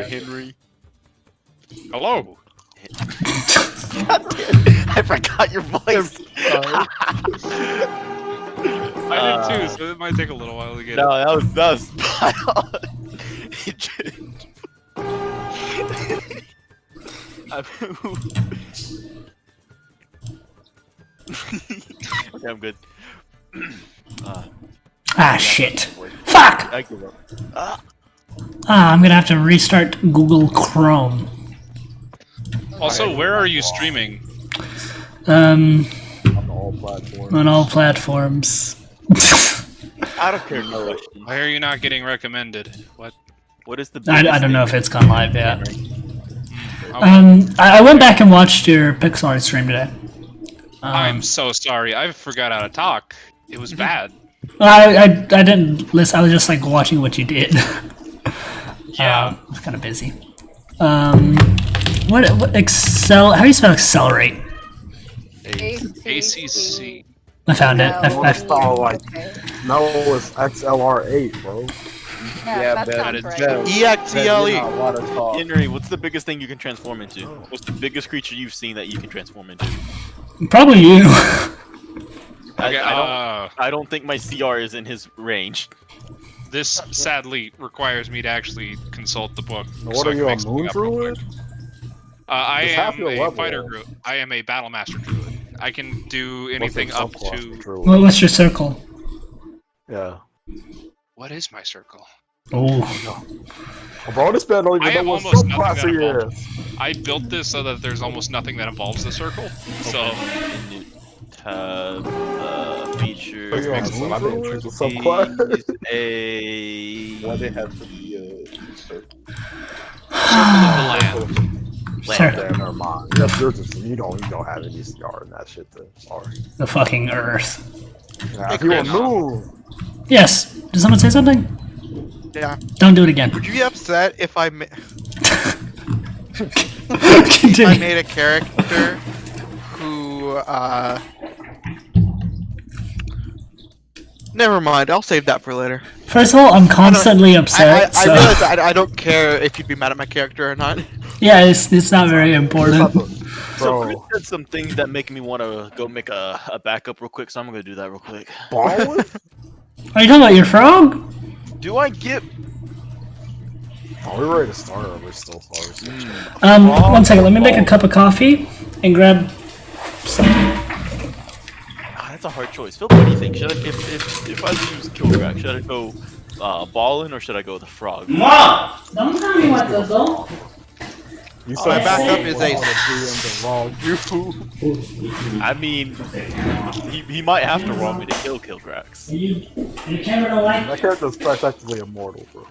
Henry. Hello. I forgot your voice. I did too, so it might take a little while to get No, it. that was spot on. Okay, I'm good. Shit. Fuck! I give up. I'm gonna have to restart Google Chrome. Also, where are you streaming? On On all platforms. all platforms. I don't care. No question. Why are you not getting recommended? What? What is the? I don't know if it's gone live yet. Okay. I went back and watched your Pixel Art stream today. I'm so sorry. I forgot how to talk. It was bad. I didn't listen. I was just like watching what you did. Yeah. I was kind of busy. What Excel? How do you spell accelerate? ACC. I found it. No, it's XLR8, bro. Yeah, that sounds is right. bad. EXTLE. Henry, what's the biggest thing you can transform into? What's the biggest creature you've seen that you can transform into? Probably you. Okay, I don't think my CR is in his range. this sadly requires me to actually consult the book. What so are I you, can a make something moon up real quick. druid? I It's half am your a level. fighter druid. I am a battle master druid. I can do anything up to. What's your circle? Yeah. What is my circle? Oh. Bro, this man don't I even have know what almost nothing subclass that he involves. is. I built this so that there's almost nothing that involves the circle. So Tab, feature. Are you a makes moon a druid? It's a subclass. Why they have to be circle of the land. Sure. Never mind. Yes, you don't have any CR in that shit. Then sorry. The fucking Earth. Yeah, if you a moon, Yes. Did someone say something? Yeah. Don't do it again. Would you be upset if I Continue. made a character who Never mind. I'll save that for later. First of all, I'm constantly upset. I so realize I don't care if you'd be mad at my character or not. yeah, it's not very important. So bro. Chris said some things that make me want to go make a backup real quick, so I'm gonna do that real quick. Balling? Are you talking about your frog? Do I get? Are we ready to start? Or are we still starting? One second. Let me make a cup of coffee and grab some. That's a hard choice. Phil, what do you think? Should I, if I use Killcrack, should I go Ballin or should I go with the frog? Mom, don't tell me what to do. You My backup is a. I mean, he might have to roll me to kill Killcracks. You camera don't like. That character's practically immortal, bro.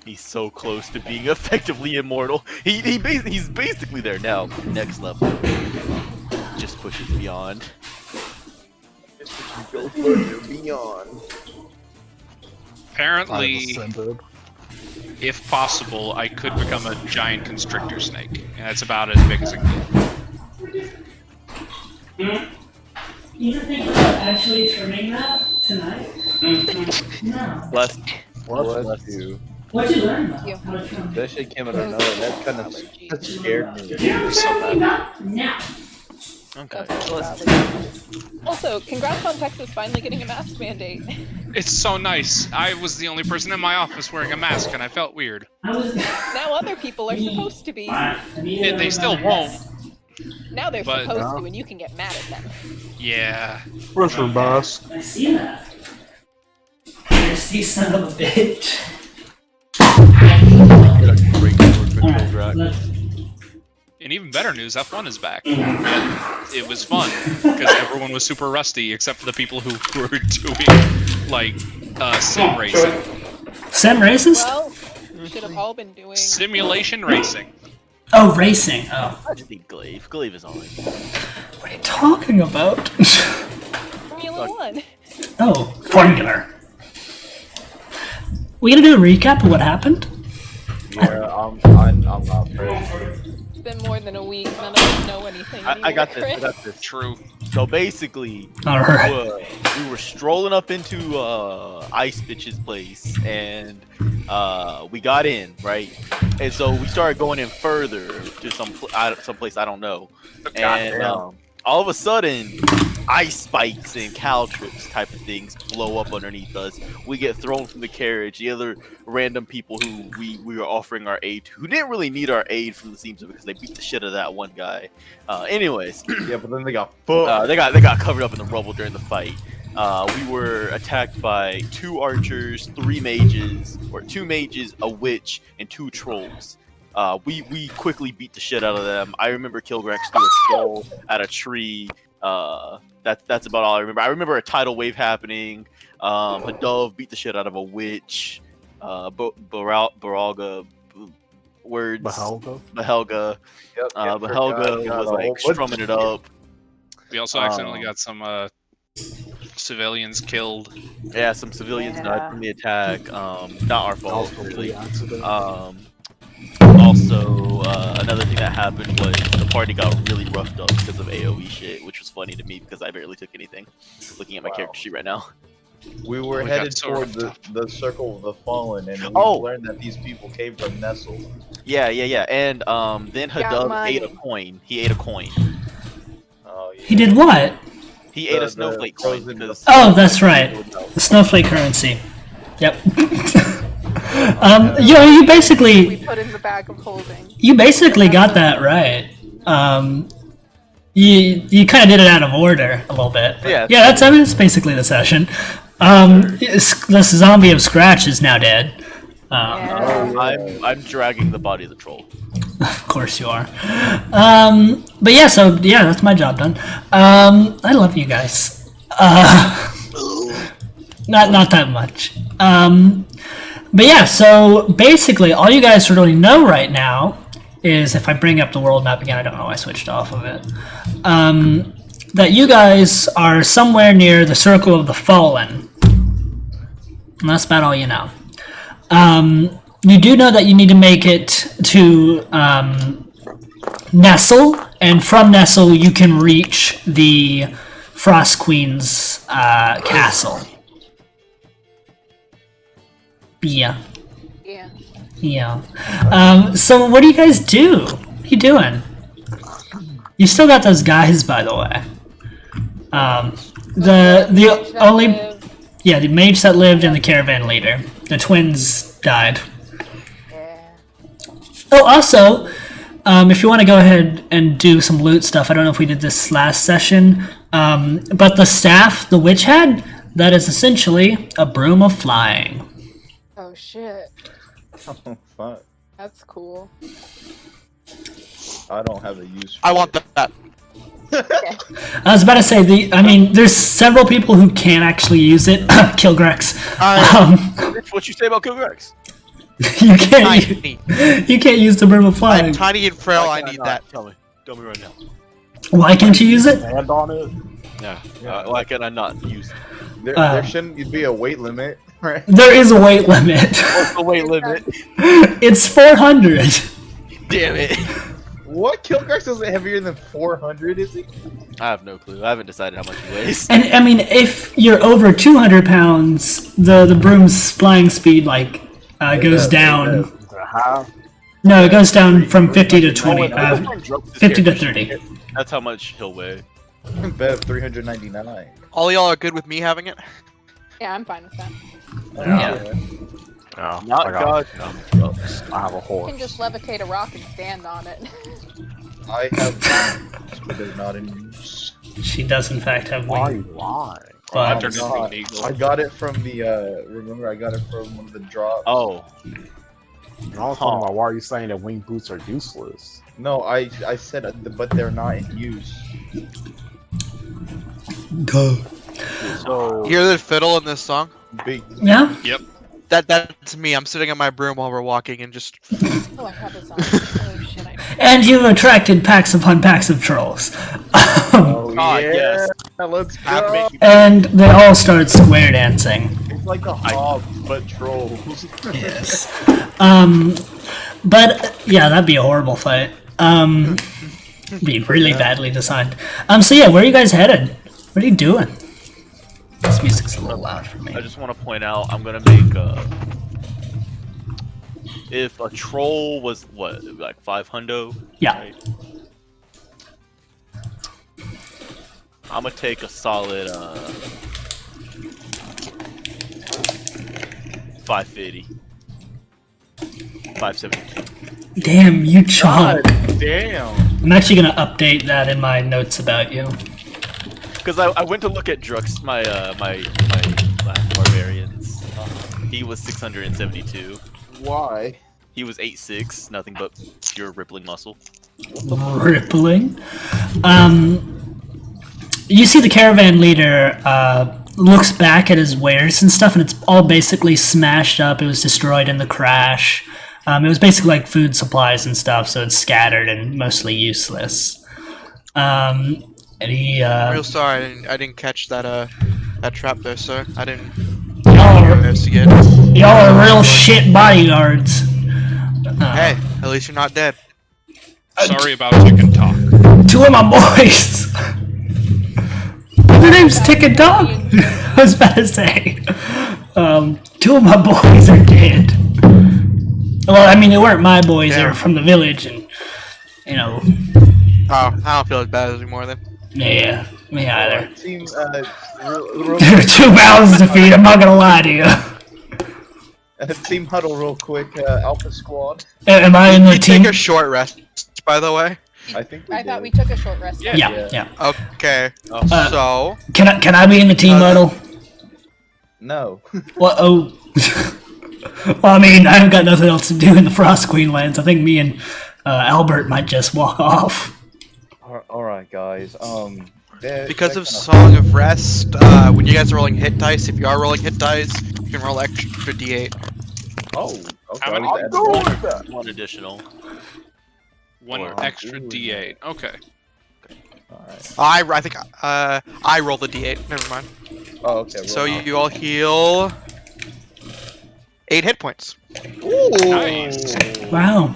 He's so close to being effectively immortal. He's basically there now. Next level. Just pushes beyond. Beyond. Apparently, if possible, I could become a giant constrictor snake, and that's about as big as it can. You think about actually trimming that tonight? No. Bless you. What'd you learn you. about how to trim? That shit came out of nowhere. That kind of scared me. You're telling me not now. Okay. Also, congrats on Texas finally getting a mask mandate. It's so nice. I was the only person in my office wearing a mask, and I felt weird. I was. Now other people are supposed to be. They still won't. Now they're But- supposed to, and you can get mad at them. Yeah. Where's your boss? I see that. You see, son of a bitch. Great sword for Alright, Killcrack. let's- And even better news, F1 is back. And it was fun, because everyone was super rusty, except for the people who were doing, like, sim racing. Sim racist? Well, should have all been doing. Simulation racing. Oh, racing. Oh. I just need Glaive. Glaive is on. What are you talking about? Formula One. Oh, formula. We gonna do a recap of what happened? Yeah, I'm not ready. been more than a week. None of us know anything. I got anymore, this. I Chris. got this. True. So basically, Alright. we were strolling up into Ice Bitch's place, and we got in, right? And so we started going in further to some place I don't know, and all of a sudden, ice spikes and caltrips type of things blow up underneath us. We get thrown from the carriage. The other random people who we were offering our aid to, who didn't really need our aid from the seams of it because they beat the shit out of that one guy. Anyways, Yeah, but then they got fucked. they got covered up in the rubble during the fight. We were attacked by 2 archers, 3 mages, or 2 mages, a witch, and 2 trolls. We quickly beat the shit out of them. I remember Kilgrax threw a skull at a tree. That's about all I remember. I remember a tidal wave happening. A dove beat the shit out of a witch. Baralga, words. Behelga. Yep, Behelga was like strumming it up. We also accidentally got some civilians killed. Yeah, some civilians died from the attack. Not our fault, really. Also, another thing that happened was the party got really roughed up because of AoE shit, which was funny to me because I barely took anything. Looking at my character sheet right now. We were We headed got so toward roughed the Circle of the Fallen, and we Oh. learned that these people came from Nestle. Yeah. And then Got Hadub money. ate a coin. He ate a coin. Oh, yeah. He did what? He ate The a snowflake coin. frozen- Because Oh, that's right. The snowflake currency. Yep. You We basically put in the bag of holding. got that right. You kind of did it out of order a little bit. Yeah. Yeah, that's basically the session. The zombie of Scratch is now dead. Yeah. I'm dragging the body of the troll. Of course you are. But yeah, so yeah, that's my job done. I love you guys. Not that much. But yeah, so basically all you guys really know right now is, if I bring up the world map again, I don't know why I switched off of it, that you guys are somewhere near the Circle of the Fallen. And that's about all you know. You do know that you need to make it to Nestle, and from Nestle you can reach the Frost Queen's castle. Yeah. So what do you guys do? What are you doing? You still got those guys, by the way. The mage that lived and the caravan leader. The twins died. Oh, also, if you want to go ahead and do some loot stuff, I don't know if we did this last session, but the staff the witch had, that is essentially a broom of flying. Oh shit. Oh, fuck. That's cool. I don't have a use for I want it. that. I was about to say, there's several people who can actually use it. Kilgrex. What you say about Kilgrax? You can't. Tiny. You can't use the broom of I'm flying. tiny and frail. Why I can need not? that. Tell me right now. Why can't you use it? Hand on it. Yeah. Why can I not use it? There shouldn't be a weight limit, right? There is a weight limit. What's the weight limit? It's 400. Damn it. What? Kilgrax isn't heavier than 400, is he? I have no clue. I haven't decided how much he weighs. And I mean, if you're over 200 pounds, the broom's flying speed goes down. No, it goes down from 50 to 20. 50 to 30. That's how much he'll weigh. Bet of 399. All y'all are good with me having it? Yeah, I'm fine with that. Yeah. Yeah, Not I got- God. I have a You horse. can just levitate a rock and stand on it. I have but they're not in use. She does, in fact, have Why wings. you lying? But After God. Nifty Eagle. I got it from the, remember I got it from one of the drops. Oh. And I was talking about why are you saying that wing boots are useless? No, I said, but they're not in use. So You hear the fiddle in this song? Big. yeah, That's me. I'm sitting on my broom while we're walking and just. Oh, I have this on. Oh shit, I and you've attracted packs upon packs of trolls. Oh, Ah, yeah. yes. Let's Have go. me- And they all start square dancing. It's like the hob, but trolls. Yes. But yeah, that'd be a horrible fight. Being really badly designed. So yeah, where are you guys headed? What are you doing? This music's a little loud for me. I just want to point out, I'm gonna make if a troll was what, like 5 hundo? Yeah. Right? I'm gonna take a solid 550, 570. Damn, you chunk. Damn. I'm actually gonna update that in my notes about you. Because I went to look at Drux, my last barbarians. He was 672. Why? He was 8'6", nothing but pure rippling muscle. Rippling. You see the caravan leader looks back at his wares and stuff, and it's all basically smashed up. It was destroyed in the crash. It was basically like food supplies and stuff, so it's scattered and mostly useless. And he I'm real sorry, I didn't catch that that trap there, sir. I didn't y'all investigate. are real shit bodyguards. Hey, at least you're not dead. Sorry about chicken talk. 2 of my boys. Their name's Tick and Dog. I was about to say. 2 of my boys are dead. Well, I mean, they weren't my boys. They were Damn. from the village, and you know, Oh, I don't feel as bad anymore then. yeah, me either. Team, There were 2 mouths to feed. I'm not gonna lie to you. team huddle real quick, Alpha Squad. Am I in the You team? take a short rest, by the way. I think we I thought we did. took a short rest. Yeah. Yeah. Okay, so Can I be in the team huddle? No. Well, oh. Well, I mean, I haven't got nothing else to do in the Frost Queen lands. I think me and Albert might just walk off. Alright, guys. because of Song of Rest, when you guys are rolling hit dice, if you are rolling hit dice, you can roll extra d8. Oh, okay. How many? I'll go with that. One additional. One Or- extra D8. Okay. Alright. I think I roll the d8. Never mind. Oh, okay. So you all heal 8 hit points. Ooh. Nice. Wow.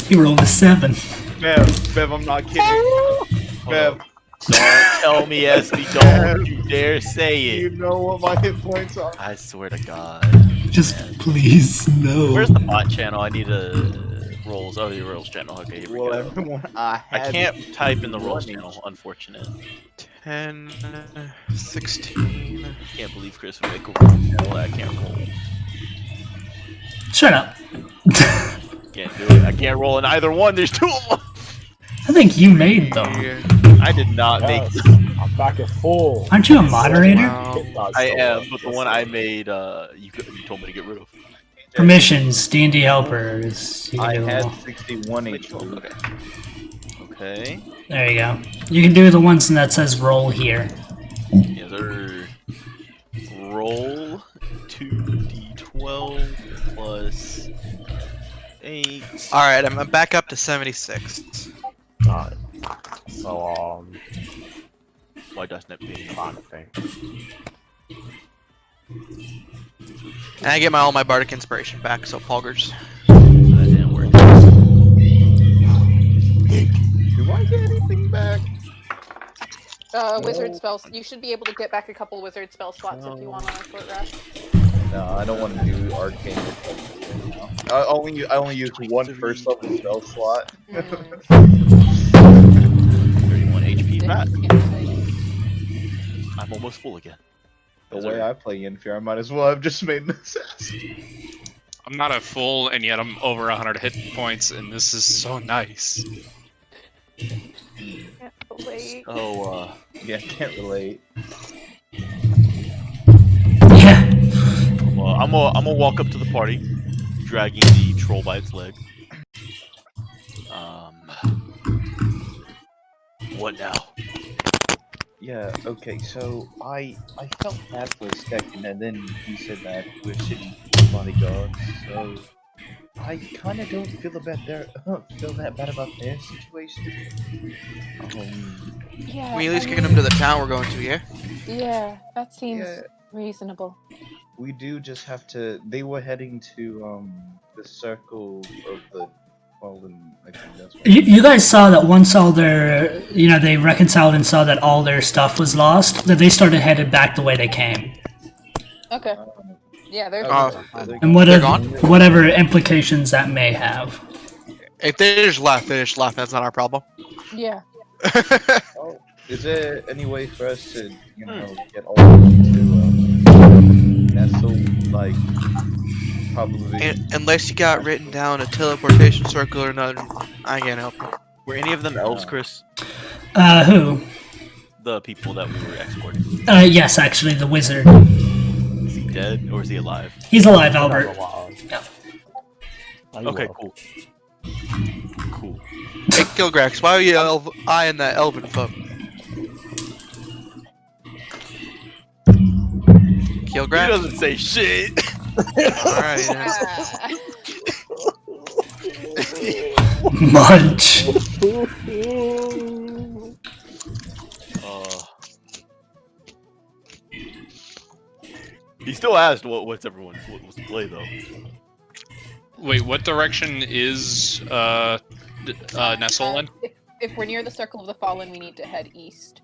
You rolled a 7. Bev, I'm not kidding. Bev, Don't tell me, SB. Don't you dare say you it. know what my hit points are? I swear to God. Just please, no. Where's the bot channel? I need a rolls. Oh, the rolls channel. Okay, here we Well, go. everyone, I can't type in the rolls channel. Unfortunate. 10, 16. Can't believe Chris would make a roll channel. I can't roll. Shut up. Can't do it. I can't roll in either one. There's 2 of them. I think you made them. I did not make. Yes, I'm back at full. Aren't you a moderator? Wow. I am, but the one I made, you told me to get rid of. Permissions, D&D helpers. You can I do had them all. 61 HP. Okay. Okay. There you go. You can do the ones that says roll here. Yeah, they're roll 2d12 plus 8. Alright, I'm back up to 76. Alright. So, Why doesn't it be? trying to think. And I get all my bardic inspiration back, so Pulgers. That didn't work. Do I get anything back? Wizard spells. You should be able to get back a couple wizard spell slots if you want on a short rest. No, I don't want to do arcane. I only use one first level spell slot. 31 HP back. I'm almost full again. The way I play Inferi, I might as well have just made an assassin. I'm not at full, and yet I'm over 100 hit points, and this is so nice. Wait. Oh, Yeah, can't relate. Yeah. well, I'm gonna walk up to the party, dragging the troll by its leg. What now? Yeah, okay, so I felt bad for a second, and then you said that we're shitty bodyguards, so I kinda don't feel that bad about their situation. Yeah. We at least get them to the town we're going to, yeah? Yeah, that seems Yeah, reasonable. we do just have to. They were heading to the circle of the fallen, I think that's that's You guys saw that once all their, they reconciled and saw that all their stuff was lost, that they started headed back the way they came. Okay. Yeah, they're. And They're gone? whatever implications that may have. If they just left, they just left. That's not our problem. Yeah. Oh, is there any way for us to, get all of you to Nestle, like, probably? Unless you got written down a teleportation circle or nothing, I can't help you. Were any of them elves, Chris? Who? The people that we were escorting. Yes, actually, the wizard. Is he dead or is he alive? He's alive, Albert. Yeah. Okay, cool. Cool. Hey, Gilgrax, why are you eyeing that elven folk? He Gilgrax? doesn't say shit. Alright, Munch. He still asked what's the play though. Wait, what direction is Nestle in? If we're near the Circle of the Fallen, we need to head east.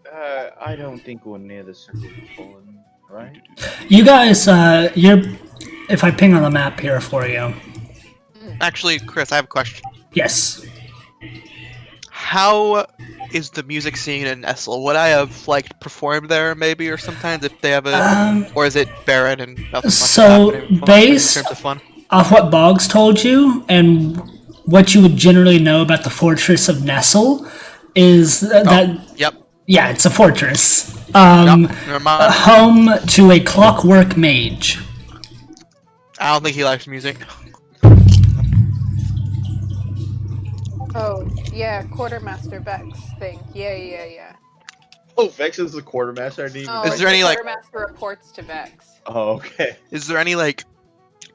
I don't think we're near the Circle of the Fallen, right? You guys, if I ping on the map here for you. Actually, Chris, I have a question. Yes. How is the music scene in Nestle? Would I have performed there maybe, or sometimes if they have a, or is it barren and nothing much So, happening based in terms of fun? off what Boggs told you and what you would generally know about the Fortress of Nestle is that Yep. yeah, it's a fortress. Never mind. Home to a clockwork mage. I don't think he likes music. Oh, yeah, Quartermaster Vex thing. Yeah. Oh, Vex is the quartermaster. I didn't even. Oh, Is there any, Quartermaster reports to Vex. Oh, okay. Is there any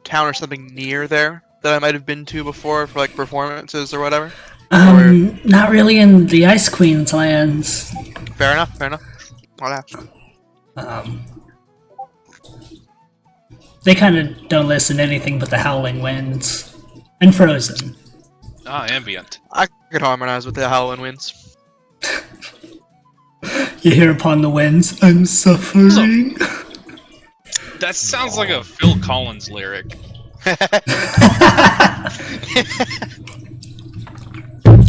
town or something near there that I might have been to before for performances or whatever? Not really in the Ice Queen's lands. Fair enough. I'll ask. They kind of don't listen to anything but the Howling Winds and Frozen. Ah, ambient. I could harmonize with the Howling Winds. You hear upon the winds, I'm suffering. That sounds like a Phil Collins lyric. That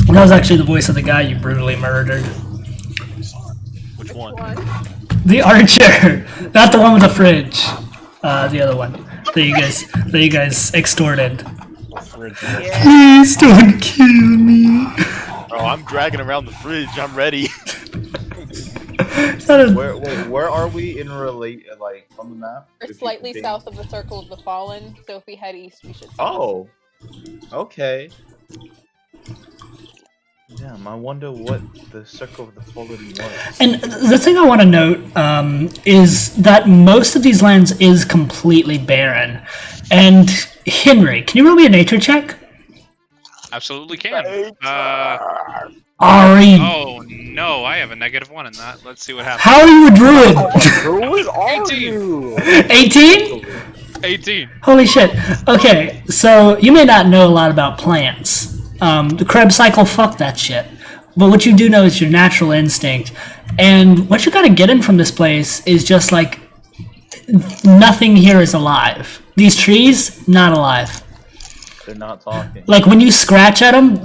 was actually the voice of the guy you brutally murdered. Which one? The archer! Not the one with the fridge. The other one. That you guys extorted. Please don't kill me. Oh, I'm dragging around the fridge. I'm ready. Where are we in on the map? We're slightly south of the Circle of the Fallen, so if we head east, we should. Oh. Okay. Damn, I wonder what the Circle of the Fallen was. And the thing I want to note is that most of these lands is completely barren. And Henry, can you roll me a nature check? Absolutely can. Ari! Oh no, I have a -1 in that. Let's see what happens. How are you a druid? Druid are 18. you? 18? 18. Holy shit. Okay, so you may not know a lot about plants. The Krebs cycle, fuck that shit. But what you do know is your natural instinct. And what you gotta get in from this place is just nothing here is alive. These trees, not alive. They're not talking. When you scratch at them,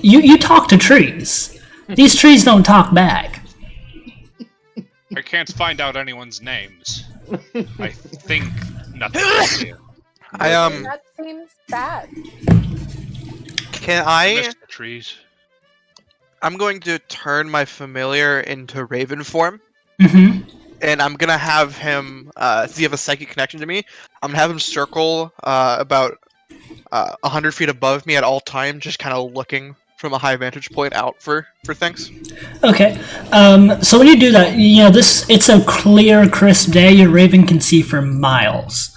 you talk to trees. These trees don't talk back. I can't find out anyone's names. I think nothing is here. That seems bad. Can I? Missed the trees. I'm going to turn my familiar into Raven form. Mm-hmm. And I'm gonna have him, since you have a psychic connection to me, I'm gonna have him circle about 100 feet above me at all times, just kind of looking from a high vantage point out for things. Okay. So when you do that, it's a clear, crisp day. Your Raven can see for miles.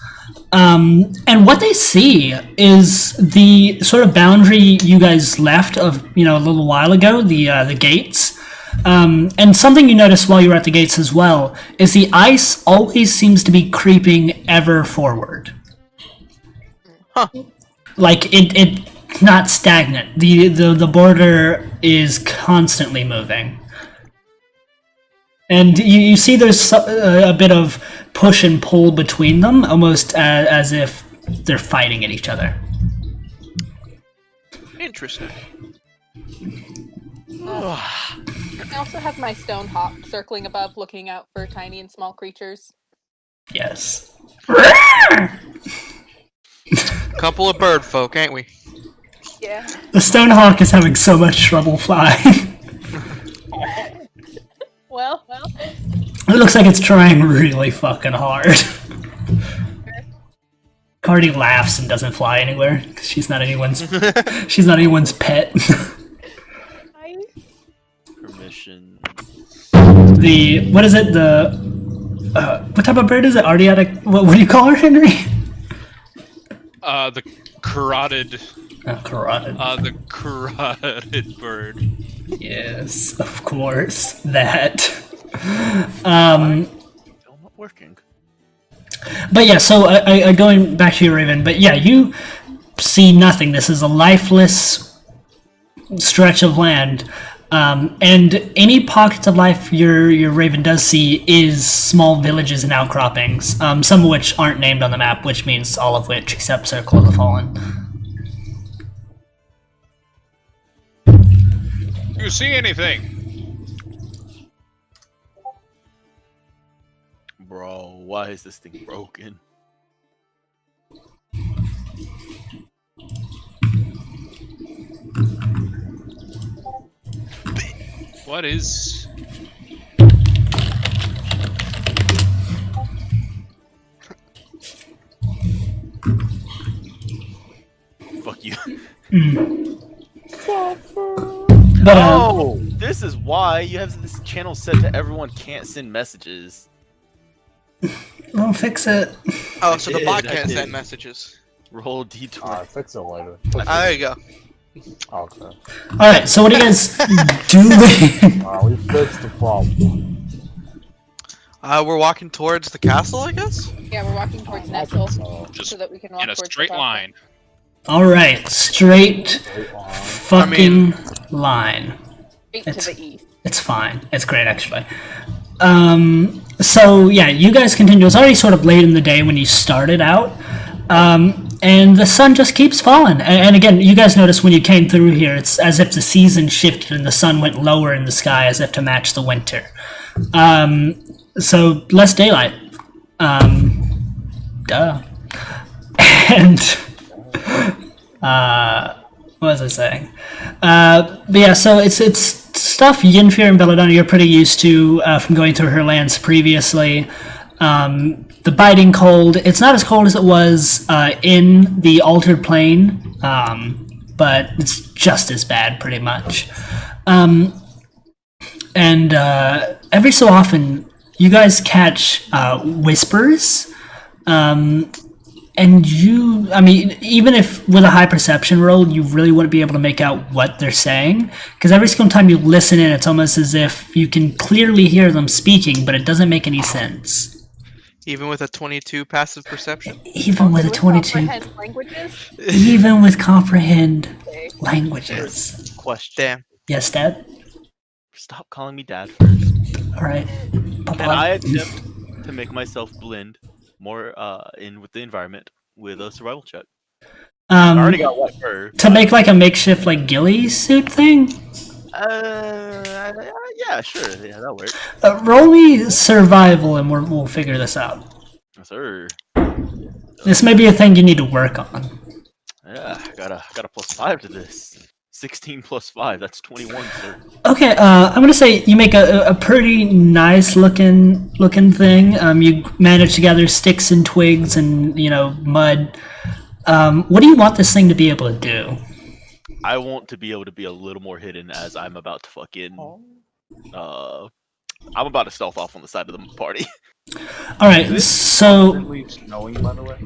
And what they see is the sort of boundary you guys left of, a little while ago, the gates. And something you notice while you were at the gates as well is the ice always seems to be creeping ever forward. Huh. not stagnant. The border is constantly moving. And you see there's a bit of push and pull between them, almost as if they're fighting at each other. Interesting. I also have my stone hawk circling above, looking out for tiny and small creatures. Yes. Couple of bird folk, ain't we? Yeah. The Stonehawk is having so much trouble flying. Well. It looks like it's trying really fucking hard. Cardi laughs and doesn't fly anywhere because she's not anyone's pet. Permission. What is it? What type of bird is it? Ardeatic? What do you call her, Henry? The carotid. Carotid. The carotid bird. Yes, of course. That. Still not working. But yeah, so I going back to your Raven, but yeah, you see nothing. This is a lifeless stretch of land. And any pockets of life your Raven does see is small villages and outcroppings, some of which aren't named on the map, which means all of which except Circle of the Fallen. You see anything? Bro, why is this thing broken? What is... Fuck you. But Oh, this is why you have this channel set to everyone can't send messages. I'll fix it. Oh, so the bot I can't did. send messages. Roll detour. Alright, fix it later. There you go. Okay. Alright, so what are you guys doing? We fixed the problem. We're walking towards the castle, I guess? Yeah, we're walking towards Nestle Just so that we can walk in a towards straight the top. line. Alright, straight fucking line. Straight It's- to the east. It's fine. It's great, actually. So, yeah, you guys continue. It's already sort of late in the day when you started out. And the sun just keeps falling. And again, you guys notice when you came through here, it's as if the season shifted and the sun went lower in the sky as if to match the winter. So, less daylight. Duh. And, what was I saying? But yeah, so it's stuff Yinfir and Belladonna you're pretty used to from going through her lands previously. The biting cold, it's not as cold as it was in the Altered Plane, but it's just as bad pretty much. And every so often you guys catch whispers. And even if with a high perception roll, you really wouldn't be able to make out what they're saying. Because every single time you listen in, it's almost as if you can clearly hear them speaking, but it doesn't make any sense. Even with a 22 passive perception? Even with a 22. Comprehend languages? Even with comprehend languages. Question. Damn. Yes, Dad? Stop calling me dad first. Alright. Can I attempt to make myself blend more in with the environment with a survival check? I already got white fur. To make like a makeshift like ghillie suit thing? Yeah, sure. Yeah, that'll work. Roll me survival and we'll figure this out. Yes, sir. This may be a thing you need to work on. Yeah, I got a +5 to this. 16 plus 5, that's 21, sir. Okay, I'm gonna say you make a pretty nice looking thing. You manage to gather sticks and twigs and mud. What do you want this thing to be able to do? I want to be able to be a little more hidden as I'm about to fucking I'm about to stealth off on the side of the party. All right, so Leaves snowing, by the way.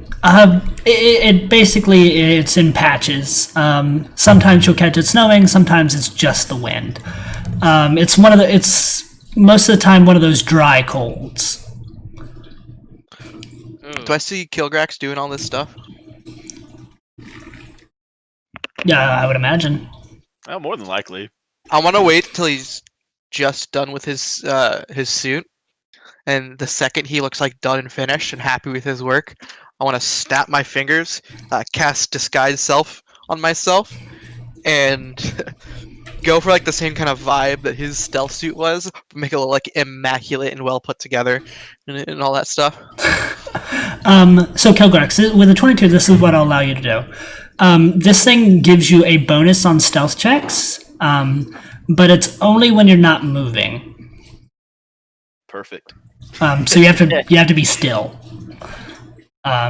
it basically it's in patches. Sometimes you'll catch it snowing. Sometimes it's just the wind. It's most of the time one of those dry colds. Do I see Kilgrax doing all this stuff? Yeah, I would imagine. Well, more than likely. I want to wait till he's just done with his suit, and the second he looks like done and finished and happy with his work, I want to snap my fingers, cast disguise self on myself, and go for like the same kind of vibe that his stealth suit was, make it look like immaculate and well put together, and all that stuff. So Kilgrax, with a 22, this is what I'll allow you to do. This thing gives you a bonus on stealth checks, but it's only when you're not moving. Perfect. So you have to be still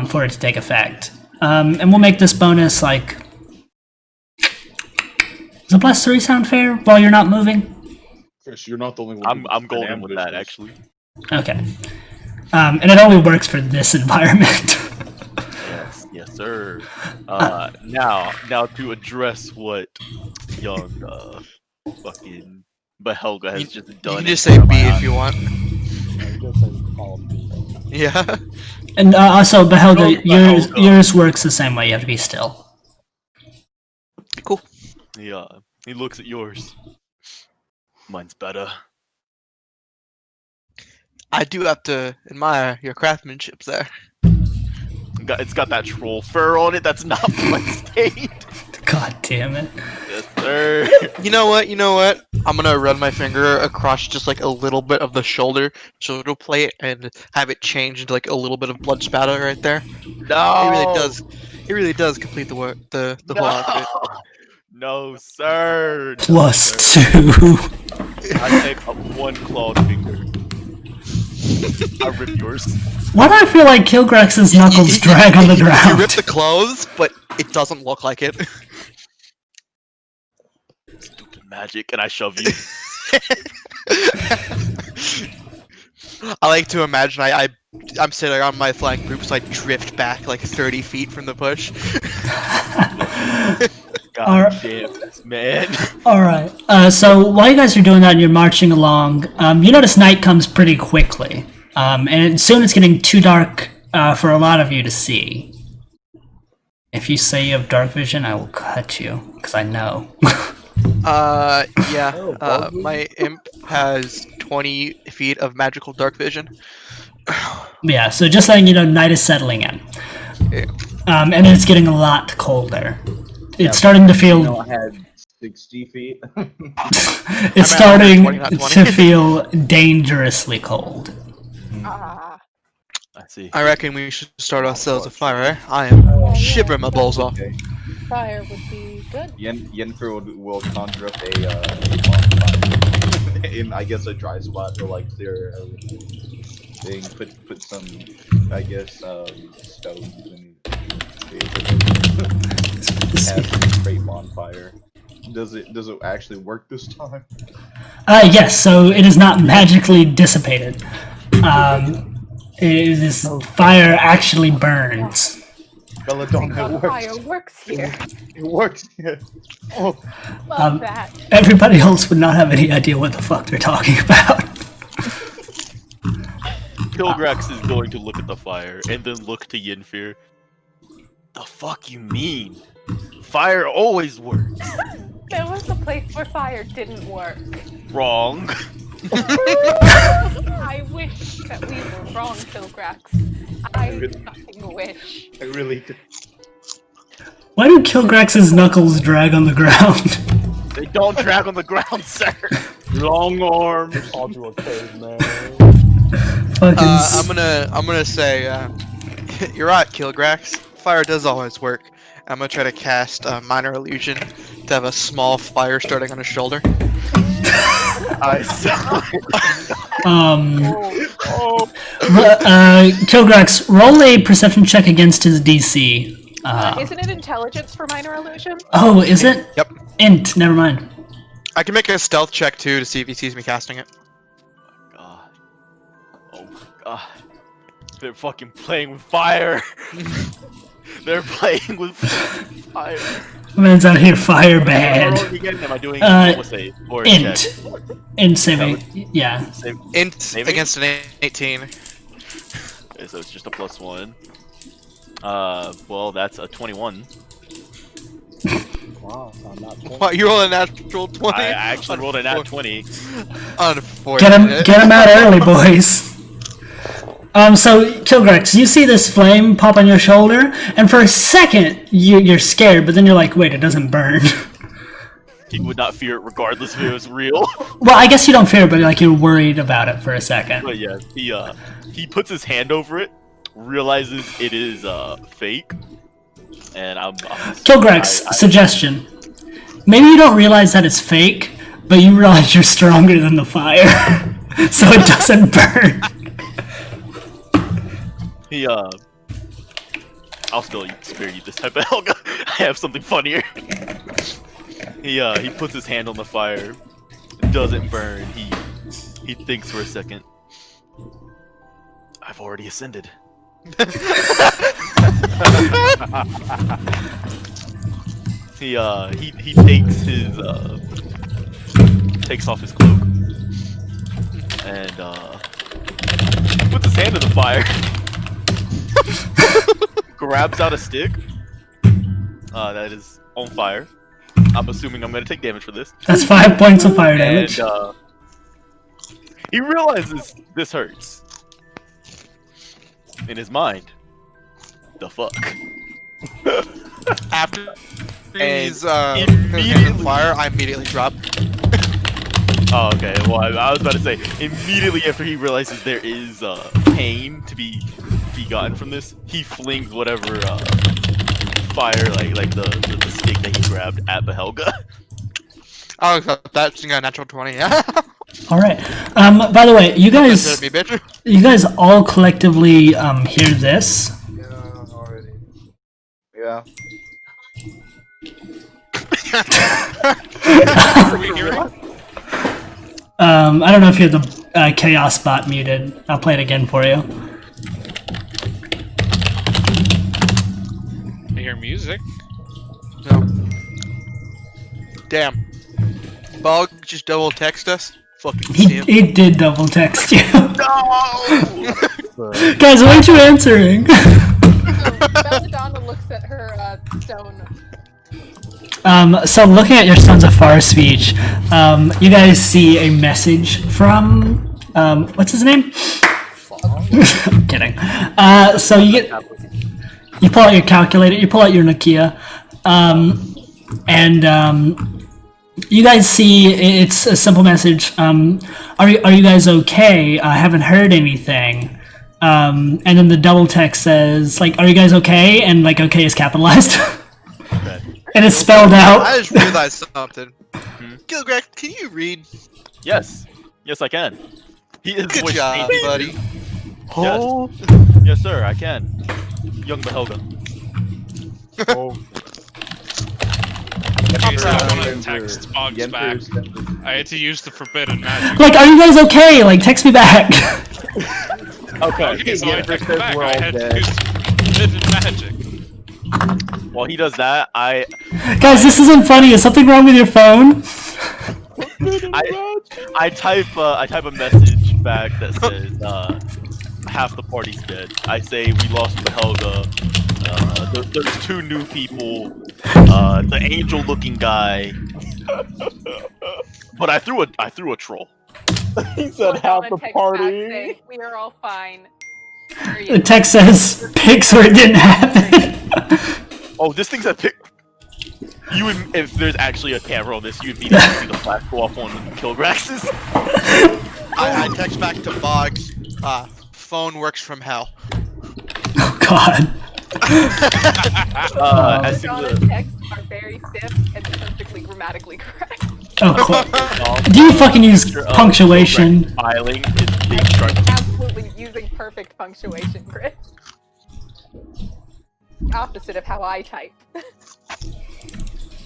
for it to take effect. And we'll make this bonus like. Does a +3 sound fair while you're not moving? Chris, you're not the only one. I'm golden with that actually. Okay. And it only works for this environment. Yes, sir. Now to address what young fucking Behelga has just done. You can just say B if you want. Yeah. And also, Behelga, Behelga. yours works the same way. You have to be still. Cool. Yeah, he looks at yours. Mine's better. I do have to admire your craftsmanship there. It's got that troll fur on it. That's not bloodstained. God damn it. Yes, sir. You know what? I'm gonna run my finger across just like a little bit of the shoulder plate and have it change into like a little bit of blood spatter right there. No. It really does complete the work, the whole outfit. No, sir. No, +2. I take up one clawed finger. I rip yours. Why do I feel like Kilgrax's knuckles drag on the You ground? rip the clothes, but it doesn't look like it. Stupid magic, and I shove you. I like to imagine I'm sitting on my flying poop, so I drift back like 30 feet from the push. God damn this, man. Alright, so while you guys are doing that and you're marching along, you notice night comes pretty quickly. And soon it's getting too dark for a lot of you to see. If you say you have dark vision, I will cut you, because I know. Yeah. My imp has 20 feet of magical dark vision. Yeah, so just letting you know, night is settling in. Yeah. And it's getting a lot colder. It's starting to feel... I had 60 feet. It's starting to feel dangerously cold. Ah. I see. I reckon we should start ourselves a fire. I am shivering my balls off. Okay. Fire would be good. Yennefer will conjure up a bonfire in, I guess, a dry spot to like clear everything. Put some, I guess, stones and have a great bonfire. Does it actually work this time? Yes, so it is not magically dissipated. This fire actually burns. Belladonna, it Fire works. works here. It works. Yeah. Oh, Love that. Everybody else would not have any idea what the fuck they're talking about. Kilgrax is going to look at the fire and then look to Yennefer. The fuck you mean? Fire always works. There was a place where fire didn't work. Wrong. I wish that we were wrong, Kilgrax. I fucking wish. I really did. Why do Kilgrax's knuckles drag on the ground? They don't drag on the ground, sir. Long arms. I'll do a caveman. Fucking I'm gonna say, you're right, Kilgrax. Fire does always work. I'm gonna try to cast a minor illusion to have a small fire starting on his shoulder. Kilgrax, roll a perception check against his DC. Isn't it intelligence for minor illusion? Oh, is it? Yep. Int, never mind. I can make a stealth check too to see if he sees me casting it. God. Oh my god. They're fucking playing with fire. They're playing with fire. Man's out here fire bad. Am I doing a save or a Int. check? Int saving. Yeah. Save. Int Saving? against an 18. Okay, so it's just a +1. Well, that's a 21. Wow, I'm not What, you roll a natural 20? I actually rolled a nat 20. Unfortunate. Get him out early, boys. So Kilgrex, you see this flame pop on your shoulder, and for a second you're scared, but then you're like, wait, it doesn't burn. He would not fear it regardless if it was real. Well, I guess you don't fear it, but like you're worried about it for a second. But yeah, he puts his hand over it, realizes it is fake, and I'm Kilgrex, suggestion. Maybe you don't realize that it's fake, but you realize you're stronger than the fire, so it doesn't burn. I'll still spare you this type of Helga. I have something funnier. He puts his hand on the fire. It doesn't burn. He thinks for a second. I've already ascended. He takes off his cloak and puts his hand in the fire. Grabs out a stick that is on fire. I'm assuming I'm gonna take damage for this. That's 5 points of fire damage. And he realizes this hurts. In his mind, the fuck. After he's immediately on fire, I immediately drop. Oh, okay. Well, I was about to say, immediately after he realizes there is pain to be gotten from this, he flings whatever fire, like the stick that he grabbed at the Helga. I'll accept that. She got a natural 20. Yeah. All right. By the way, you guys, Me, bitch. you guys all collectively hear this. Yeah, already. Yeah. I don't know if you have the chaos bot muted. I'll play it again for you. I hear music. No. Damn. Bog just double text us. Fucking Sam. He did double text you. No! Guys, why aren't you answering? Belladonna looks at her stone. So looking at your Sons of Far speech, you guys see a message from, what's his name? I'm kidding. So you pull out your calculator, you pull out your Nokia, and you guys see it's a simple message. Are you guys okay? I haven't heard anything. And then the double text says, like, are you guys okay? And like, okay is capitalized. Okay. And it's spelled out. I just realized something. Gilgreg, can you read? Yes. Yes, I can. He is Good voice job, changing. buddy. Oh, Yes, sir, I can. Young Behelga. oh. Okay, so I want to Yenter- text Boggs Yenter back. is definitely- I had to use the forbidden magic. Like, are you guys okay? Like, text me back. Okay, so I Yenter text says back. we're I all had to dead. use forbidden magic. While he does that, I Guys, this isn't funny. Is something wrong with your phone? I type a message back that says half the party's dead. I say we lost Behelga. There's two new people. The angel-looking guy. But I threw a troll. He said half Belladonna the texts back party. saying, we are all fine. The text says pics where it didn't happen. Oh, this thing's a pic. You would, if there's actually a camera on this, you'd be able to see the flash go off on Kilgrax's. I text back to Boggs. Phone works from hell. Oh God. As soon Belladonna as texts are very stiff and perfectly grammatically correct. Oh, cool. Do you fucking use punctuation? filing is being struck. Absolutely using perfect punctuation, Chris. Opposite of how I type.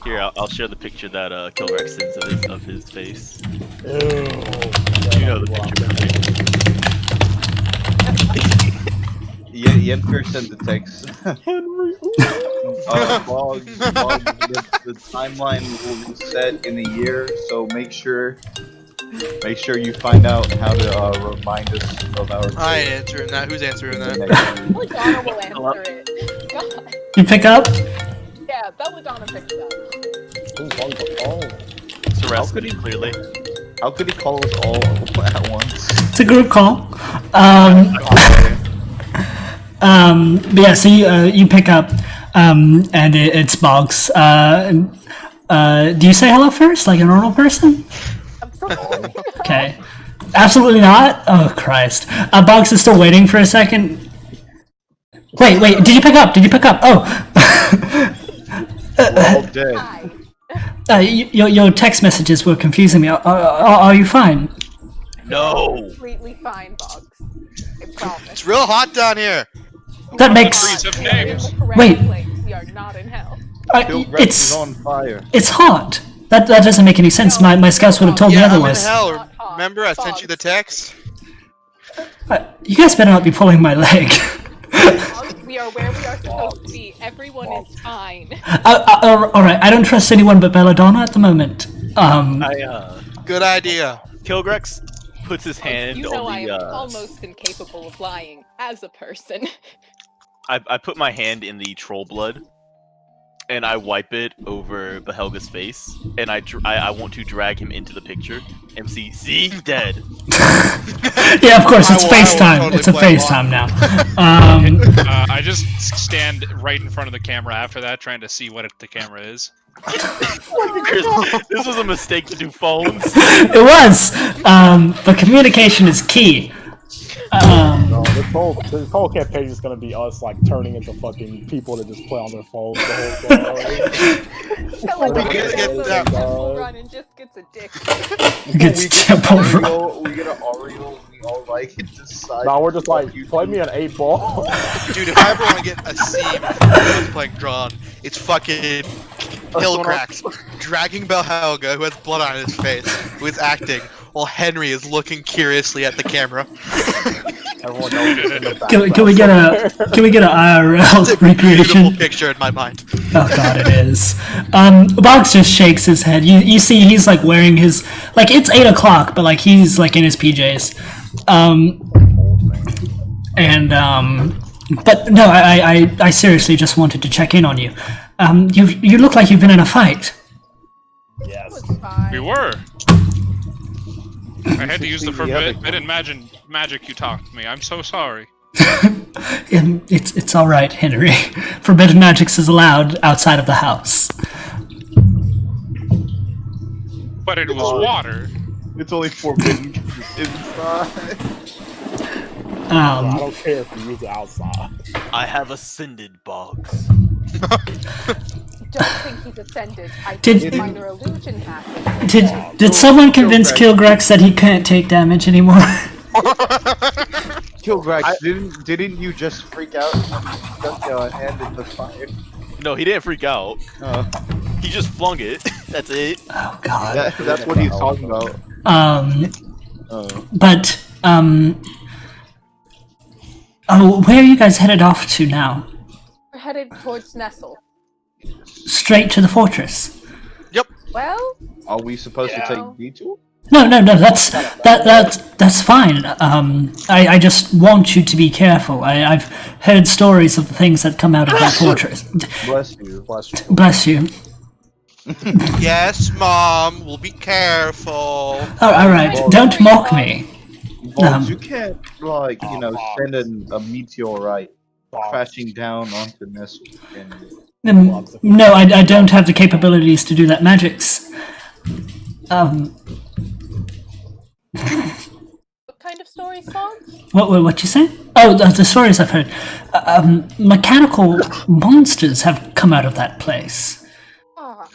Here, I'll share the picture that Kilgrax sends of his face. Ew. You know the picture. Yenter sent the text. Bog, the timeline will reset in a year, so make sure you find out how to remind us of our. I ain't answering that. Who's answering that? Belladonna will answer it. God. You pick up? Yeah, Belladonna picks up. Oh, Serenity, clearly. How could he call us all at once? It's a group call. But yeah, so you pick up, and it's Boggs. Do you say hello first, like a normal person? Absolutely. Okay. Absolutely not? Oh, Christ. Boggs is still waiting for a second. Wait, did you pick up? Oh! We're all dead. Hi. Your text messages were confusing me. Are you fine? No. Completely fine, Boggs. I promise. It's real hot down here. That makes... Trees have We are in names. the correct Wait. place. We are not in hell. Bill Rex is It's on fire. hot. That doesn't make any sense. My scouts would have told me Yeah, I'm in otherwise. hell. Not hot. Remember, I sent you the text? You guys better not be pulling my leg. Boggs, we are where we are supposed to be. Everyone is fine. Alright, I don't trust anyone but Belladonna at the moment. Good idea. Kilgrex puts his hand You know on I the. am almost incapable of lying as a person. I put my hand in the troll blood, and I wipe it over Behelga's face, and I want to drag him into the picture. And see, dead. Yeah, of course, it's I will FaceTime. totally It's a play FaceTime now. I just stand right in front of the camera after that, trying to see what the camera is. This was a mistake to do phones. It was! But communication is key. no, this whole campaign is gonna be us like turning into fucking people that just play on their phones the whole time. Felt like We I gotta was get a that- temple run and just gets addicted. Gets temple run. We get an Oreo, we all like decide. No, we're just like, play me an 8-ball. Dude, if I ever want to get a scene of playing drawn, it's fucking Kilgrax dragging Belhelga, who has blood on his face, who is acting, while Henry is looking curiously at the camera. Everyone knows it's in the background. Can we get a IRL It's a recreation? beautiful picture in my mind. Oh god, it is. Boggs just shakes his head. You see, he's like wearing his it's 8 o'clock, but like he's like in his PJs. But no, I seriously just wanted to check in on you. You look like you've been in a fight. Yes. Fine. We were. I had to use the forbidden magic you taught me. I'm so sorry. It's all right, Henry. Forbidden magics is allowed outside of the house. But it was water. It's only forbidden inside. I don't care if you use it outside. I have ascended, Boggs. Don't think he's offended. I Did- think minor illusion happened. Did someone convince Kilgrax that he can't take damage anymore? Kilgrax, didn't you just freak out when you stuck your hand in the fire? No, he didn't freak out. He just flung it. That's it. Oh god. That's what he's talking about. But where are you guys headed off to now? We're headed towards Nestle. Straight to the fortress. Well, Are we supposed to Yeah. take detour? No, that's fine. I just want you to be careful. I've heard stories of the things that come out of that fortress. Bless you. Bless you. Bless you. Yes, Mom, we'll be careful. Oh, all right, don't mock me. Bones, you can't, like, send a meteorite crashing down onto Nestle. No, I don't have the capabilities to do that. Magics. what kind of stories, Boggs? What you say? Oh, the stories I've heard. Mechanical monsters have come out of that place. Ah,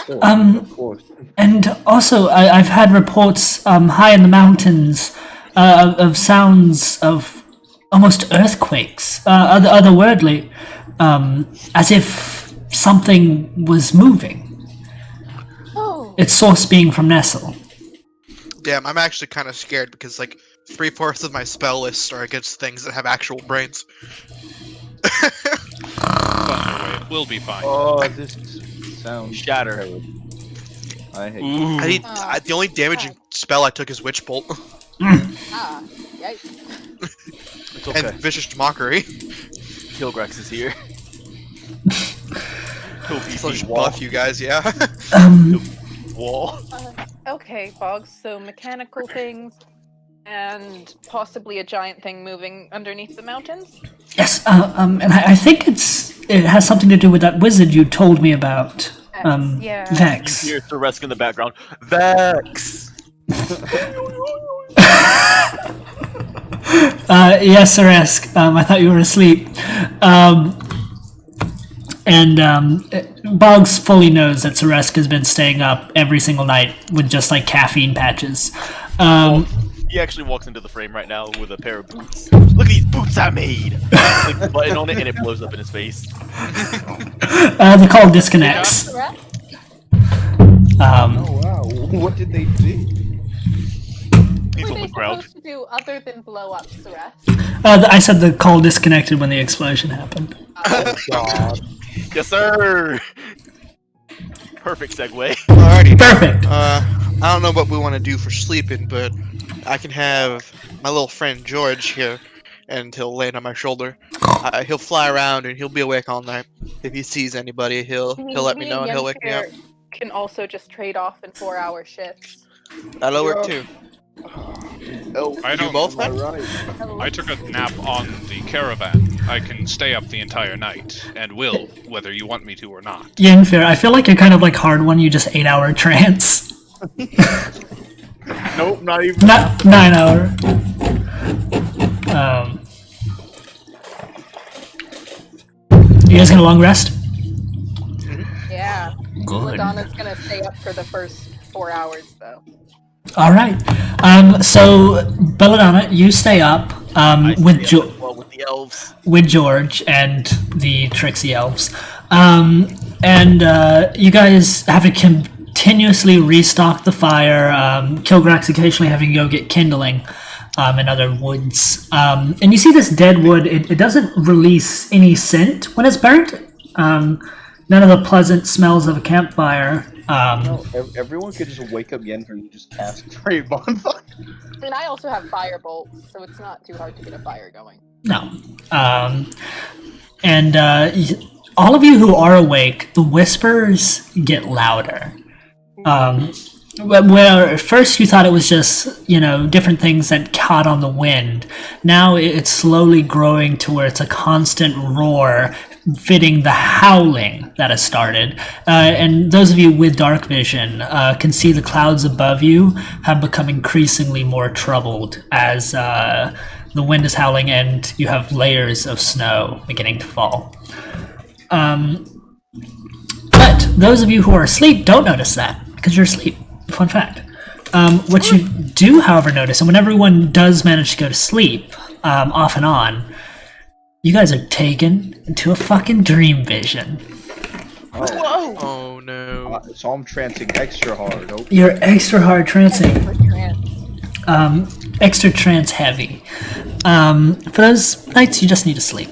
Of course. And also, I've had reports high in the mountains of sounds of almost earthquakes, otherworldly, as if something was moving. oh, Its source being from Nestle. Damn, I'm actually kind of scared because, like, 3/4 of my spell lists are against things that have actual brains. But we'll be fine. Oh, this sounds Shatter. terrible. I hate Ooh. I need the only damaging spell I took is Witch Bolt yikes. It's okay. and Vicious Mockery. Kilgrax is here. So just buff you guys, yeah. Wall. Okay, Boggs. So mechanical things, and possibly a giant thing moving underneath the mountains. Yes, and I think it has something to do with that wizard you told me about. Yeah. Vex. You hear Ceresk in the background. Vex. Yes, Ceresk. I thought you were asleep. Boggs fully knows that Ceresk has been staying up every single night with just like caffeine patches. He actually walks into the frame right now with a pair of boots. Look at these boots I made! Click the button on it and it blows up in his face. The call disconnects. Correct? Oh wow, what did they do? He's What on are the they ground. supposed to do other than blow up Ceres? I said the call disconnected when the explosion happened. Oh god. Yes, sir! Perfect segue. Alrighty. Perfect. I don't know what we want to do for sleeping, but I can have my little friend George here, and he'll land on my shoulder. He'll fly around and he'll be awake all night. If he sees anybody, he'll let me know and he'll wake me up. Can also just trade off in 4-hour shifts. That'll work too. Oh, I You don't. both, am I man? right? I took a nap on the caravan. I can stay up the entire night, and will, whether you want me to or not. Yenfir, I feel like you're kind of like hard one. You just 8-hour trance. Nope, not even. Not 9-hour. You guys gonna long rest? Yeah. Good. Madonna's gonna stay up for the first 4 hours, though. All right. So Belladonna, you stay up with with the elves. with George and the Trixie elves, and you guys have to continuously restock the fire. Kilgrax occasionally having to go get kindling and other woods. And you see this dead wood. It doesn't release any scent when it's burnt. None of the pleasant smells of a campfire. No, everyone could just wake up Yenfer and just cast a bonfire. And I also have firebolt, so it's not too hard to get a fire going. No. All of you who are awake, the whispers get louder. Where at first you thought it was just, different things that caught on the wind. Now it's slowly growing to where it's a constant roar fitting the howling that has started. And those of you with dark vision can see the clouds above you have become increasingly more troubled as the wind is howling and you have layers of snow beginning to fall. But those of you who are asleep don't notice that because you're asleep. Fun fact. What you do, however, notice, and when everyone does manage to go to sleep, off and on, you guys are taken into a fucking dream vision. Oh, Oh no. so I'm trancing extra hard. Oh, You're extra hard trancing, For trance. extra trance heavy. For those nights, you just need to sleep.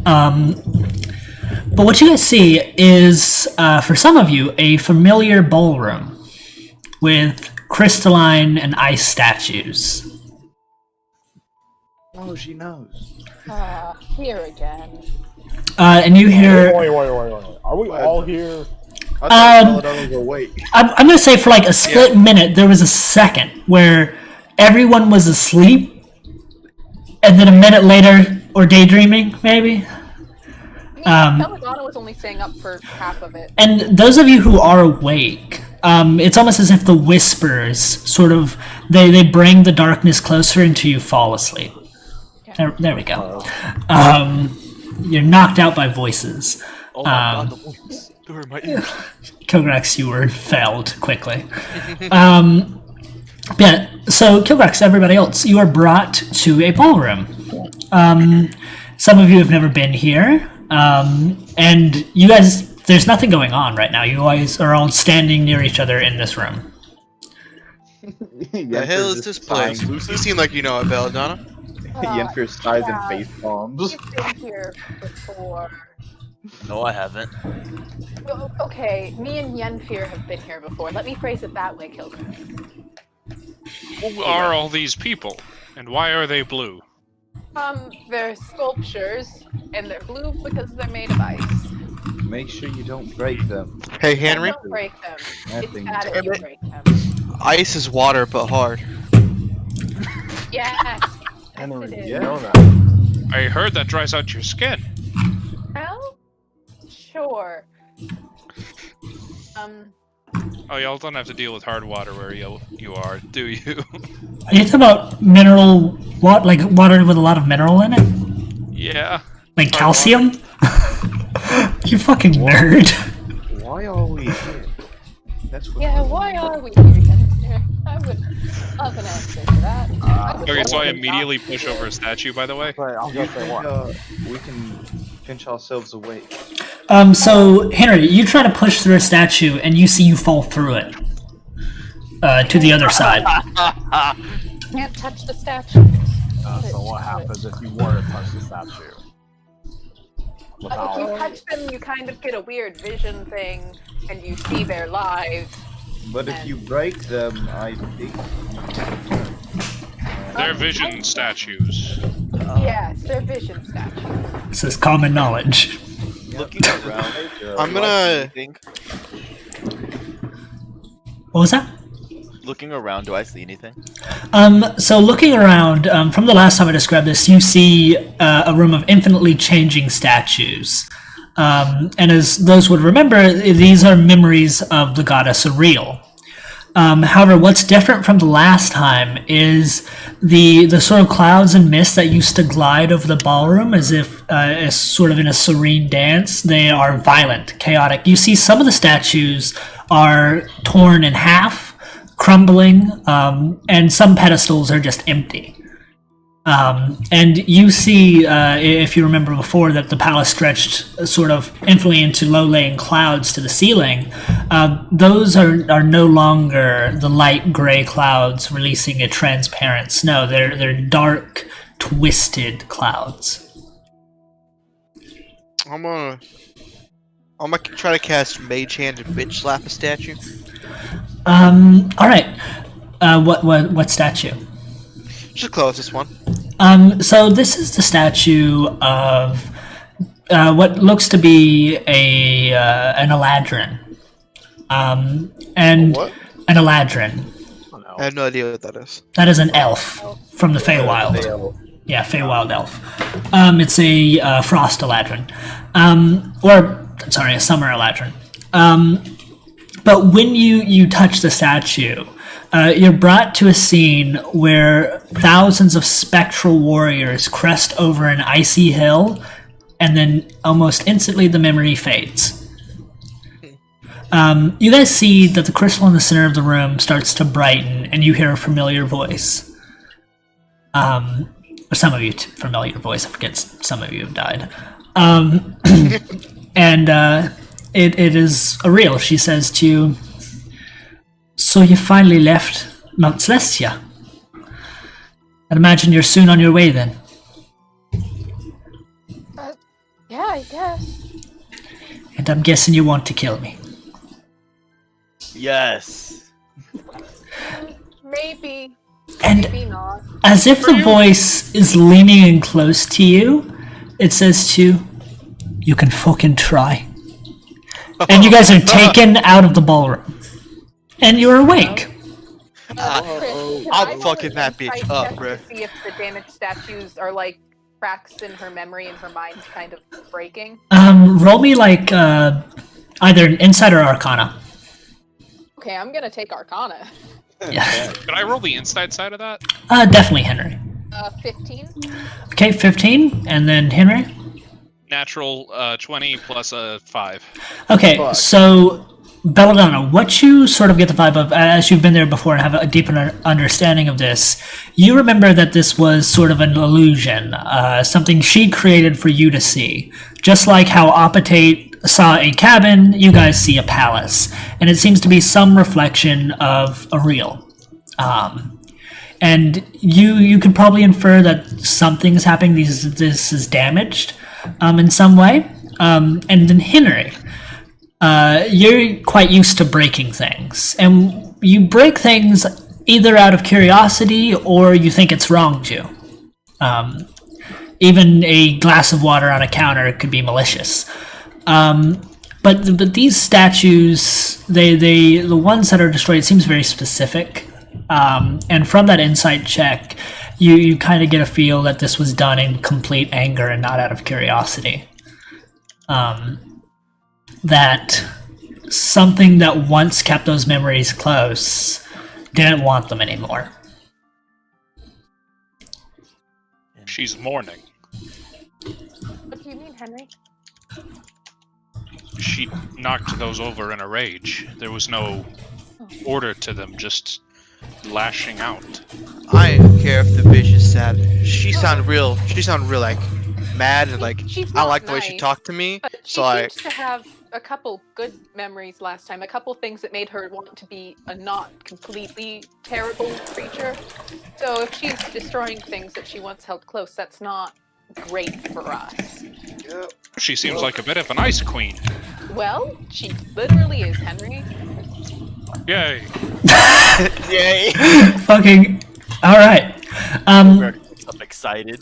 But what you guys see is, for some of you, a familiar ballroom with crystalline and ice statues. oh, she knows. Here again. And you hear... Wait. Are we all here? I thought Belladonna was awake. I'm gonna say for like a split minute, there was a second where everyone was asleep, and then a minute later, or daydreaming, maybe. Belladonna was only staying up for half of it. And those of you who are awake, it's almost as if the whispers sort of they bring the darkness closer until you fall asleep. There we go. You're knocked out by voices. Oh my god, the voice. They're in my ears. Kilgrax, you were failed quickly. Yeah, so Kilgrax, everybody else, you are brought to a ballroom. Some of you have never been here, and you guys, there's nothing going on right now. You guys are all standing near each other in this room. The hell is this place? You seem like you know it, Belladonna. Yenfer sighs yeah. and face bombs. You've been here before. No, I haven't. Well, okay, me and Yenfir have been here before. Let me phrase it that way, Kilgrim. Who are all these people, and why are they blue? They're sculptures, and they're blue because they're made of ice. make sure you don't break them. Hey, Henry. Don't break them. That It's thing- bad if Damn you it. break them. Ice is water, but hard. Yes. Henry, Yes, it you is. know that. I heard that dries out your skin. Well, sure. Oh, y'all don't have to deal with hard water where you are, do you? Are you talking about mineral, like water with a lot of mineral in it? Yeah. Like calcium? You fucking nerd. Why are we here? That's what. Yeah, why are we here, Kenneth? I would love an answer to that. I would Okay, so I love to immediately push over a statue, by the way. Right, I was gonna say what? We can pinch ourselves away. So Henry, you try to push through a statue, and you see you fall through it to the other side. Can't touch the statue. So what happens if you were to touch the statue? If you touch them, you kind of get a weird vision thing, and you see their lives. But if you break them, I think. They're vision statues. Yes, they're vision statues. This is common knowledge. Looking around, I'm do I see gonna- anything? What was that? Looking around, do I see anything? So looking around, from the last time I described this, you see a room of infinitely changing statues. And as those would remember, these are memories of the goddess Ariel. However, what's different from the last time is the sort of clouds and mist that used to glide over the ballroom as if as sort of in a serene dance. They are violent, chaotic. You see some of the statues are torn in half, crumbling, and some pedestals are just empty. And you see, if you remember before, that the palace stretched sort of infinitely into low-laying clouds to the ceiling. Those are no longer the light gray clouds releasing a transparent snow. They're dark, twisted clouds. I'm gonna try to cast Mage Hand and Bitch Slap a statue. All right. What statue? Just the closest one. So this is the statue of what looks to be an Eladrin. And What? an Eladrin. I have no idea what that is. That is an elf from the Feywild. Yeah, Feywild elf. It's a frost Eladrin. A summer Eladrin. But when you touch the statue, you're brought to a scene where thousands of spectral warriors crest over an icy hill, and then almost instantly the memory fades. You guys see that the crystal in the center of the room starts to brighten, and you hear a familiar voice. Some of you, familiar voice. I forget some of you have died. And it is Ariel. She says to you, "So you finally left Mount Celestia. I'd imagine you're soon on your way then." Yeah, I guess. "And I'm guessing you want to kill me." Yes. Maybe. And Maybe not. as if the voice is leaning in close to you, it says to you, "You can fucking try." And you guys are taken out of the ballroom. And you're awake. Chris, I'm can I roll fucking an that bitch insight up, check bruh. to see if the damaged statues are like cracks in her memory and her mind's kind of breaking. Roll me like either an insight or arcana. Okay, I'm gonna take Arcana. Yeah. Can I roll the inside side of that? Definitely Henry. 15. Okay, 15, and then Henry. Natural 20 plus a 5. Okay, so Belladonna, what you sort of get the vibe of, as you've been there before and have a deeper understanding of this, you remember that this was sort of an illusion, something she created for you to see. Just like how Apatate saw a cabin, you guys see a palace, and it seems to be some reflection of Ariel. And you could probably infer that something's happening. This is damaged in some way. And then Henry, you're quite used to breaking things, and you break things either out of curiosity or you think it's wronged you. Even a glass of water on a counter could be malicious. But these statues, the ones that are destroyed, seems very specific. And from that insight check, you kind of get a feel that this was done in complete anger and not out of curiosity. That something that once kept those memories close didn't want them anymore. She's mourning. What do you mean, Henry? She knocked those over in a rage. There was no order to them, just lashing out. I don't care if the bitch is sad. She sound real like mad and like She's I don't not like the way she nice, talked to me. But she So I seems to have a couple good memories last time. A couple things that made her want to be a not completely terrible creature. So if she's destroying things that she once held close, that's not great for us. She seems like a bit of an ice queen. Well, she literally is, Henry. Yay. yay. Fucking all right. I'm excited.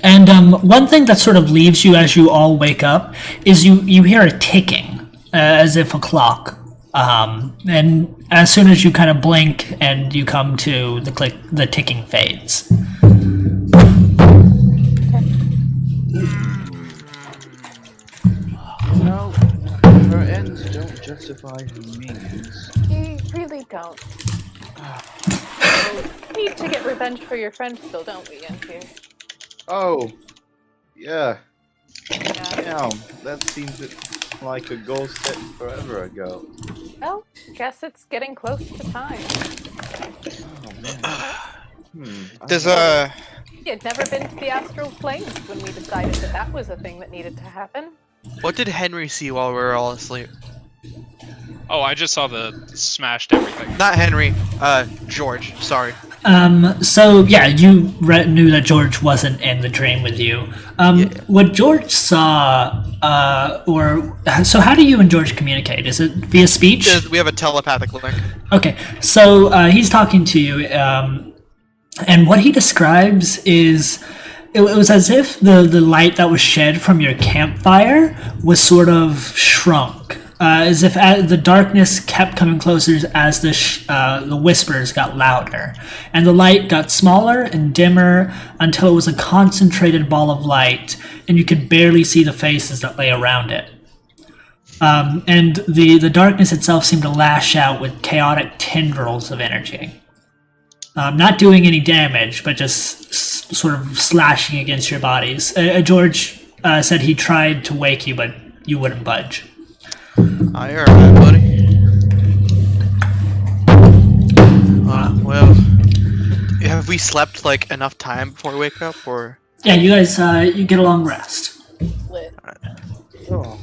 And one thing that sort of leaves you as you all wake up is you hear a ticking, as if a clock. And as soon as you kind of blink and you come to the click, the ticking fades. No, her ends don't justify her means. You really don't. We need to get revenge for your friend still, don't we, NQ? Oh, yeah. Yeah. Damn, that seems like a goal set forever ago. Well, guess it's getting close to time. Oh man. There's He had never been to the astral planes when we decided that that was a thing that needed to happen. what did Henry see while we were all asleep? Oh, I just saw the smashed everything. Not Henry, George, sorry. So yeah, you knew that George wasn't in the dream with you. What George saw, so how do you and George communicate? Is it via speech? We have a telepathic link. Okay, so he's talking to you, and what he describes is it was as if the light that was shed from your campfire was sort of shrunk. As if the darkness kept coming closer as the whispers got louder, and the light got smaller and dimmer until it was a concentrated ball of light, and you could barely see the faces that lay around it. And the darkness itself seemed to lash out with chaotic tendrils of energy. Not doing any damage, but just sort of slashing against your bodies. George said he tried to wake you, but you wouldn't budge. I heard that, buddy. Well, have we slept like enough time before we wake up, or? Yeah, you guys, you get a long rest. Lit. Oh.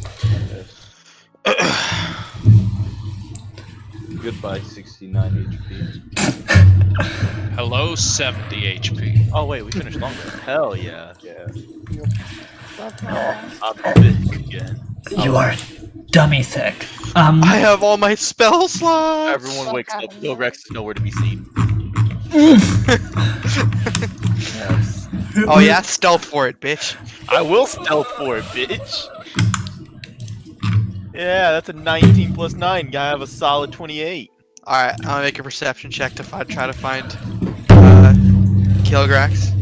Goodbye, 69 HP. Hello, 70 HP. Oh wait, we finished longer. Hell yeah. Yeah. I'm thick again. You are dummy thick. I have all my spell slots. Everyone wakes up. No Rex is nowhere to be seen. Yes. Oh yeah, stealth for it, bitch. I will stealth for it, bitch. Yeah, that's a 19 plus 9. I have a solid 28. Alright, I'm gonna make a perception check to try to find Kilgrax.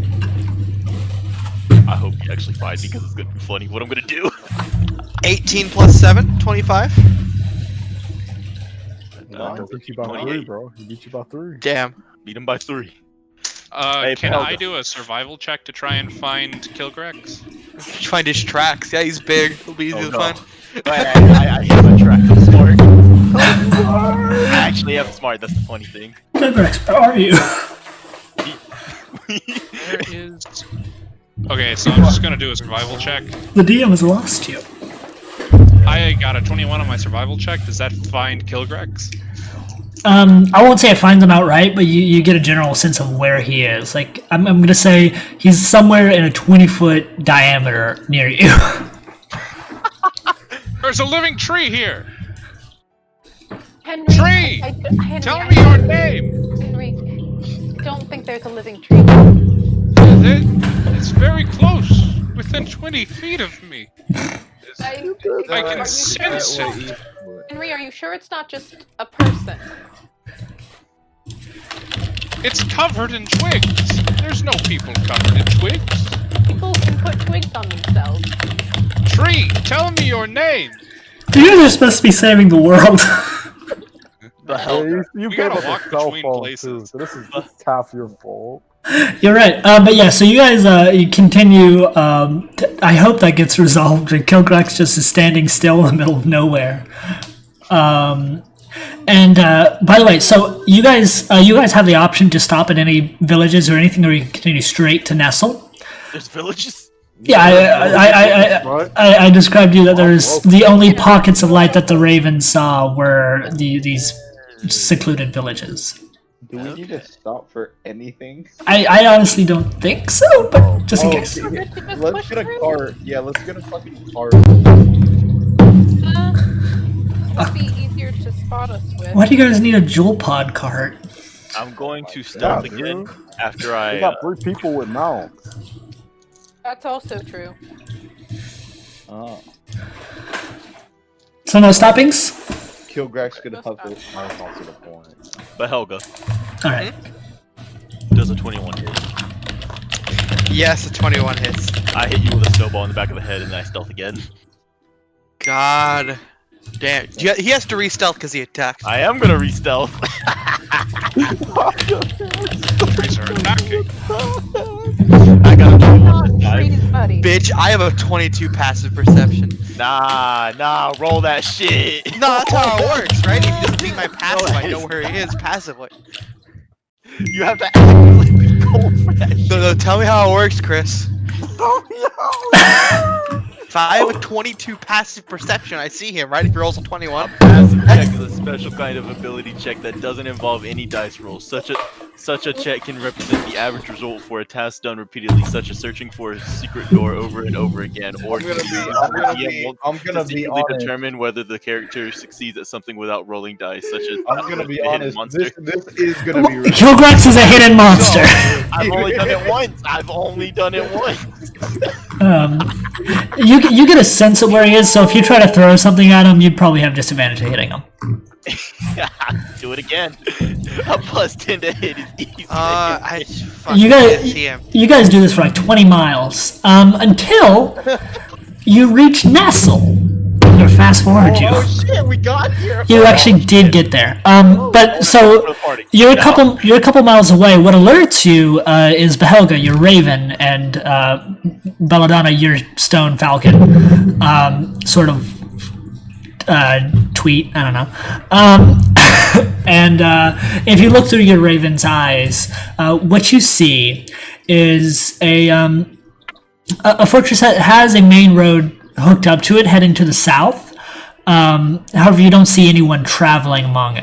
I hope you actually find me because it's gonna be funny what I'm gonna do. 18 plus 7, 25. He beat you by 3, bro. He beat you by 3. Damn. Beat him by 3. Can Pelga. I do a survival check to try and find Kilgrax? Find his tracks. Yeah, he's big. It'll be easy to no. find. I have a track. I'm smart. I actually am smart. That's the funny thing. Rex, where are you? There is. Okay, so I'm just gonna do a survival check. The DM has lost you. I got a 21 on my survival check. Does that find Kilgrax? I won't say I find them outright, but you get a general sense of where he is. Like, I'm gonna say he's somewhere in a 20-foot diameter near you. There's a living tree here! Henry, Tree! Henry, Tell me your name! Henry, don't think there's a living tree. Is it? It's very close, within 20 feet of me. I can Are you sense sure? it. Henry, are you sure it's not just a person? It's covered in twigs. There's no people covered in twigs. People can put twigs on themselves. Tree, tell me your name. You guys are supposed to be saving the world. The hell? You We gave gotta us walk a cell between phone places. too, so this is half your fault. You're right. But yeah, so you guys you continue. I hope that gets resolved. And Kilgrax just is standing still in the middle of nowhere. And by the way, so you guys have the option to stop at any villages or anything, or you can continue straight to Nestle. There's villages. Yeah, I described to you that there's the only pockets of light that the Ravens saw were these secluded villages. Do we need to stop for anything? I honestly don't think so, but just in case. Okay. Let's get a cart. Yeah, let's get a fucking cart. Would be easier to spot us with. Why do you guys need a jewel pod cart? I'm going to stealth Yeah, again dude. after We I. got 3 people with mounts. That's also true. Oh. So no stoppings? Kilgrax gonna Let's hustle. That's not to the point. But Helga, All right. does a 21 hit? Yes, a 21 hits. I hit you with a snowball in the back of the head, and I stealth again. God damn. Yeah, he has to re-stealth because he attacked. I am gonna re-stealth. Trees are attacking. I got a 21 Not this time. Tree's buddy. Bitch, I have a 22 passive perception. Nah, roll that shit. No, that's how it works, right? If he doesn't ping my passive, I know where he is passively. You have to actively go for that shit. No, tell me how it works, Chris. If I have a 22 passive perception, I see him, right? If he rolls a 21. Passive check is a special kind of ability check that doesn't involve any dice rolls. Such a check can represent the average result for a task done repeatedly, such as searching for a secret door over and over again, or I'm gonna be secretly honest. determine whether the character succeeds at something without rolling dice, such as I'm gonna be a hidden honest. monster. This is gonna be. Kilgrax is a hidden monster. I've only done it once. You get a sense of where he is, so if you try to throw something at him, you'd probably have disadvantage at hitting him. Do it again. A +10 to hit is easy. I fucking You can't guys, see him. you guys do this for like 20 miles, until you reach Nestle. I'm gonna fast forward you. Oh shit, we got here. You actually did get there. But For so the party. you're a couple miles away. What alerts you is Behelga, your raven, and Belladonna, your stone falcon. Sort of tweet. I don't know. And if you look through your raven's eyes, what you see is a fortress that has a main road hooked up to it, heading to the south. However, you don't see anyone traveling on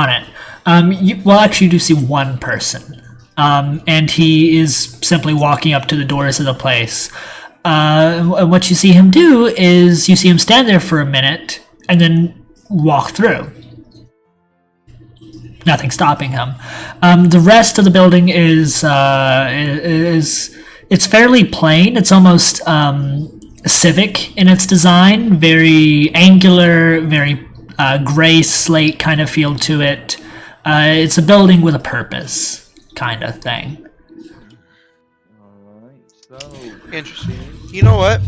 it. Actually, you do see one person, and he is simply walking up to the doors of the place. And what you see him do is you see him stand there for a minute and then walk through. Nothing stopping him. The rest of the building is it's fairly plain. It's almost civic in its design, very angular, very gray slate kind of feel to it. It's a building with a purpose, kind of thing. Alright, so Interesting. You know what?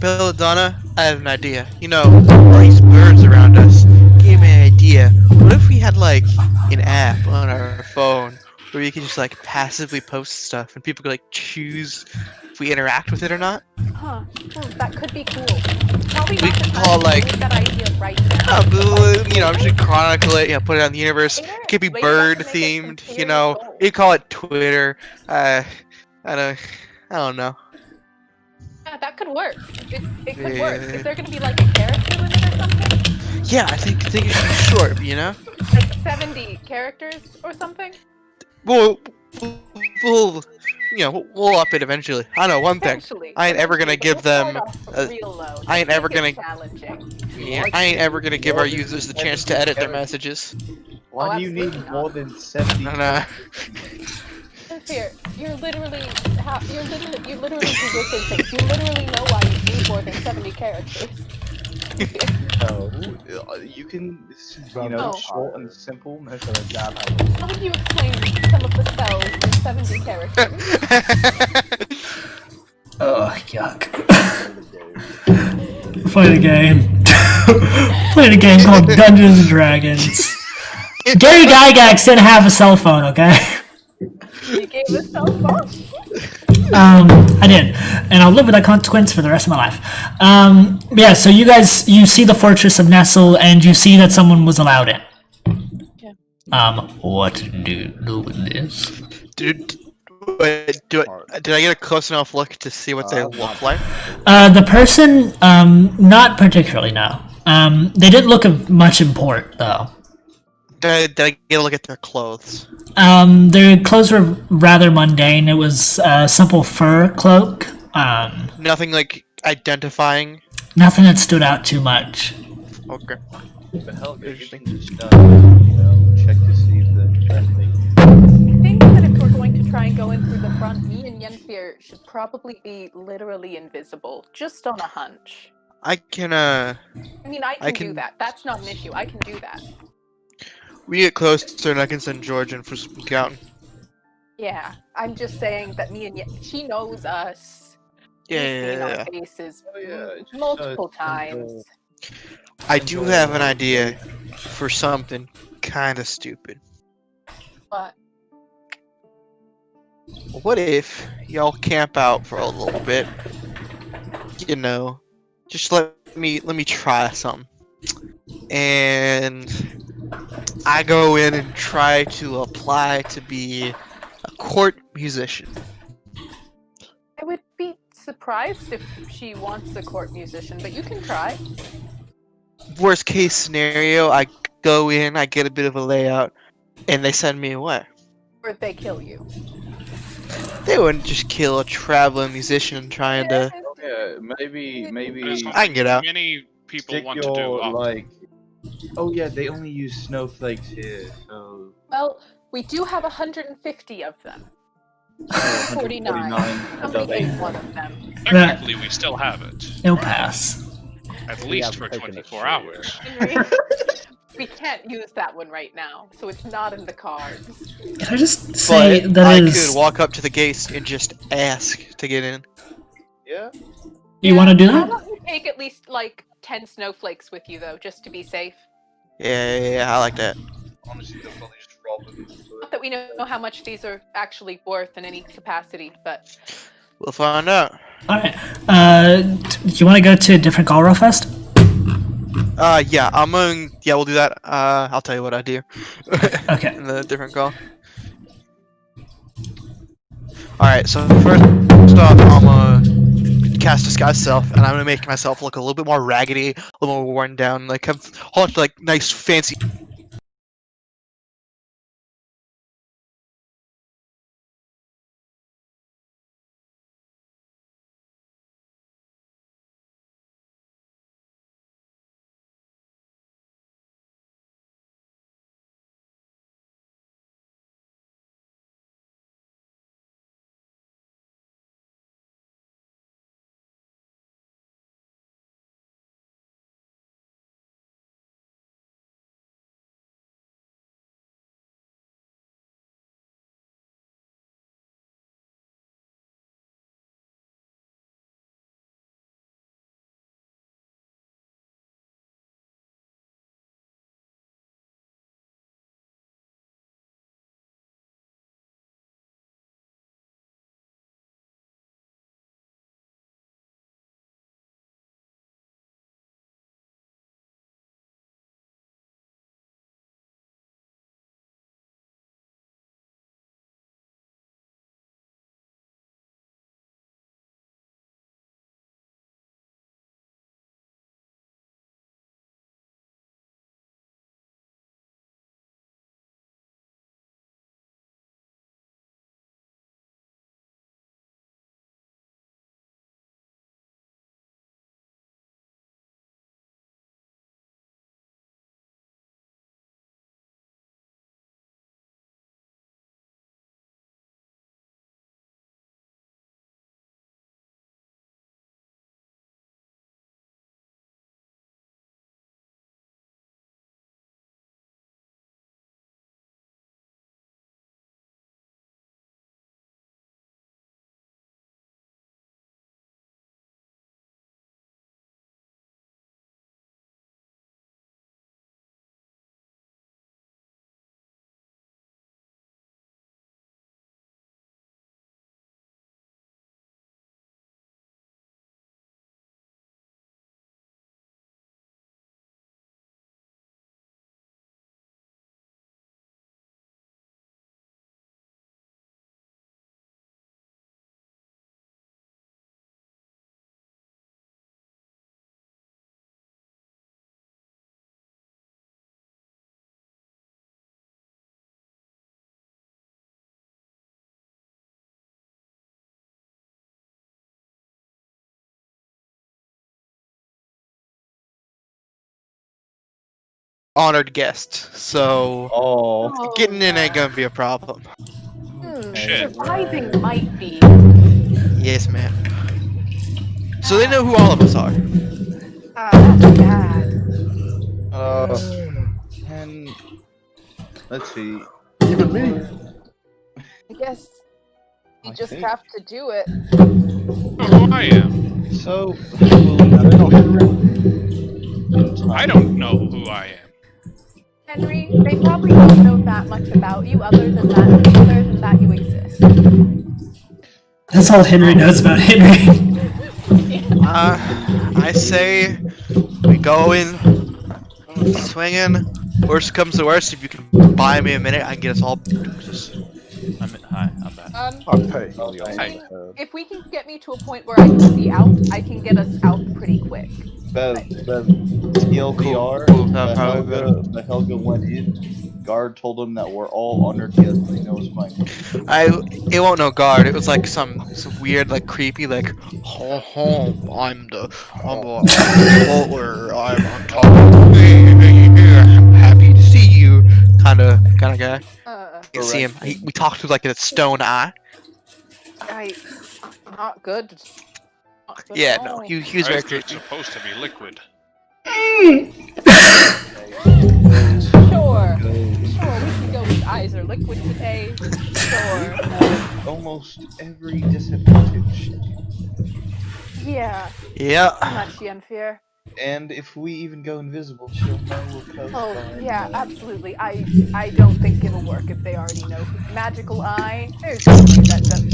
Belladonna, I have an idea. You know, all these birds around us gave me an idea. What if we had like an app on our phone where we could just like passively post stuff and people could like choose if we interact with it or not? Huh. That could be cool. Probably We not could the call, time to like- do that idea right now. You know, just chronicle it, put it on the universe. It could be Way bird to make it themed, some you know. goals. You call it Twitter. I don't know. Yeah, that could work. It could work. Yeah. Is there going to be like a character limit or something? Yeah, I think it should be short, you know. Like 70 characters or something? We'll we'll up it eventually. I know one thing. Eventually. I ain't ever gonna give We'll them start off a- real low. I ain't Make ever it gonna- challenging. I ain't ever gonna give our users the chance to edit their messages. why do you need absolutely more not. than 70? And, Yenfear, you literally position things. You literally know why you need more than 70 characters. No, you can, you know, Oh. short and simple. That's gonna jab how How would you explain some of the spells in 70 characters? Oh, yuck. Play the game. Play the game called Dungeons and Dragons. Gary Gygax didn't have a cell phone, okay? You gave us cell phone? I did, and I'll live with that consequence for the rest of my life. Yeah, so you guys, you see the Fortress of Nestle, and you see that someone was allowed in. What do you do with this? Did I get a close enough look to see what they look like? The person, not particularly, no. They didn't look of much import, though. Did I get a look at their clothes? Their clothes were rather mundane. It was a simple fur cloak. Nothing like identifying. Nothing that stood out too much. Okay. But hell, you can just, you know, check to see if they're friendly. I think that if we're going to try and go in through the front, me and Yenfear should probably be literally invisible, just on a hunch. I can, I mean, I I can do can- that. That's not an issue. I can do that. we get closer and I can send George in for some scouting. Yeah, I'm just saying that me and she knows us. We've seen Yeah. our faces Oh, yeah, just, multiple simple- times. I do have an idea for something kind of stupid. But What if y'all camp out for a little bit? You know, just let me try something. And I go in and try to apply to be a court musician. I would be surprised if she wants a court musician, but you can try. Worst case scenario, I go in, I get a bit of a layout, and they send me away. Or they kill you. They wouldn't just kill a traveling musician trying to. Yeah, maybe I can get out. Many people stick want to do. your, like. Oh yeah, they only use snowflakes here, so. Well, we do have 150 of them. 49. 149. Somebody ate one of them. Technically, we still have it. It'll pass. At We least have for taken it 24 for hours. Henry, we can't use that one right now, so it's not in the cards. Can I just say But that I is... could walk up to the gates and just ask to get in. Yeah. You want to do How that? about you take at least like 10 snowflakes with you though, just to be safe? Yeah, I like that. Honestly, they'll probably just rob them. Not that we know how much these are actually worth in any capacity, but We'll find out. Alright. Do you want to go to a different Galro Fest? Yeah, I'm going. Yeah, we'll do that. I'll tell you what I do. Okay. In the different call. Alright, so first off, I'm gonna cast Disguise Self, and I'm gonna make myself look a little bit more raggedy, a little more worn down, like have a whole bunch of, like, nice fancy honored guest, so Oh, getting in ain't gonna be a problem. Shit. Surviving might be. Yes, ma'am. So they know who all of us are. That's bad. and let's see. Even me. I guess you I just think- have to do it. Who I am. So, I don't know who I am. Henry, they probably don't know that much about you other than that you exist. That's all Henry knows about Henry. I say we go in swinging. Worst comes to worst, if you can buy me a minute, I can get us all. Hi, I'm back. I'll pay. Hey. If we can get me to a point where I can see out, I can get us out pretty quick. TLDR, Cool, probably the Helga went in. Guard told him that we're all honored guests. He knows my name. It won't no guard. It was like some weird, like creepy, like I'm the butler. I'm on top. I'm happy to see you. Kind of guy. You can see him. We talked to like a stone eye. Not good. Not good Yeah, at no, all. he was very Eyes are creepy. supposed to be liquid. Sure, we can go with eyes are liquid today. Sure. Almost every disadvantage. Yeah, Yeah. much Yenfear. And if we even go invisible, she'll know we're close Oh, by. yeah, absolutely. I don't think it'll work if they already know. Magical eye, there's no way that does.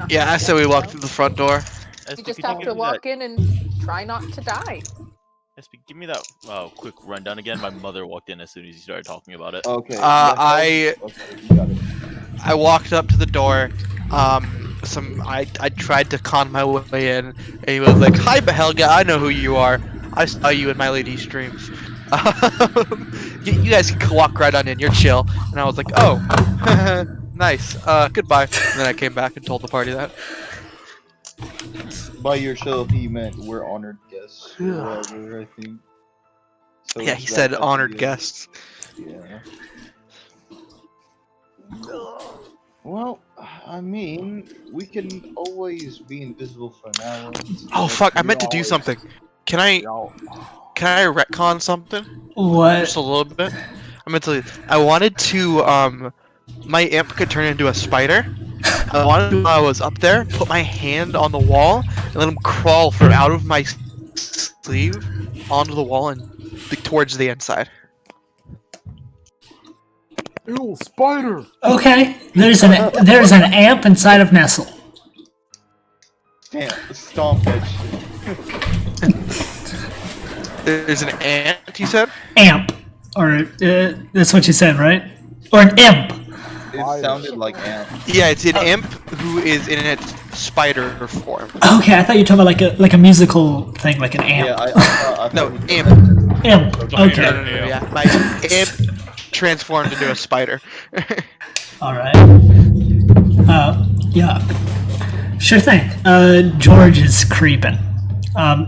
Yeah, I said we walked through the front door. You just have to walk in and try not to die. SP, give me that quick rundown again. My mother walked in as soon as you started talking about it. Okay. I Okay, you got it. I walked up to the door. I tried to con my way in, and he was like, "Hi, Behelga, I know who you are. I saw you in my lady's dreams. You guys can walk right on in. You're chill." And I was like, "Oh, nice. Goodbye." And then I came back and told the party that. By your show, he meant we're honored guests. Or whatever, I think. So Yeah, it's he that said type of honored deal. guests. Yeah. Well, I mean, we can always be invisible for an hour. Oh fuck! I meant to do something. Can I retcon something? What? Just a little bit. I meant to. I wanted to. My imp could turn into a spider. I wanted to, while I was up there, put my hand on the wall and let him crawl from out of my sleeve onto the wall and towards the inside. Ew, spider! Okay, there's an amp inside of Nestle. Damn, stomp that shit. There's an ant, you said? Amp, or that's what you said, right? Or an imp. It sounded like amp. Yeah, it's an imp who is in its spider form. Okay, I thought you were talking about like a musical thing, like an amp. Yeah, I No, thought imp. Imp. No, Okay. no, yeah. My imp transformed into a spider. All right. Yeah. Sure thing. George is creeping.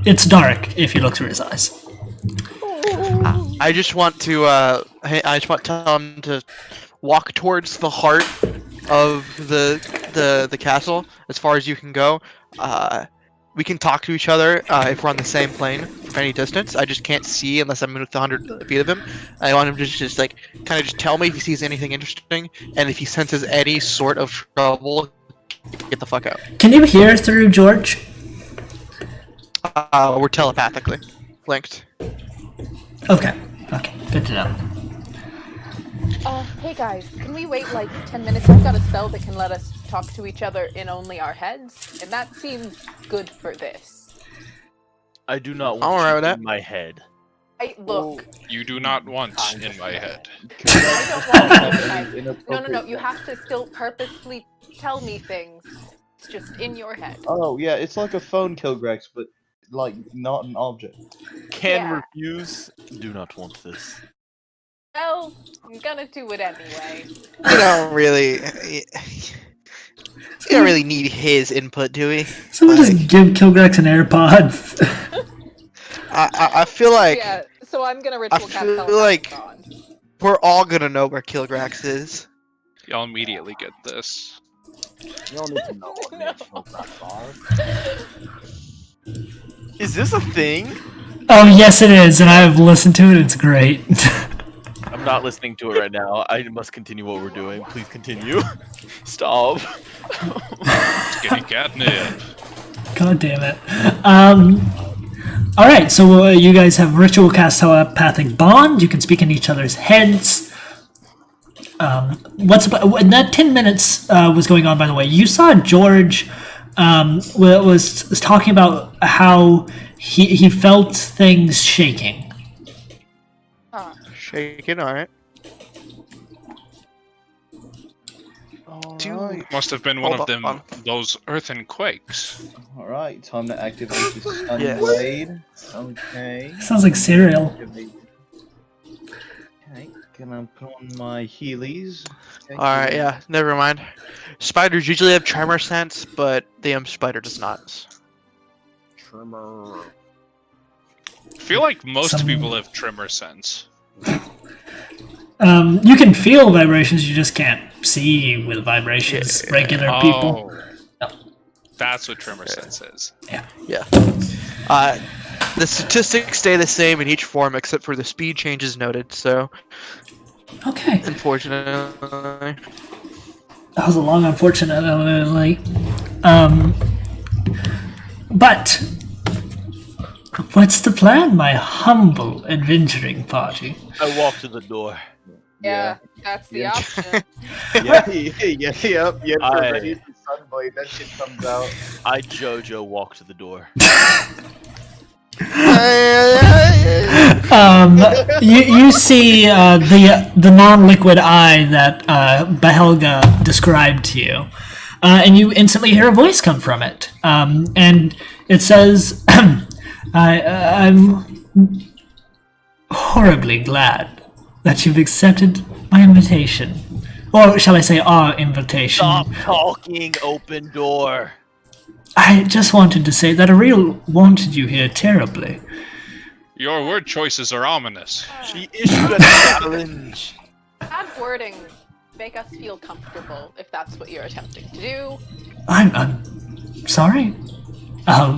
It's dark if you look through his eyes. I just want to tell him to walk towards the heart of the castle as far as you can go. We can talk to each other if we're on the same plane from any distance. I just can't see unless I'm within 100 feet of him. I want him to just like kind of just tell me if he sees anything interesting, and if he senses any sort of trouble, get the fuck out. Can you hear through George? We're telepathically linked. Okay. Okay. Good to know. Hey guys, can we wait like 10 minutes? I've got a spell that can let us talk to each other in only our heads, and that seems good for this. I do not want I'm alright with you that. in my head. Look, You do not want in my head. I don't want No, you have to still purposely tell me things. It's just in your head. Oh yeah, it's like a phone, Kilgrax, but like not an object. Can Yeah. refuse. Do not want this. Well, I'm gonna do it anyway. You don't really. You don't really need his input, do we? Someone just give Kilgrax an AirPod. I feel like Yeah, so I'm gonna ritual cast feel telepathic like- bond. we're all gonna know where Kilgrax is. Y'all immediately get this. You don't need to know what No. national crafts are. Is this a thing? Oh yes, it is, and I've listened to it. It's great. I'm not listening to it right now. I must continue what we're doing. Please continue. Stop. Skinny catnip. God damn it. All right, so you guys have ritual cast telepathic bond. You can speak in each other's heads. When that 10 minutes was going on, by the way, you saw George was talking about how he felt things shaking. Shaking, alright. Must have been one Hold of them, on. those earthen quakes. Alright, time to activate the Stun Yes. Blade. Okay. Sounds like cereal. Activate. Okay, gonna put on my Heelys. Okay, Alright, yeah, never mind. Spiders usually have tremor sense, but the spider does not. Trimmer. I feel like most Some- people have tremor sense. You can feel vibrations, you just can't see with vibrations. Regular people. That's what tremor sense is. Yeah. The statistics stay the same in each form except for the speed changes noted, so Okay. unfortunately. That was a long, unfortunately. But what's the plan, my humble adventuring party? I walk to the door. Yeah, that's the option. Yep. I- Ready for Sunblade. That shit comes out. I Jojo walk to the door. You see the non-liquid eye that Behelga described to you, and you instantly hear a voice come from it, and it says, "I'm horribly glad that you've accepted my invitation, or shall I say, our invitation." Stop talking, open door. I just wanted to say that Ariel wanted you here terribly. Your word choices are ominous. She issued a challenge. Add wording. Make us feel comfortable if that's what you're attempting to do. I'm sorry. Well,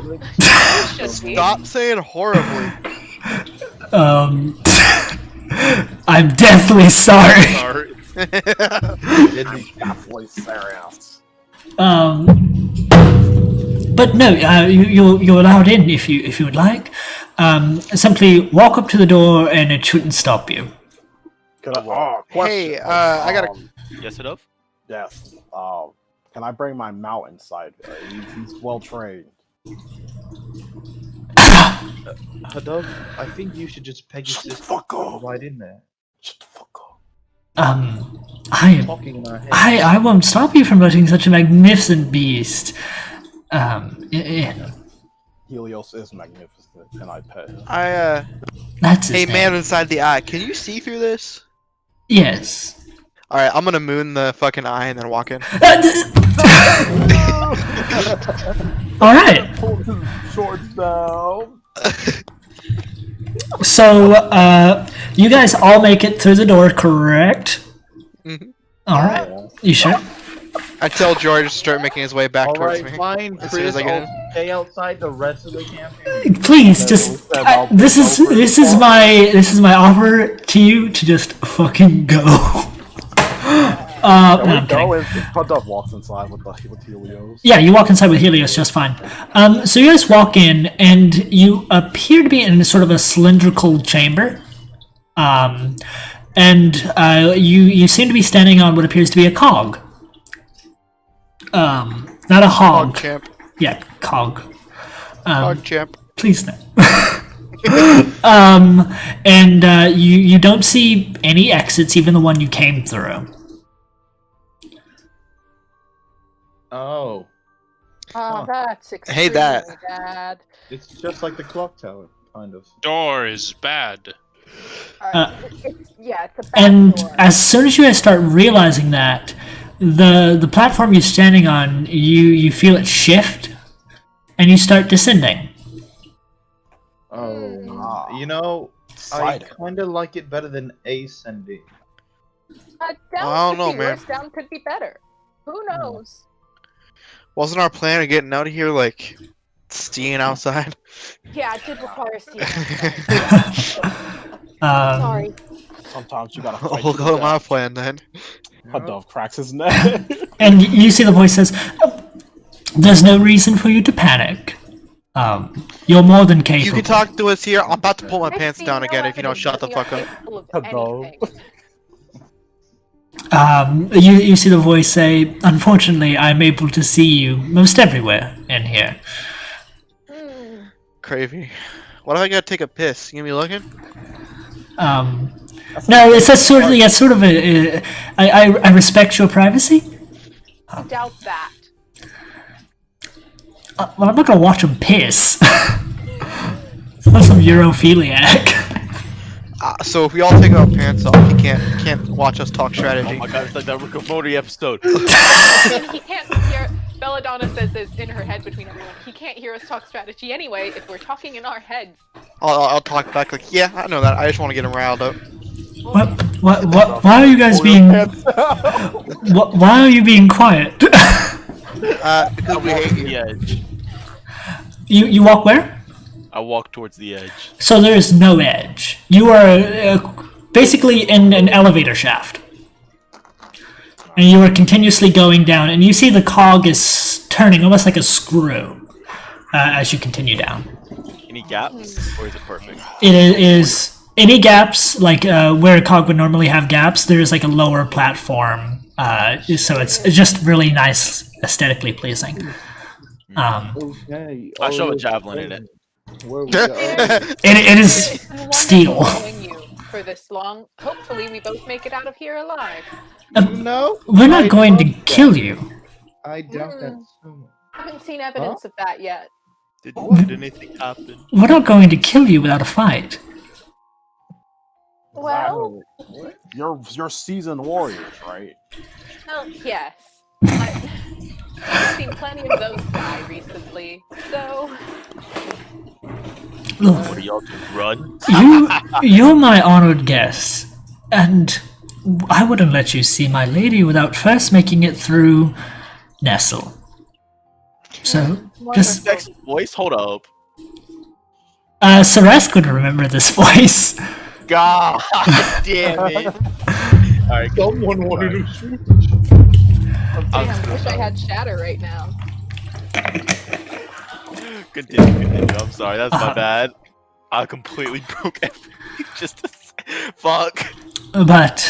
you should be. Stop saying horribly. I'm deathly sorry. Sorry. Deathly serious. But no, you're allowed in if you would like. Simply walk up to the door and it shouldn't stop you. Can I, question. Hey, I got a- Yes, it of? Yes. Can I bring my mount inside? He's well trained. Hadov, I think you should just peg your Shut the sister fuck up. right in there. Shut the fuck up. Talking in our head. I won't stop you from letting such a magnificent beast. Helios is magnificent, and I pet him. That's his Hey, name. man inside the eye, can you see through this? Yes. Alright, I'm gonna moon the fucking eye and then walk in. All right. Pull his shorts down. So, you guys all make it through the door, correct? Mhm. All right. You sure? I tell George to start making his way back towards Alright, me. fine, As soon as Chris. I get I'll in. stay outside the rest of the campaign. Please, just this is my offer to you to just fucking go. No, I'm kidding. Go and Hadov walks inside with Helios. Yeah, you walk inside with Helios just fine. So you guys walk in, and you appear to be in sort of a cylindrical chamber. And you seem to be standing on what appears to be a cog. Not a hog. Hog champ. Yeah, cog. Hog champ. Please no. And you don't see any exits, even the one you came through. Oh, Oh, that's extremely Hey, that. bad. it's just like the clock tower, kind of. Door is bad. It's a bad And door. as soon as you guys start realizing that, the platform you're standing on, you feel it shift, and you start descending. You know, I Cider. kind of like it better than ascending. Down I don't could know, be man. worse, down could be better. Who knows? Wasn't our plan of getting out of here like skiing outside? Yeah, it did require steam. Um, Sometimes you gotta fight. We'll to go the with my death. plan then. A dove cracks his neck. and you see the voice says, "Oh, there's no reason for you to panic. You're more than capable." You can talk to us here. I'm about to pull my I pants see down no again if you don't evidence shut the that we are fuck up. capable of Hello. anything. You see the voice say, "Unfortunately, I'm able to see you most everywhere in here." Hmm. Cravey. What if I gotta take a piss? You gonna be looking? No, it's a sort of, yeah, sort of a. I respect your privacy. I doubt that. Well, I'm not gonna watch him piss. It's not some Europhiliac. So if we all take our pants off, you can't watch us talk Oh strategy. my god, it's like that Rick and Morty episode. And he can't hear. Belladonna says this in her head between everyone. He can't hear us talk strategy anyway if we're talking in our heads. I'll talk back like, yeah, I know that. I just want to get him riled up. Why are you guys being? Why are you being quiet? Because we hate you. The edge. You walk where? I walk towards the edge. So there is no edge. You are basically in an elevator shaft. And you are continuously going down, and you see the cog is turning almost like a screw as you continue down. Any gaps, or is it perfect? It is any gaps, like where a cog would normally have gaps, there is like a lower platform. So it's just really nice, aesthetically pleasing. Okay. I shove a javelin in it. Where we go? It is It's been wonderful steel. knowing you for this long. Hopefully, we both make it out of here alive. No, We're not I going to doubt that. kill you. I doubt that so much. Haven't seen evidence of that yet. Did anything happen? We're not going to kill you without a fight. Well, You're seasoned warriors, right? well, yes. I've seen plenty of those die recently, so Look, What do y'all do? Run? you're my honored guest, and I wouldn't let you see my lady without first making it through Nestle. So, just wonderful. Next voice? Hold up. Ceres could remember this voice. God damn it. Alright, Someone wanted to shoot. Damn, I wish I had Shatter right now. continue. I'm sorry, that's my bad. I completely broke everything. Just fuck. But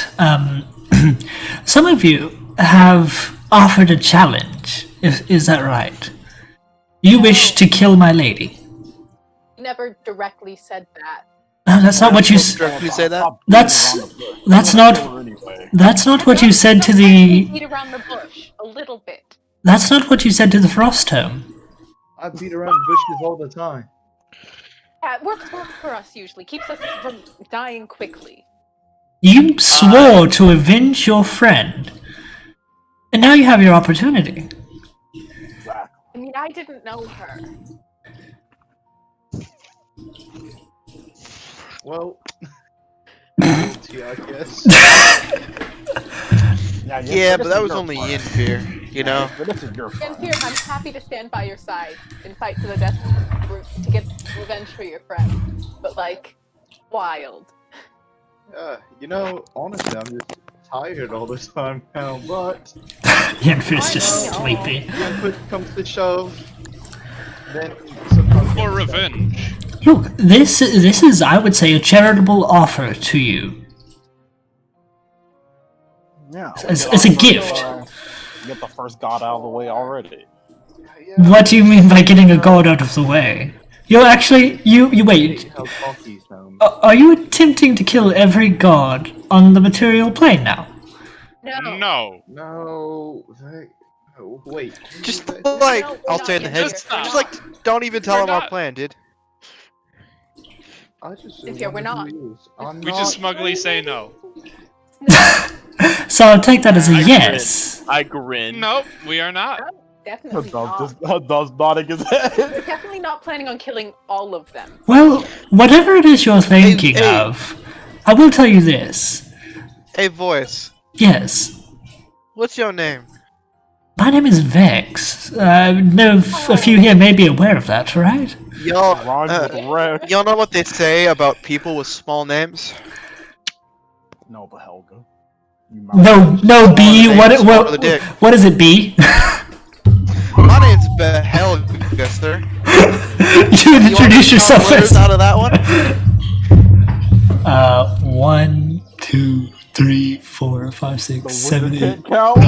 some of you have offered a challenge. Is that right? You wish to kill my lady. Never directly said that. No, that's not what you. Directly say that? That's Anyway. That's not what you said to the. Beat around the bush a little bit. That's not what you said to the Frost Home. I beat around bushes all the time. Yeah, it works well for us usually. Keeps us from dying quickly. You swore to avenge your friend, and now you have your opportunity. I mean, I didn't know her. Well, guilty, I guess. Yeah, but that was only Yinfir, you know? But this is your And fault. here, I'm happy to stand by your side and fight to the death to get revenge for your friend. But like, wild. You know, honestly, I'm just tired all this time now, but Yenfir's just sleepy. when push comes to shove, then sometimes For revenge. Look, this is, I would say, a charitable offer to you. Yeah, It's a gift. Get the first god out of the way already. What do you mean by getting a god out of the way? You're actually you wait. How cocky he sounds. Are you attempting to kill every god on the material plane now? No. No. No, oh, wait. Just That- like, No, we're I'll not say in the here. head, Just stop. just like, don't even tell We're him our not. plan, dude. I just Cynthia, we're not. I'm We not. just smugly say no. So I'll take that as a I yes. Grin. I grin. Nope, we are not. Definitely Does not. does nodding his head. We're definitely not planning on killing all of them. Well, whatever it is you're thinking hey. of, I will tell you this. Hey, voice. Yes, What's your name? my name is Vex. No, a few here may be aware of that, right? Y'all, Rhymes with red. y'all know what they say about people with small names? No, but Helga. You No, B. Small What? names, small for the dick. What is it, B? My name's Behelga, sir. You would You wanna introduce count yourself letters as. out of that one? 1, 2, 3, 4, 5, 6, 7, 8, Can't count.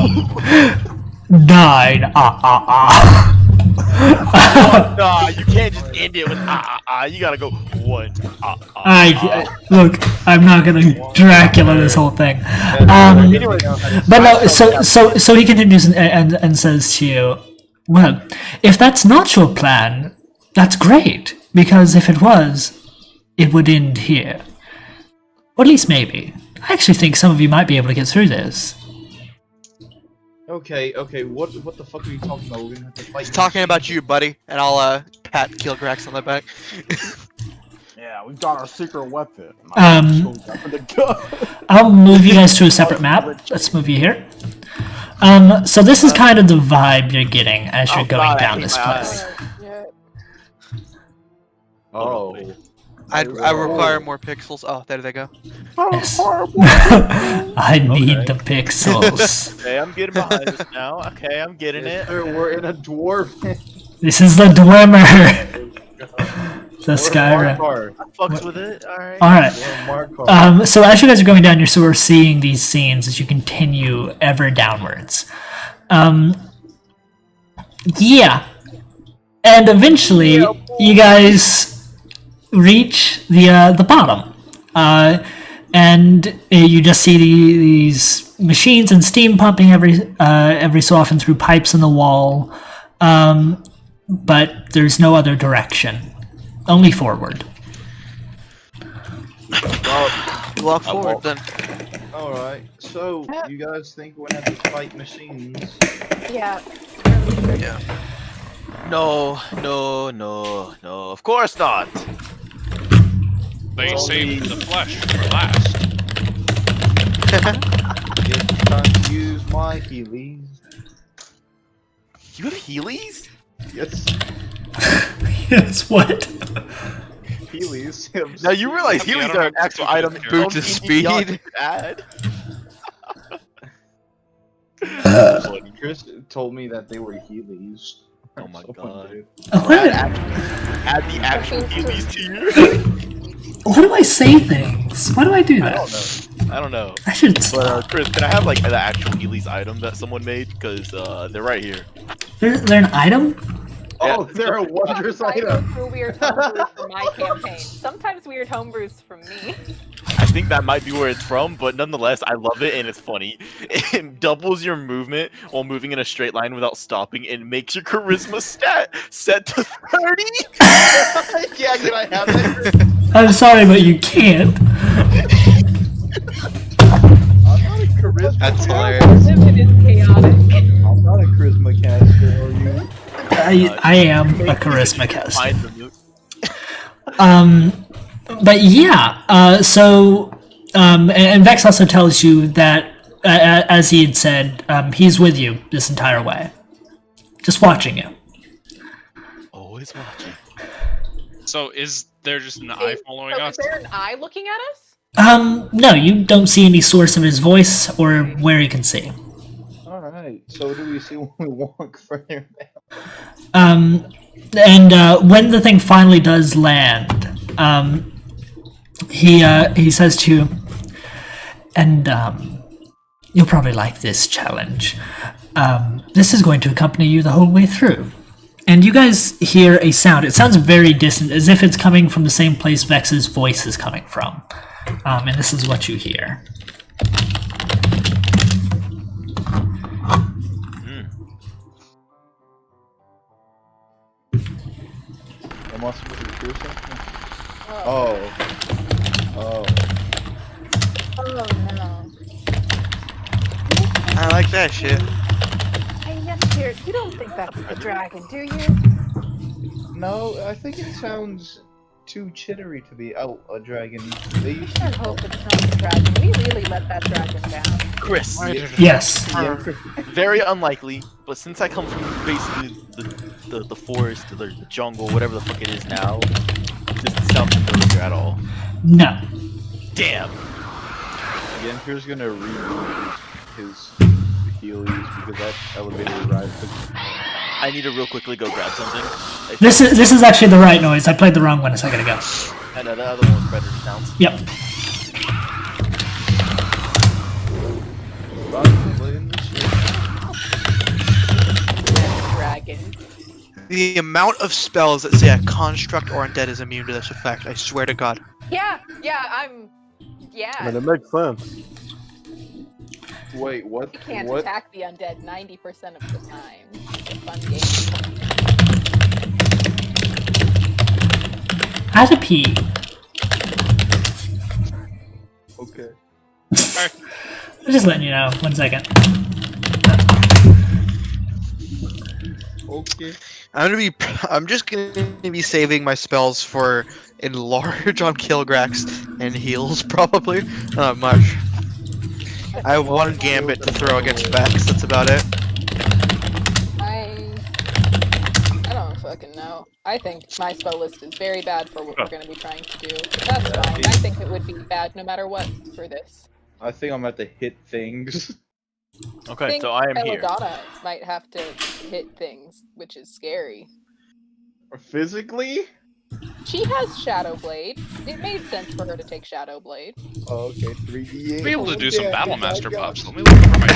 9. Nah, you can't just end it with You gotta go 1 Look. I'm not gonna Dracula this whole thing. But no. So he continues and says to you, "Well, if that's not your plan, that's great. Because if it was, it would end here. Or at least maybe. I actually think some of you might be able to get through this." Okay, what the fuck are you talking about? We're gonna have to fight. He's talking about you, buddy, and I'll pat Kilgrax on the back. Yeah, we've got our secret weapon. I'll move you guys to a separate map. Let's move you here. So this is kind of the vibe you're getting as you're going down this place. Oh. I require more pixels. Oh, there they go. Yes. I need the pixels. Okay, I'm getting behind this now. Okay, I'm getting it. We're in a dwarf. This is the Dwemer. The Skyrim. I fucks with it. Alright. Alright. So as you guys are going down, you're sort of seeing these scenes as you continue ever downwards. Yeah. And eventually, you guys reach the bottom. And you just see these machines and steam pumping every so often through pipes in the wall. But there's no other direction. Only forward. Walk forward then. Alright, so you guys think we're gonna have to fight machines? Yeah. No. Of course not. They saved the flesh for last. It's time to use my Heelys. You have Heelys? Yes, Yes, what? Heelys. Now you realize Yeah, I Heelys don't are an have actual to item. do Boot Don't to give me the speed. ad. Chris told me that they were Heelys. Oh my god. What, Add the actual Heelys to you. what do I say things? Why do I do that? I don't know. I should. Chris, can I have like the actual Heelys item that someone made? Because they're right here. They're an item? Oh, they're a wondrous item. Through weird homebrews for my campaign. Sometimes weird homebrews from me. I think that might be where it's from, but nonetheless, I love it and it's funny. It doubles your movement while moving in a straight line without stopping and makes your charisma stat set to 30. Yeah, can I have it? I'm sorry, but you can't. I'm not a charisma. That's Our hilarious. limit is chaotic. I'm not a charisma caster, are you? I am a charisma caster. Find the But yeah, so and Vex also tells you that as he had said, he's with you this entire way, just watching you. always watching. So is there just an eye following So us? is there an eye looking at us? No, you don't see any source of his voice or where he can see. Alright, so do we see when we walk further down? And when the thing finally does land, he says to you, and you'll probably like this challenge. This is going to accompany you the whole way through. And you guys hear a sound. It sounds very distant, as if it's coming from the same place Vex's voice is coming from. And this is what you hear. Am I supposed to do something? Oh. Oh no. I like that shit. I Yentir, you don't think that's the dragon, do you? No, I think it sounds too chittery to be a dragon. They used I hope it's not the dragon. We really let that dragon down. Chris, Yes. very unlikely, but since I come from basically the forest, the jungle, whatever the fuck it is now, this doesn't sound familiar at all. No. Damn. Yenfir's gonna reboot his Heelys because that elevator ride took. I need to real quickly go grab something. This is actually the right noise. I played the wrong one a second ago. I know the other one's better sounds. Yep. Dragon. The amount of spells that say a construct or undead is immune to this effect, I swear to God. Yeah, I mean, yeah. it makes sense. Wait, what? You can't What? attack the undead 90% of the time. It's a fun game. I had to pee. Okay. I'm just letting you know. 1 second. Okay. I'm just gonna be saving my spells for enlarge on Kilgrax and heals probably. Not much. I have one gambit to throw against Vex, that's about it. I don't fucking know. I think my spell list is very bad for what we're going to be trying to do. But that's fine. I think it would be bad no matter what for this. I think I'm at to hit things. I Okay, think so I am here. Belladonna might have to hit things, which is scary. Physically? She has Shadow Blade. It made sense for her to take Shadow Blade. Oh, okay, 3d8. I'll be able to do some Yeah, Battle I Master got buffs. Let me look for my.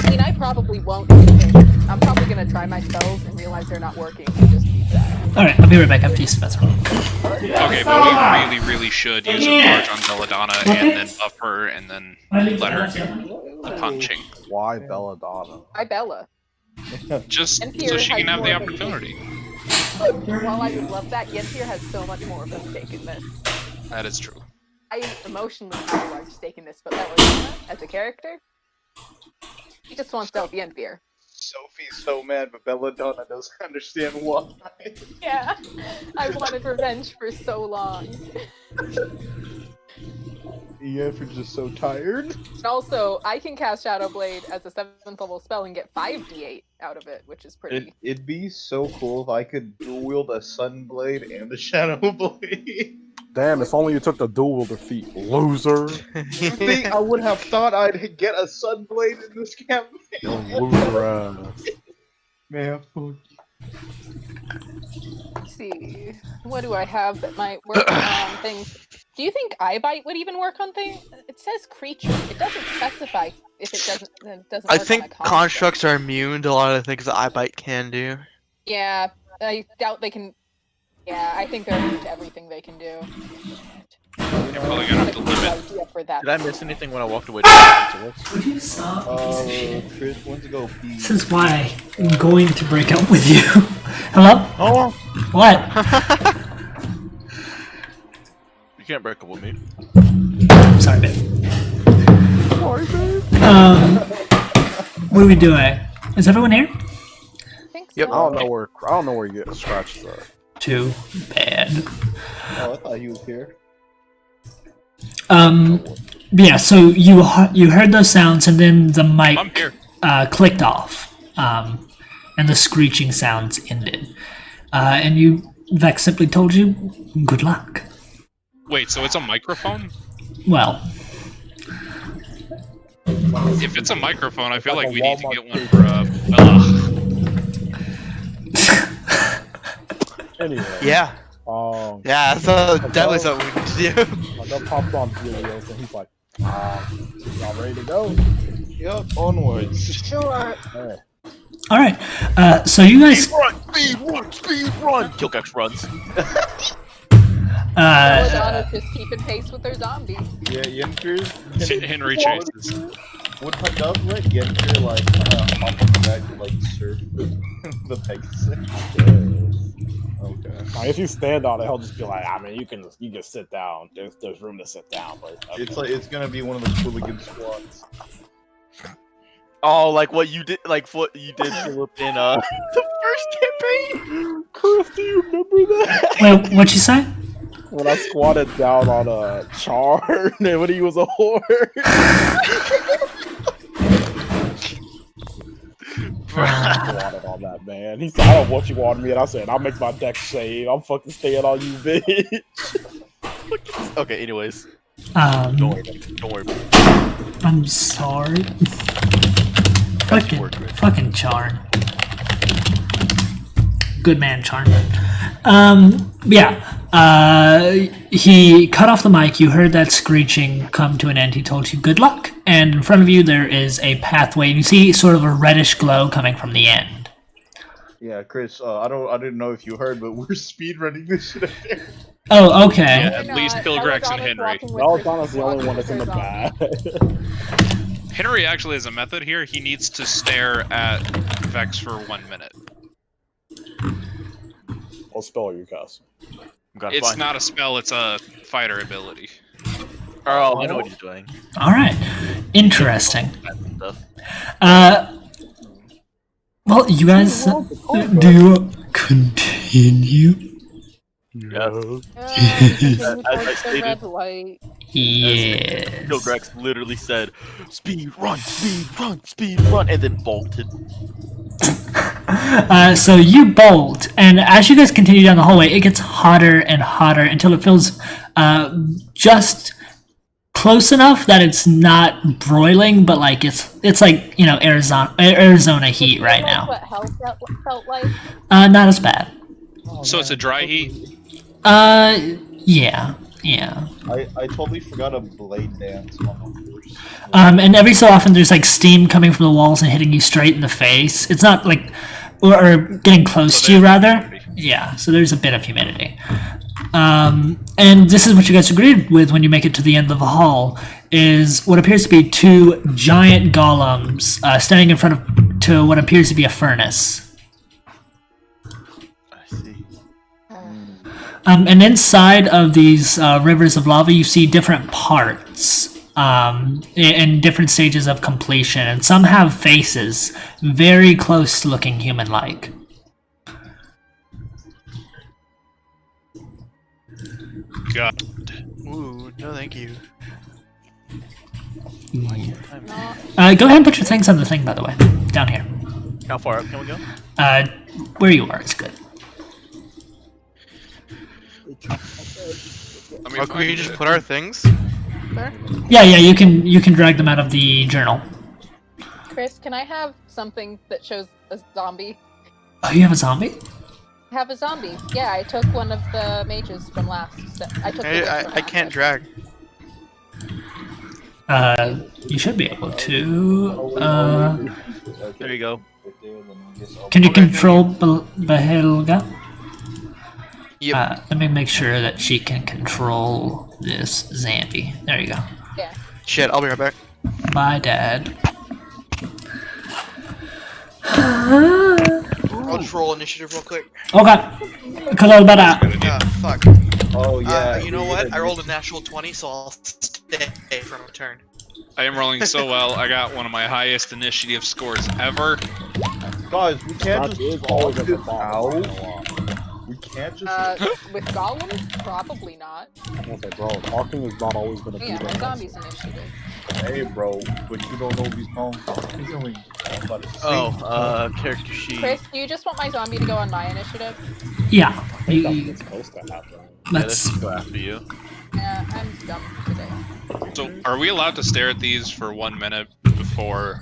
I mean, I probably won't do it. I'm probably going to try my spells and realize they're not working and just keep that. Alright, I'll be right back. I'm T Spencer. Okay, but we really, really should use a charge on Belladonna and then buff her and then let her do the punching. Why Belladonna? Hi, Bella. Just And so Fear she has can have the more- opportunity. While I would love that, Yentir has so much more of a stake in this. That is true. I emotionally have a large stake in this, but Belladonna, as a character, he just wants to help Yentir. Sophie's so mad, but Belladonna doesn't understand why. Yeah, I wanted revenge for so long. Yenfir's just so tired. And also, I can cast Shadow Blade as a 7th level spell and get 5d8 out of it, which is pretty. It'd be so cool if I could dual wield a Sunblade and a Shadow Blade. Damn, if only you took the dual wielder feat, loser. You think I would have thought I'd get a Sunblade in this campaign? Loser ass. Man, fuck. Let's see. What do I have that might work on things? Do you think Eyebite would even work on things? It says creature. It doesn't specify if it doesn't. It doesn't I work think on a construct. constructs are immune to a lot of the things that iBite can do. Yeah, I doubt they can. Yeah, I think they're immune to everything they can do. You're probably gonna have to limit. Idea for that. Did I miss anything when I walked away? Would you stop? Chris wants to go pee. This is why I'm going to break up with you. Hello? Oh, What? you can't break up with me. Sorry, babe. What are we doing? Is everyone here? I think so. Yep. I don't know where you get scratches at. Too bad. Oh, I thought he was here. Yeah. So you heard those sounds, and then the mic I'm here. clicked off, and the screeching sounds ended. And Vex simply told you, "Good luck." Wait, so it's a microphone? Well, If it's a microphone, I feel like like a we need to Walmart get one for Bella. Anyway. Yeah. Yeah, so definitely something we need to do. My dad popped on Helios and he's like, y'all ready to go? Yep, onwards. Sure. Hey. all right. So you guys, Speed run! Kilgax runs. Belladonna's just keeping pace with their zombies. Yeah, Yenfir's. Henry chases. What if I does let Yenfir like hop on the back and like surf the Pegasus? Okay. Like, if you stand on it, he'll just be like, I mean, you can sit down. There's room to sit down, but It's gonna be one of those hooligan squats. Oh, like what you did, Philip, in the first campaign. Chris, do you remember that? Wait, what'd you say? When I squatted down on a Char and when he was a whore. Squatted on that man. He said, "I don't want you on me," and I said, "I'll make my deck shade. I'm fucking staying on you, bitch." Okay, anyways, Um, don't worry about it. I'm sorry. Fucking Charn. Good man, Charn. He cut off the mic. You heard that screeching come to an end. He told you good luck, and in front of you there is a pathway. You see sort of a reddish glow coming from the end. Yeah, Chris. I didn't know if you heard, but we're speedrunning this shit. Oh, okay. Yeah, at least Pilgrex and Henry. Valentina's the only one that's in the bag. Henry actually has a method here. He needs to stare at Vex for 1 minute. What spell are you casting? It's not a spell, it's a fighter ability. Oh, I know what he's doing. All right. Interesting. Stuff. Well, you guys, do you continue? Yeah. I stated- red light. Yes. Pilgrex literally said, "Speed run, and then bolted. So you bolt, and as you guys continue down the hallway, it gets hotter and hotter until it feels just close enough that it's not broiling, but like it's like, you know, Arizona heat right now. What hell felt like? Not as bad. So it's a dry heat? Yeah. I totally forgot a blade dance on the horse. And every so often there's like steam coming from the walls and hitting you straight in the face. It's not like, or getting close to you rather. Yeah, so there's a bit of humidity. And this is what you guys agreed with when you make it to the end of the hall, is what appears to be two giant golems standing in front of what appears to be a furnace. I see. And inside of these rivers of lava, you see different parts in different stages of completion, and some have faces very close to looking human-like. God. Ooh, no thank you. Go ahead and put your things on the thing, by the way. Down here. How far up can we go? Where you are is good. Oh, can we just put our things? Yeah, you can drag them out of the journal. Chris, can I have something that shows a zombie? Oh, you have a zombie? I have a zombie. Yeah, I took one of the mages from last. I took. the witch from I last can't session. drag. You should be able to. There you go. Can you control Behelga? Yep. Let me make sure that she can control this zombie. There you go. Yeah. Shit, I'll be right back. Bye, Dad. I'll just roll initiative real quick. Okay. Because I was about to. Fuck. Oh yeah. You know what? I rolled a natural 20, so I'll stay from a turn. I am rolling so well, I got one of my highest initiative scores ever. Guys, we can't That just is talk always a this problem. out. We can't just. With golems, probably not. Okay, bro, talking is not always gonna be Yeah, the zombies initiative. Hey, bro, but you don't know these songs. Character sheet. Chris, do you just want my zombie to go on my initiative? Yeah. I think that's what's supposed to happen. Let's. Go after you. Yeah, I'm dumb today. So, are we allowed to stare at these for 1 minute before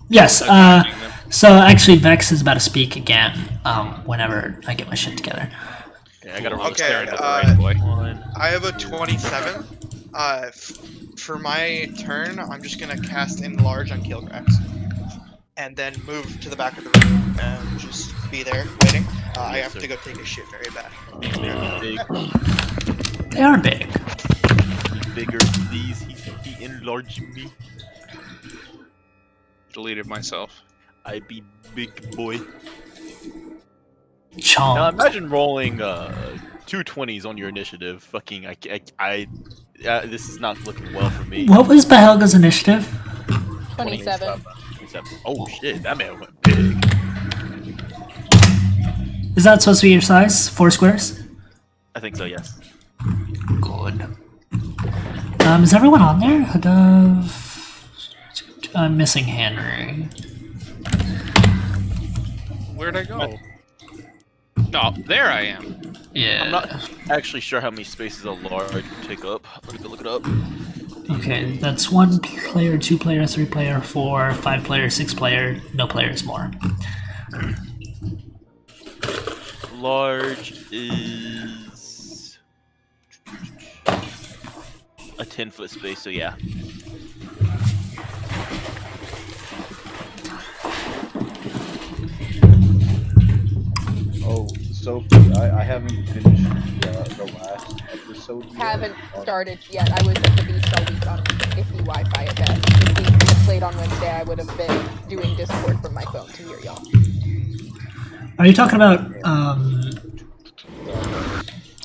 Yes. attacking them? So actually, Vex is about to speak again. Whenever I get my shit together. Yeah, I gotta roll Okay, Staring at the right boy. one. I have a 27. For my turn, I'm just gonna cast Enlarge on Kilgrax. And then move to the back of the room and just be there waiting. I have to go take a shit very bad. Big, They are big. bigger, please. He enlarged me. Deleted myself. I be big boy. Chomp. Now imagine rolling 2 20s on your initiative. Fucking, this is not looking well for me. What was Behelga's initiative? 27. 27. Oh shit, that man went big. Is that supposed to be your size? 4 squares? I think so, yes. Good. Is everyone on there? I'm missing Henry. Where'd I go? No, there I am. Yeah. I'm not actually sure how many spaces a large take up. Let me go look it up. Okay, that's 1 player, 2 player, 3 player, 4, 5 player, 6 player, no players more. Large is a 10-foot space, so yeah. Oh, Sophie, I haven't finished the last episode yet. Haven't started yet. I was at the beach all week on iffy Wi-Fi at best. If we had played on Wednesday, I would have been doing Discord from my phone to hear y'all. Are you talking about,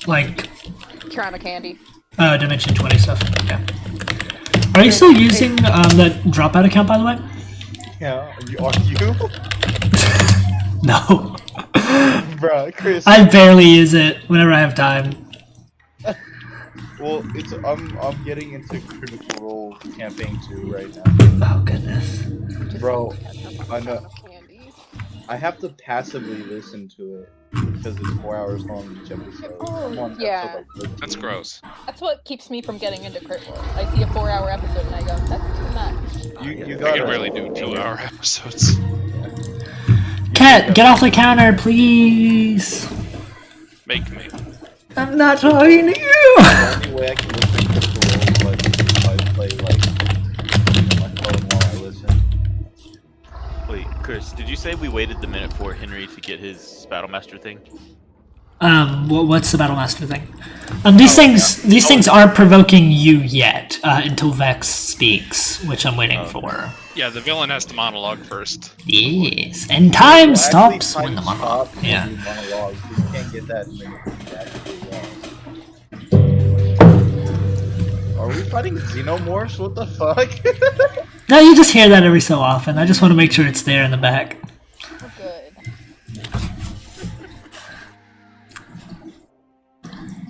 like, Kerama Candy. Dimension 20 stuff? Okay. Are you still using that dropout account, by the way? Yeah, are you? No. Bruh, Chris. I barely use it whenever I have time. Well, I'm getting into Critical Role campaign 2 right now. Oh, goodness. Bro, I know. I have to passively listen to it because it's 4 hours long each episode. I'm on Yeah. episode, like, 13. That's gross. That's what keeps me from getting into Crit Role. I see a 4-hour episode and I go, that's too much. You We gotta can really do 2-hour episodes. Cat, get off the counter, please. Make me. I'm not talking to you. The only way I can listen to Critical Role is like if I play like my phone while I listen. Wait, Chris, did you say we waited the minute for Henry to get his Battlemaster thing? What's the Battlemaster thing? These things aren't provoking you yet, until Vex speaks, which I'm waiting for. Yeah, the villain has to monologue first. Yes, and time Well, actually, stops time when the monologue. stops when Yeah. you monologue. You can't get that in the Are we fighting Xenomorphs? What the fuck? No, you just hear that every so often. I just want to make sure it's there in the back. Oh, good.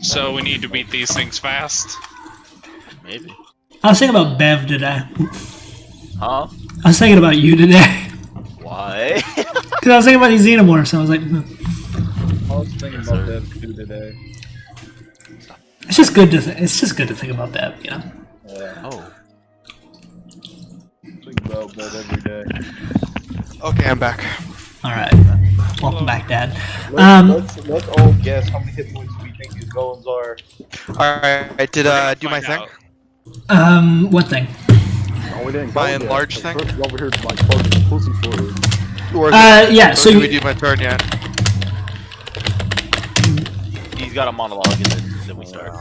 So we need to beat these things fast. Maybe. I was thinking about Bev today. Huh? I was thinking about you today. Why? Because I was thinking about these xenomorphs, and I was like, I was thinking about that too today. it's just good to it's just good to think about Bev, you know. Yeah, Oh. think about that every day. Okay, I'm back. All right, welcome back, Dad. Let's all guess how many hit points we think these golems are. Alright, did do my Find thing? out. What thing? Oh, we didn't My go yet. enlarged thing? First, over here, like, fucking pussy for it. Or Yeah. So did we you, do my turn yet? He's got a monologue and then we start.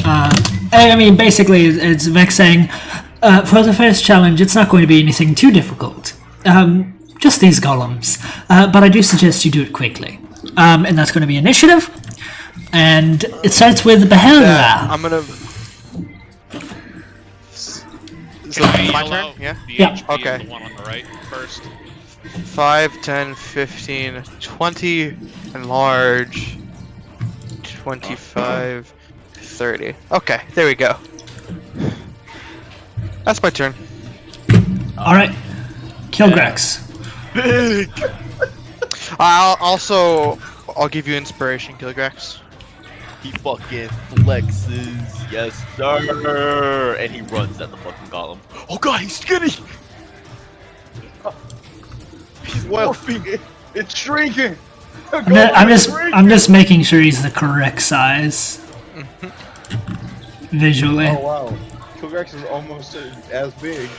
I mean, basically, it's Vex saying, for the first challenge, it's not going to be anything too difficult. Just these golems. But I do suggest you do it quickly. And that's going to be initiative. And it starts with Behela. Yeah, I'm gonna. So Can I my yell turn? out Yeah. the Yeah. HP Okay. of the one on the right first? 5, 10, 15, 20, enlarge, 25, 30. Okay, there we go. That's my turn. Alright. Kill Grex. Big! I'll give you inspiration, Gilgrax. He fucking flexes, yes sir, and he runs at the fucking golem. Oh god, he's skinny. He's morphing. It's shrinking! I'm just making sure he's the correct size. Visually. Oh wow. Kilgrax is almost as big.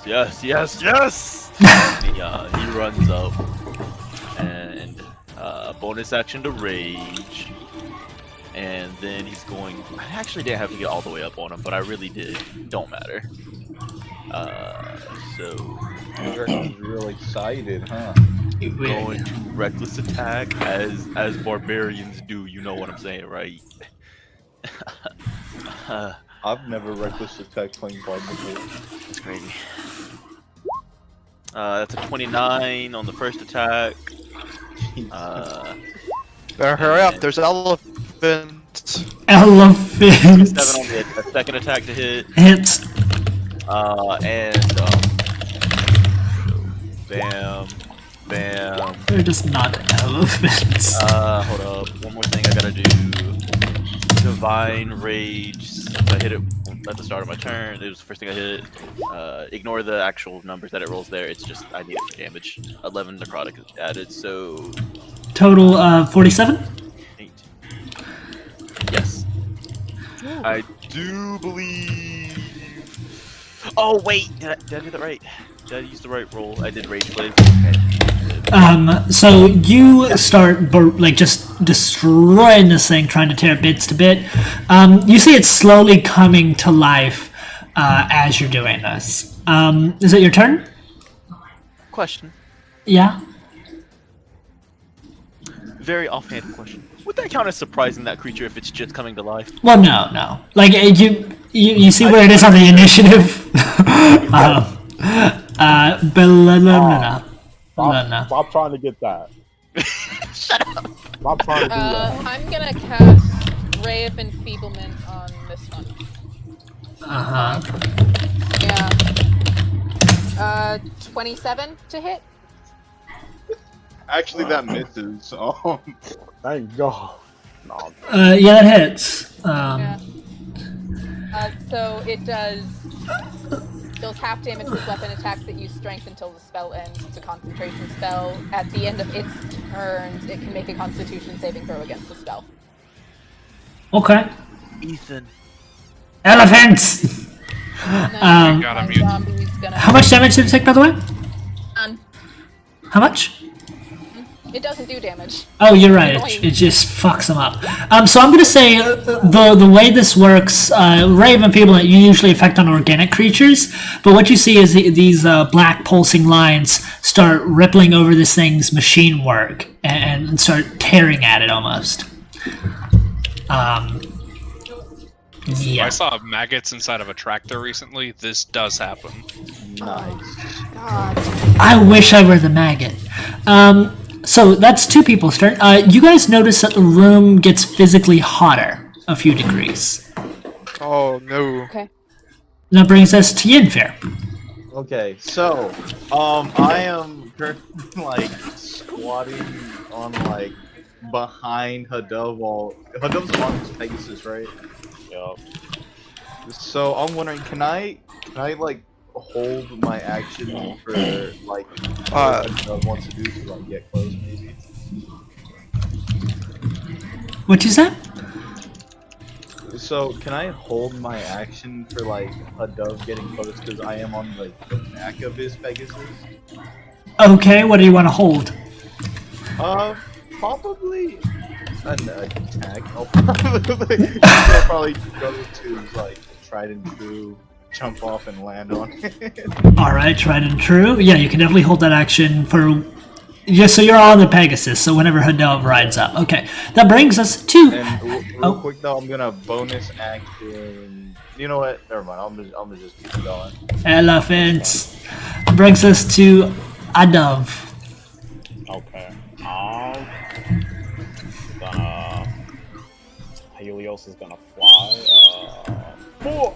Yes. He runs up and bonus action to rage, and then he's going. I actually didn't have to get all the way up on him, but I really did. Don't matter. So Kilgrax is real excited, huh? he's going to reckless attack as barbarians do. You know what I'm saying, right? I've never reckless attack playing bard before. That's crazy. That's a 29 on the first attack. Better hurry up. There's elephants. Elephant 7 on the second attack to hit. hits. Bam, bam. They're just not elephants. Hold up. One more thing I gotta do. Divine Rage. Since I hit it at the start of my turn. It was the first thing I hit. Ignore the actual numbers that it rolls there. It's just I need it for damage. 11 necrotic is added, so Total 47. 8. Yes. I do believe. Oh wait, did I do that right? Did I use the right roll? I did Rage Blaze. Okay. So you start just destroying this thing, trying to tear it bits to bit. You see it slowly coming to life as you're doing this. Is it your turn? Question. Yeah. Very offhanded question. Would that count as surprising that creature if it's just coming to life? Well, no. Like you see where it is on the initiative. Stop trying to get that. Shut up. Stop trying to do that. I'm gonna cast Ray of Enfeeblement on this one. Yeah. 27 to hit. Actually, that misses. Thank God. No. Yeah, that hits. Yeah. So it deals half damage with weapon attacks that use strength until the spell ends. It's a concentration spell. At the end of its turns, it can make a Constitution saving throw against the spell. Okay. Ethan. Elephants. And Got then him, you- zombie's gonna. How much damage did it take, by the way? None. How much? It doesn't do damage. Oh, you're right. It just fucks them up. So I'm gonna say the way this works, Ray of Enfeeblement, you usually affect on organic creatures, but what you see is these black pulsing lines start rippling over this thing's machine work and start tearing at it almost. Yeah. I saw maggots inside of a tractor recently. This does happen. Nice. God. I wish I were the maggot. So that's two people's turn. You guys notice that the room gets physically hotter a few degrees. Oh no. Okay. That brings us to Yinfair. Okay, so, I am currently, like, squatting on, like, behind Hadov while Hadov's on his Pegasus, right? Yup. So I'm wondering, can I like hold my action for like what Hadov wants to do to like get close, maybe? What you said? So can I hold my action for like Hadov getting close because I am on like the back of his Pegasus? Okay, what do you want to hold? Probably an attack. I'll probably go to like tried and true, jump off and land on it. Alright, tried and true. Yeah, you can definitely hold that action for... Yeah, so you're on the Pegasus, so whenever Hadov rides up. Okay, that brings us to... And real quick though, I'm gonna bonus action. You know what? Never mind. I'm gonna just keep going. Elephants. Brings us to Adov. Okay. Helios is gonna fly. 4.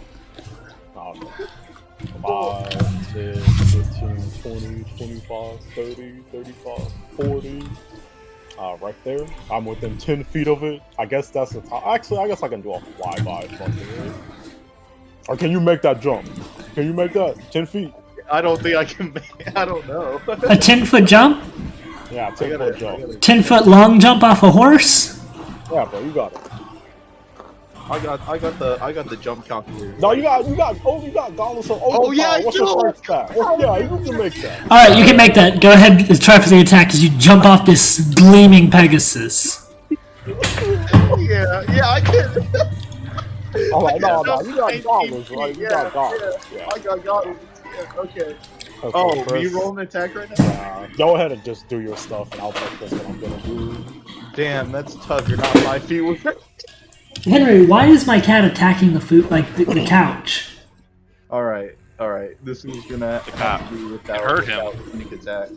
5, 10, 15, 20, 25, 30, 35, 40. Right there. I'm within 10 feet of it. I guess that's the top. Actually, I guess I can do a flyby from here. Or can you make that jump? Can you make that 10 feet? I don't think I can. I don't know. A 10-foot jump? Yeah, 10-foot jump. 10-foot long jump off a horse? Yeah, bro, you got it. I got the jump calculator. No, you got Gollum. Oh, yeah, I what's do. your first stat? Yeah, you can make that. Alright, you can make that. Go ahead and try for the attack as you jump off this gleaming Pegasus. Yeah, I can. I'm like, no, you got Gollum, right? You got Gollum. Yeah. I got Gollum. Yeah, okay. Okay, Oh, first, you roll an attack right now? go ahead and just do your stuff, and I'll think what I'm gonna do. Damn, that's tough. You're not 5 feet with it. Henry, why is my cat attacking the food, like the couch? Alright. This is gonna have to be without, hurt him. without sneak attack.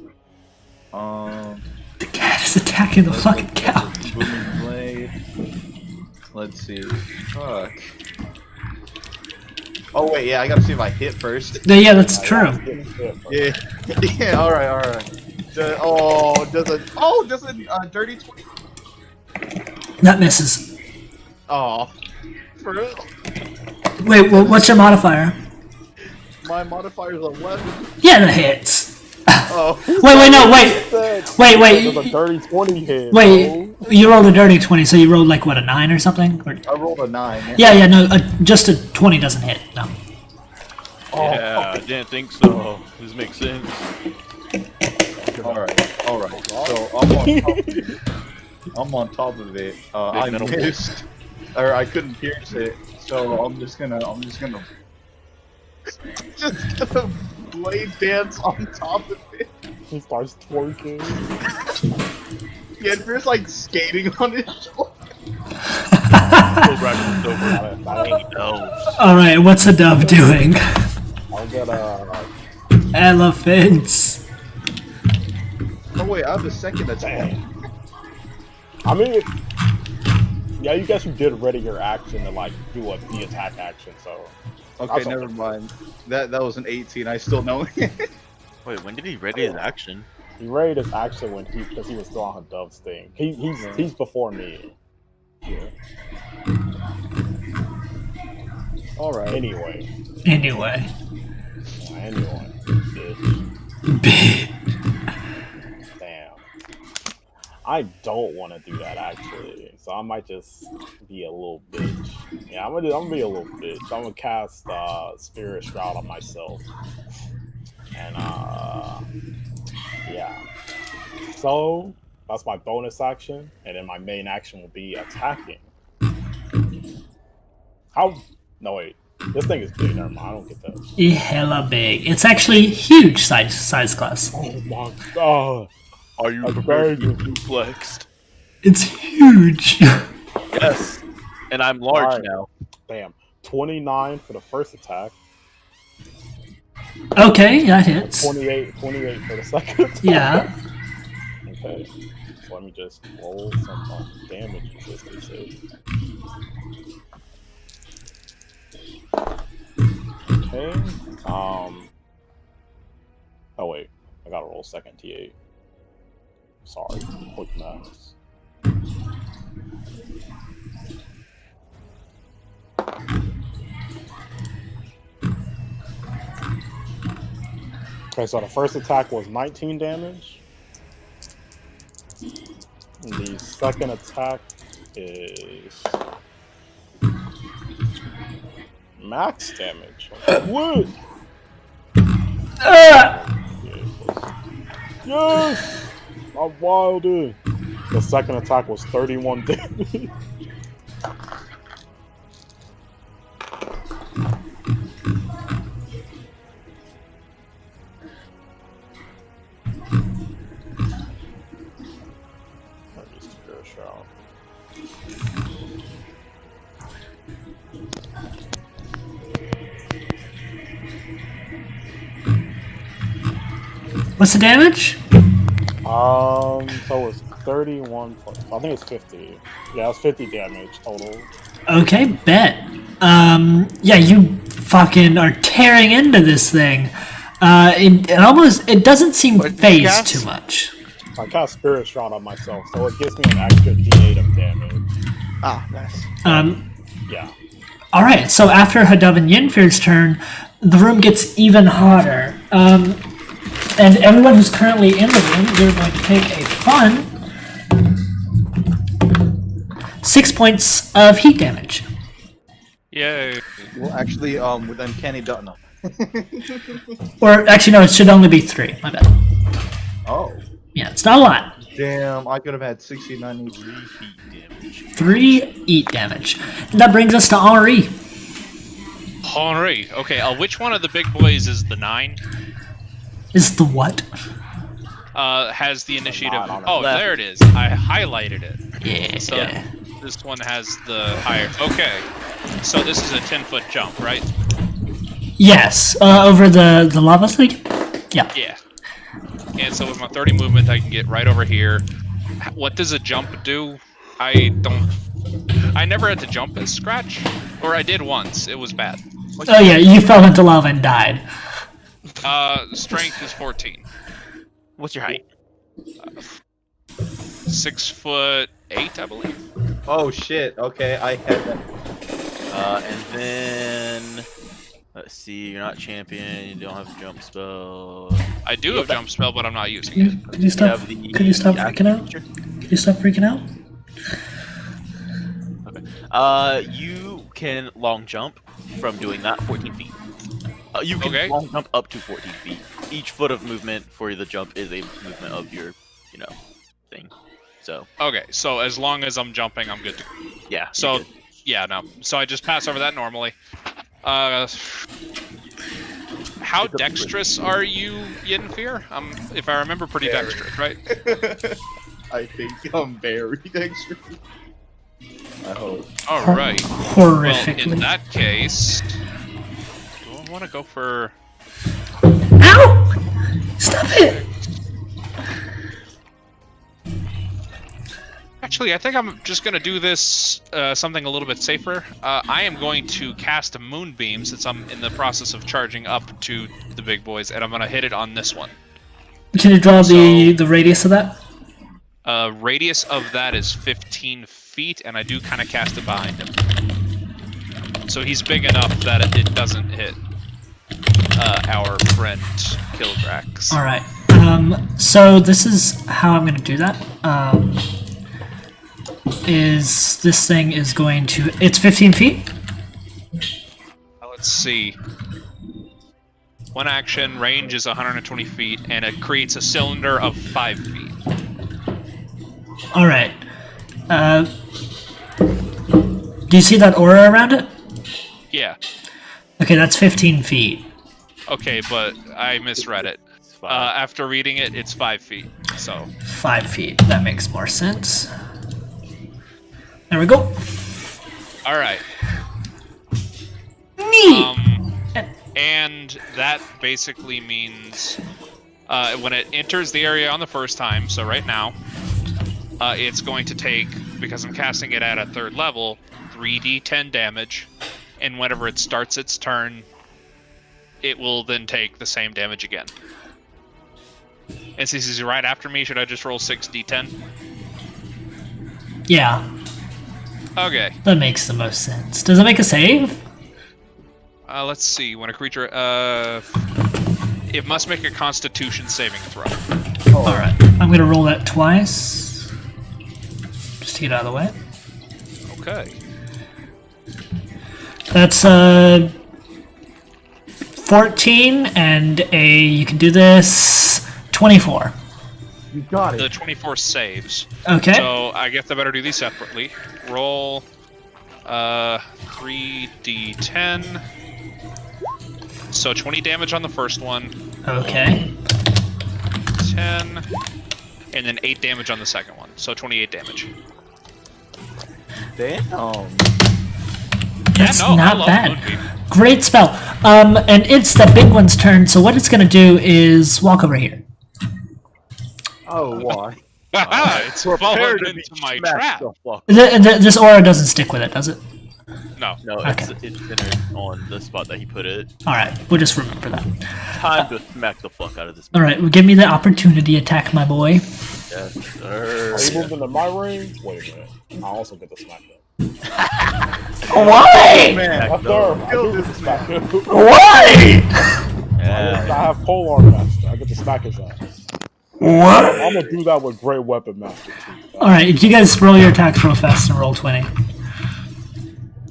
The cat is attacking the fucking couch. Booming blade. Let's see. Fuck. Oh wait, yeah, I gotta see if I hit first. Yeah, that's true. Yeah, yeah. All right. Does a dirty 20? That misses. Oh, for real? Wait, what's your modifier? My modifier is 11. Yeah, that hits. Oh. Wait. There's a dirty 20 hit. Wait, bro. you rolled a dirty 20, so you rolled like what, a 9 or something? Or... I rolled a 9. Yeah, no, just a 20 doesn't hit. No. Yeah, I didn't think so. This makes sense. All right. So I'm on top of it. I metal missed, or I couldn't pierce it. So I'm just gonna blade dance on top of it. He starts twerking. Yeah, there's like skating on his shoulder. Alright, what's a dove doing? I'll get Elephants. Oh wait, I have a second attack. I mean, yeah, you guess you did ready your action to like do the attack action. So Okay, That's never mind. That was an 18. I still know it. Wait, when did he ready his action? he readied his action when because he was still on Dove's thing. He's before me. Yeah. All right. Anyway. Anyway. Bitch. Damn. I don't want to do that actually, so I might just be a little bitch. Yeah, I'm gonna be a little bitch. I'm gonna cast Spirit Shroud on myself, and yeah. So that's my bonus action, and then my main action will be attacking. No wait, this thing is big. Never mind, I don't get that. Hella big. It's actually huge size class. Oh my god. Are you I'm prepared to very- be flexed? It's huge. Yes. And I'm large Alright. now. Damn. 29 for the first attack. Okay, that hits. 28 for the second attack. Yeah. Okay. So let me just roll some damage consistency. Okay. Oh wait, I gotta roll second T8. Sorry, quick maths. Okay, so the first attack was 19 damage. The second attack is max damage. What? Yes! I'm wilding. The second attack was 31 damage. What's the damage? So it's 31 plus, I think it's 50. Yeah, it's 50 damage total. Okay, bet. Yeah, you fucking are tearing into this thing. It doesn't seem phased too much. I cast Spirit Shroud on myself, so it gives me an extra D8 of damage. Ah, nice. Yeah. Alright, so after Hadav and Yinfir's turn, the room gets even hotter. And everyone who's currently in the room, you're going to take a fun 6 points of heat damage. Yay. Well, actually, with Uncanny Dot, no. Or actually, no, it should only be 3. My bad. Oh. Yeah, it's not a lot. Damn, I could have had 69 heat damage. 3 heat damage. And that brings us to Henri. Henri. Okay, which one of the big boys is the 9? Is the what? Has the initiative. on Oh, left. there it is. I highlighted it. Yeah. So this one has the higher. Okay, so this is a 10-foot jump, right? Yes, over the lava thing? Yeah. Yeah. And so with my 30 movement, I can get right over here. What does a jump do? I never had to jump as Scratch. Or I did once. It was bad. Oh yeah, you fell into lava and died. Strength is 14. What's your height? 6'8", I believe. Oh shit. Okay, I had that. And then let's see. You're not champion. You don't have a jump spell. I do have jump spell, but I'm not using it. Could you stop? Could you stop freaking out? Could you stop freaking out? You can long jump from doing that 14 feet. You can Okay. long jump up to 14 feet. Each foot of movement for the jump is a movement of your, thing. So Okay, so as long as I'm jumping, I'm good to go. yeah. So, you're good. yeah, no. So I just pass over that normally. How dexterous are you, Yenfear? If I remember, pretty Very. dexterous, right? I think I'm very dexterous. I hope. Alright. Well, Horrifically. in that case... Do I want to go for... Ow! Stop it! Actually, I think I'm just going to do this something a little bit safer. I am going to cast a Moonbeam since I'm in the process of charging up to the big boys, and I'm going to hit it on this one. Can you draw the radius of that? Radius of that is 15 feet, and I do kind of cast it behind him. So he's big enough that it doesn't hit our friend Kildrax. Alright. So this is how I'm going to do that. Is this thing is going to... It's 15 feet? Let's see. One action, range is 120 feet, and it creates a cylinder of 5 feet. Alright. Do you see that aura around it? Yeah. Okay, that's 15 feet. Okay, but I misread it. It's fine. After reading it, it's 5 feet. So 5 feet. That makes more sense. There we go. all right. Neat! And that basically means when it enters the area on the first time, so right now, it's going to take, because I'm casting it at a 3rd level, 3d10 damage, and whenever it starts its turn, it will then take the same damage again. And since he's right after me, should I just roll 6d10? Yeah, Okay. that makes the most sense. Does it make a save? Let's see. When a creature, it must make a Constitution saving throw. Alright, I'm gonna roll that twice. Just to get out of the way. Okay. That's 14 and you can do this 24. You got The it. 24 saves. Okay. So I guess I better do these separately. Roll 3d10. So 20 damage on the first one, Okay. 10, and then 8 damage on the second one. So 28 damage. Damn. That's yeah, no, I not love bad. Moonbeam. Great spell. And it's the big one's turn, so what it's gonna do is walk over here. Oh, why? It's Prepare fallen to be into my smacked trap. the fuck. This aura doesn't stick with it, does it? No. No, Okay. it's centered on the spot that he put it. Alright, we'll just remember that. Time to smack the fuck out of this. Alright, well, give me the opportunity attack, my boy. Yes, sir. Are you moved into my range? Wait a minute. I also get the smack hit. Why? Man, Up there, I do get the smack hit. Why? I Yeah. have polearm master. I get to smack his ass. What? I'm gonna do that with great weapon master too. Alright, you guys roll your attacks real fast and roll 20.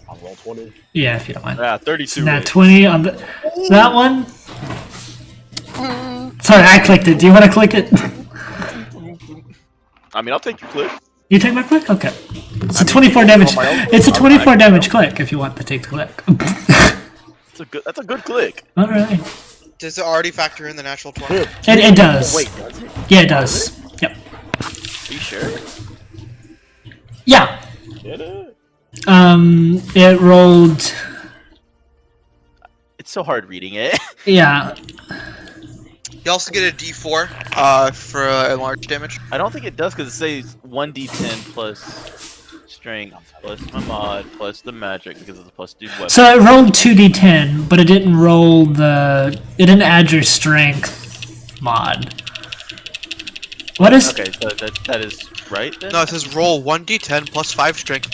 I'll roll 20. Yeah, if you don't mind. Yeah, 32. Nat hits. 20 on the... That one? Sorry, I clicked it. Do you want to click it? I mean, I'll take your clip. You take my click? Okay. It's a 24 damage. It's a 24 damage click if you want to take the click. That's a good click. Alright. Does it already factor in the natural 20? Here, It does. Wait, does it? Yeah, it does. Yep. Are you sure? Yeah. Did it? It rolled. It's so hard reading it. Yeah. You also get a D4 for enlarged damage. I don't think it does because it says 1d10 plus strength plus my mod plus the magic because it's a plus 2 weapon. So it rolled 2d10, but it didn't roll the. It didn't add your strength mod. What is? Okay, so that is right then? No, it says roll 1d10 plus 5 strength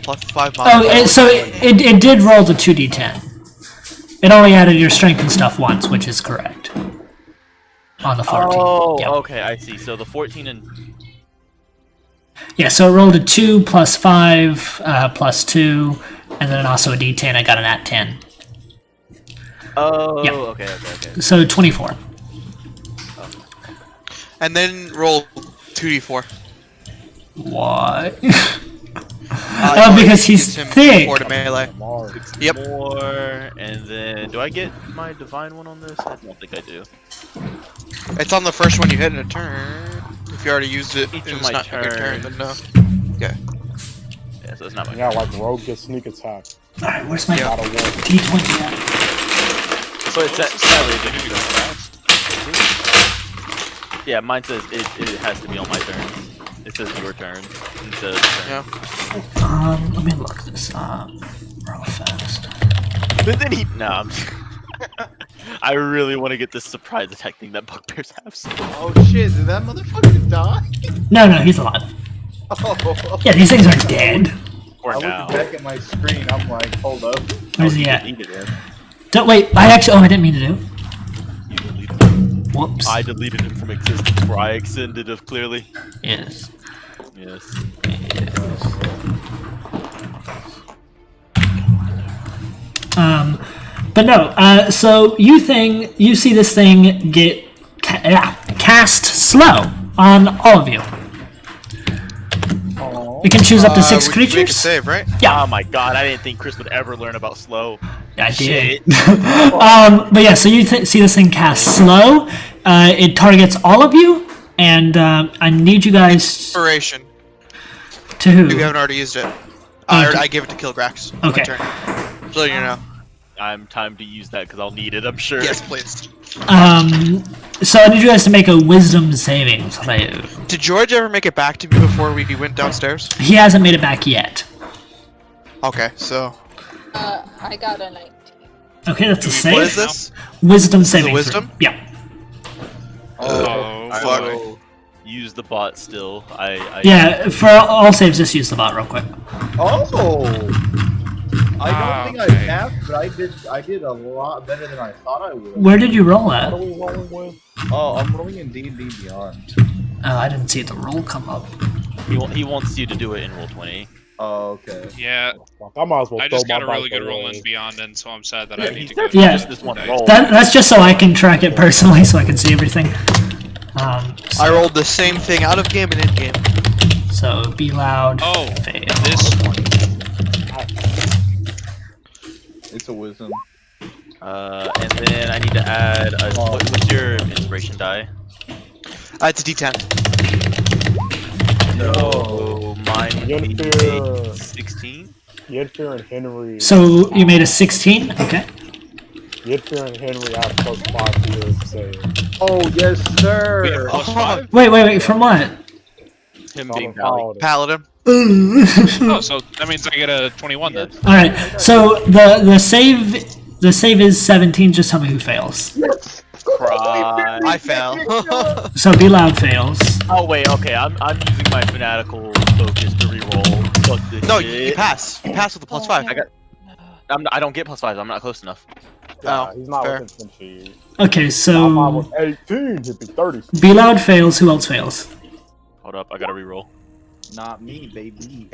plus 5 mod. Oh, it did roll the 2d10. It only added your strength and stuff once, which is correct. On the 14. Oh, Yep. okay, I see. So the 14 and Yeah, so it rolled a 2 plus 5 plus 2, and then also a d10. I got an at 10. oh, Yeah. okay. So 24. And then roll 2d4. Why? Oh, because he's thick. 4 to melee. Mars. Yep. More, and then do I get my divine one on this? I don't think I do. It's on the first one you hit in a turn. If you already used it, Each of it's my not your turn, turns. then no. Okay. Yeah, so it's not my. Yeah, like rogue gets sneak attack. Alright, where's my Gotta work. d20 at? So it's sadly yeah, mine says it has to be on my turn. It says your turn instead of turn. Yeah. Let me look this up real fast. But then he I really want to get this surprise attack thing that bugbears have. So. Oh shit, did that motherfucker die? No, he's alive. Oh, Yeah, these things are dead. For I now. look back at my screen, I'm like, hold up. Where's he at? Deleted him. Don't wait. I didn't mean to do. You deleted him. Whoops. I deleted him from existence where I extended it clearly. Yes. Yes. But no. So you see this thing get cast slow on all of you. You can choose up to 6 we can make a creatures. save, right? Yeah. Oh my god, I didn't think Chris would ever learn about slow. I did. Shit. But yeah, so you see this thing cast slow. It targets all of you, and I need you guys Inspiration. to who? You haven't already used it. Okay. I gave it to Kilgrax. Okay. My turn. So you know. I'm time to use that because I'll need it, I'm sure. Yes, please. So I need you guys to make a wisdom saving throw. Did George ever make it back to me before we went downstairs? He hasn't made it back yet. Okay, so I got a 19. Okay, that's a save. what is this? Wisdom saving. wisdom? throw. Yeah. Oh, I fuck. will use the bot still. I Yeah. For all saves, just use the bot real quick. Oh! I don't think I Okay. have, but I did a lot better than I thought I would. Where did you roll What at? are we rolling with? Oh, I'm rolling in D&D Beyond. Oh, I didn't see the roll come up. he wants you to do it in roll 20. Oh, okay. yeah. Fuck, I might as well I throw just my got a really dice good roll away. in Beyond, and so I'm sad that I Yeah, need he's to go. definitely Yeah. just this one Dice. roll. That's just so I can track it personally, so I can see everything. So, I rolled the same thing out of game and in game. so be loud. Oh, fail. this one. It's a wisdom. And then I need to add what's your inspiration die? It's a D10. No, mine would be Yennefer. 16. Yennefer and Henry. So you made a 16. Okay. Yennefer and Henry have +5 to your save. Oh, yes, sir! We have +5. Wait. From what? Him Solid being Valley. Paladin. Oh, so that means I get a 21 then. All right. So the save is 17. Just tell me who fails. Cry. I fail. So be loud fails. Oh wait, okay. I'm using my fanatical focus to reroll. Fuck this No, shit. you pass. You pass with a +5. I don't get +5s. I'm not close enough. Yeah, he's not fair. within 10 feet. Okay. Mine So was 18, he'd be 30. be loud fails. Who else fails? Hold up, I gotta reroll. Not me, baby.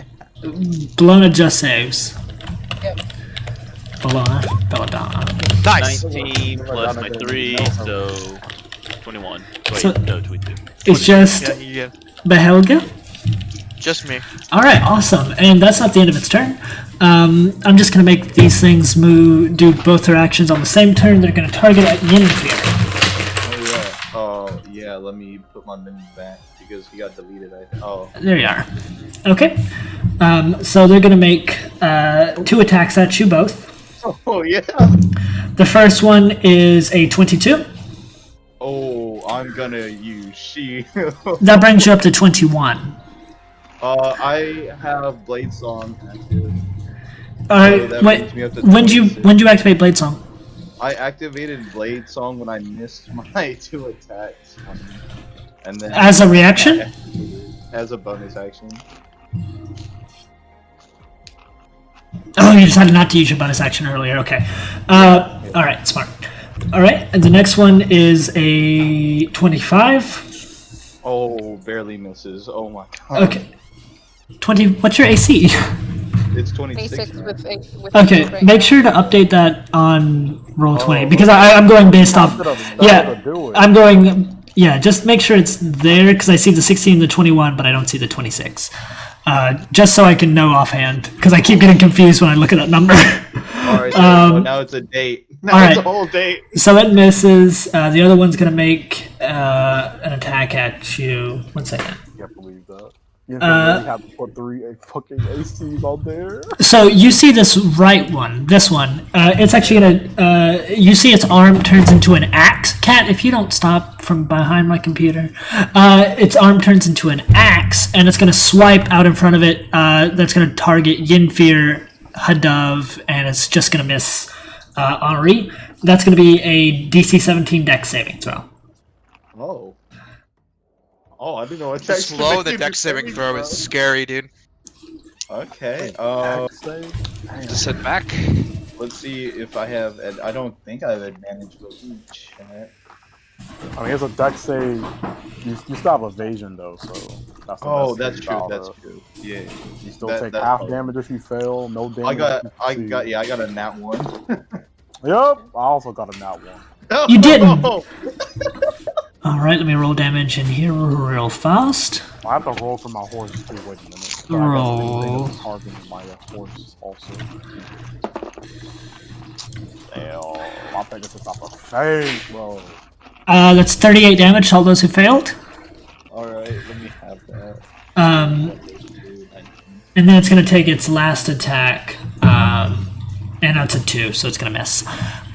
Bologna just saves. Yep. Belladonna. Nice. 19 plus my 3, so 21. Wait, So- no, 22. It's just Yeah, yeah. Behelga. Just me. All right, awesome. And that's not the end of its turn. I'm just gonna make these things do both their actions on the same turn. They're gonna target at Yennefer. Oh, yeah. Oh, yeah, let me put my menu back because he got deleted. Oh. There you are. Okay. So they're gonna make 2 attacks at you both. Oh yeah. The first one is a 22. Oh, I'm gonna use she. That brings you up to 21. I have Blade Song active. Alright, that wait. brings me up to When do 26. you activate Blade Song? I activated Blade Song when I missed my 2 attacks, and then As a reaction? as a bonus action. Oh, you decided not to use your bonus action earlier. Okay. Alright, smart. Alright, and the next one is a 25. Oh, barely misses. Oh my god. Okay. 20. What's your AC? It's 26. 26 now. with Okay, right make now. sure to update that on roll 20 because I'm going based off. Yeah, I'm going. Yeah, just make sure it's there because I see the 16 and the 21, but I don't see the 26. Just so I can know offhand because I keep getting confused when I look at that number. Alright, so now it's a date. Now it's a alright. whole date. So it misses. The other one's gonna make an attack at you. 1 second. Can't believe that. You really have to put 3 fucking ACs on there. So you see this right one, this one. It's actually gonna. You see its arm turns into an axe. Cat, if you don't stop from behind my computer, its arm turns into an axe, and it's gonna swipe out in front of it. That's gonna target Yinfir, Hadav, and it's just gonna miss Henri. That's gonna be a DC 17 Dex saving throw. Oh. Oh, I didn't know it's actually Slow the making dex saving saving throw is scary, dude. Okay. Just sit back. Let's see if I have. I don't think I have advantage, but we chat. I mean, it's a dex save. You still have evasion though, so that's the Oh, best that's thing true. about That's it. true. Yeah. You still That- take that's half all. damage if you fail. No damage. I got. if you I succeed. got. Yeah, I got a nat 1. Yep. I also got a nat 1. You didn't! All right, let me roll damage in here real fast. I have to roll for my horse too. Wait a minute. So Roll. I guess target my horse also. Damn, I think it's off a face, bro. That's 38 damage to all those who failed. All right, let me have that. And then it's going to take its last attack. And that's a 2, so it's going to miss.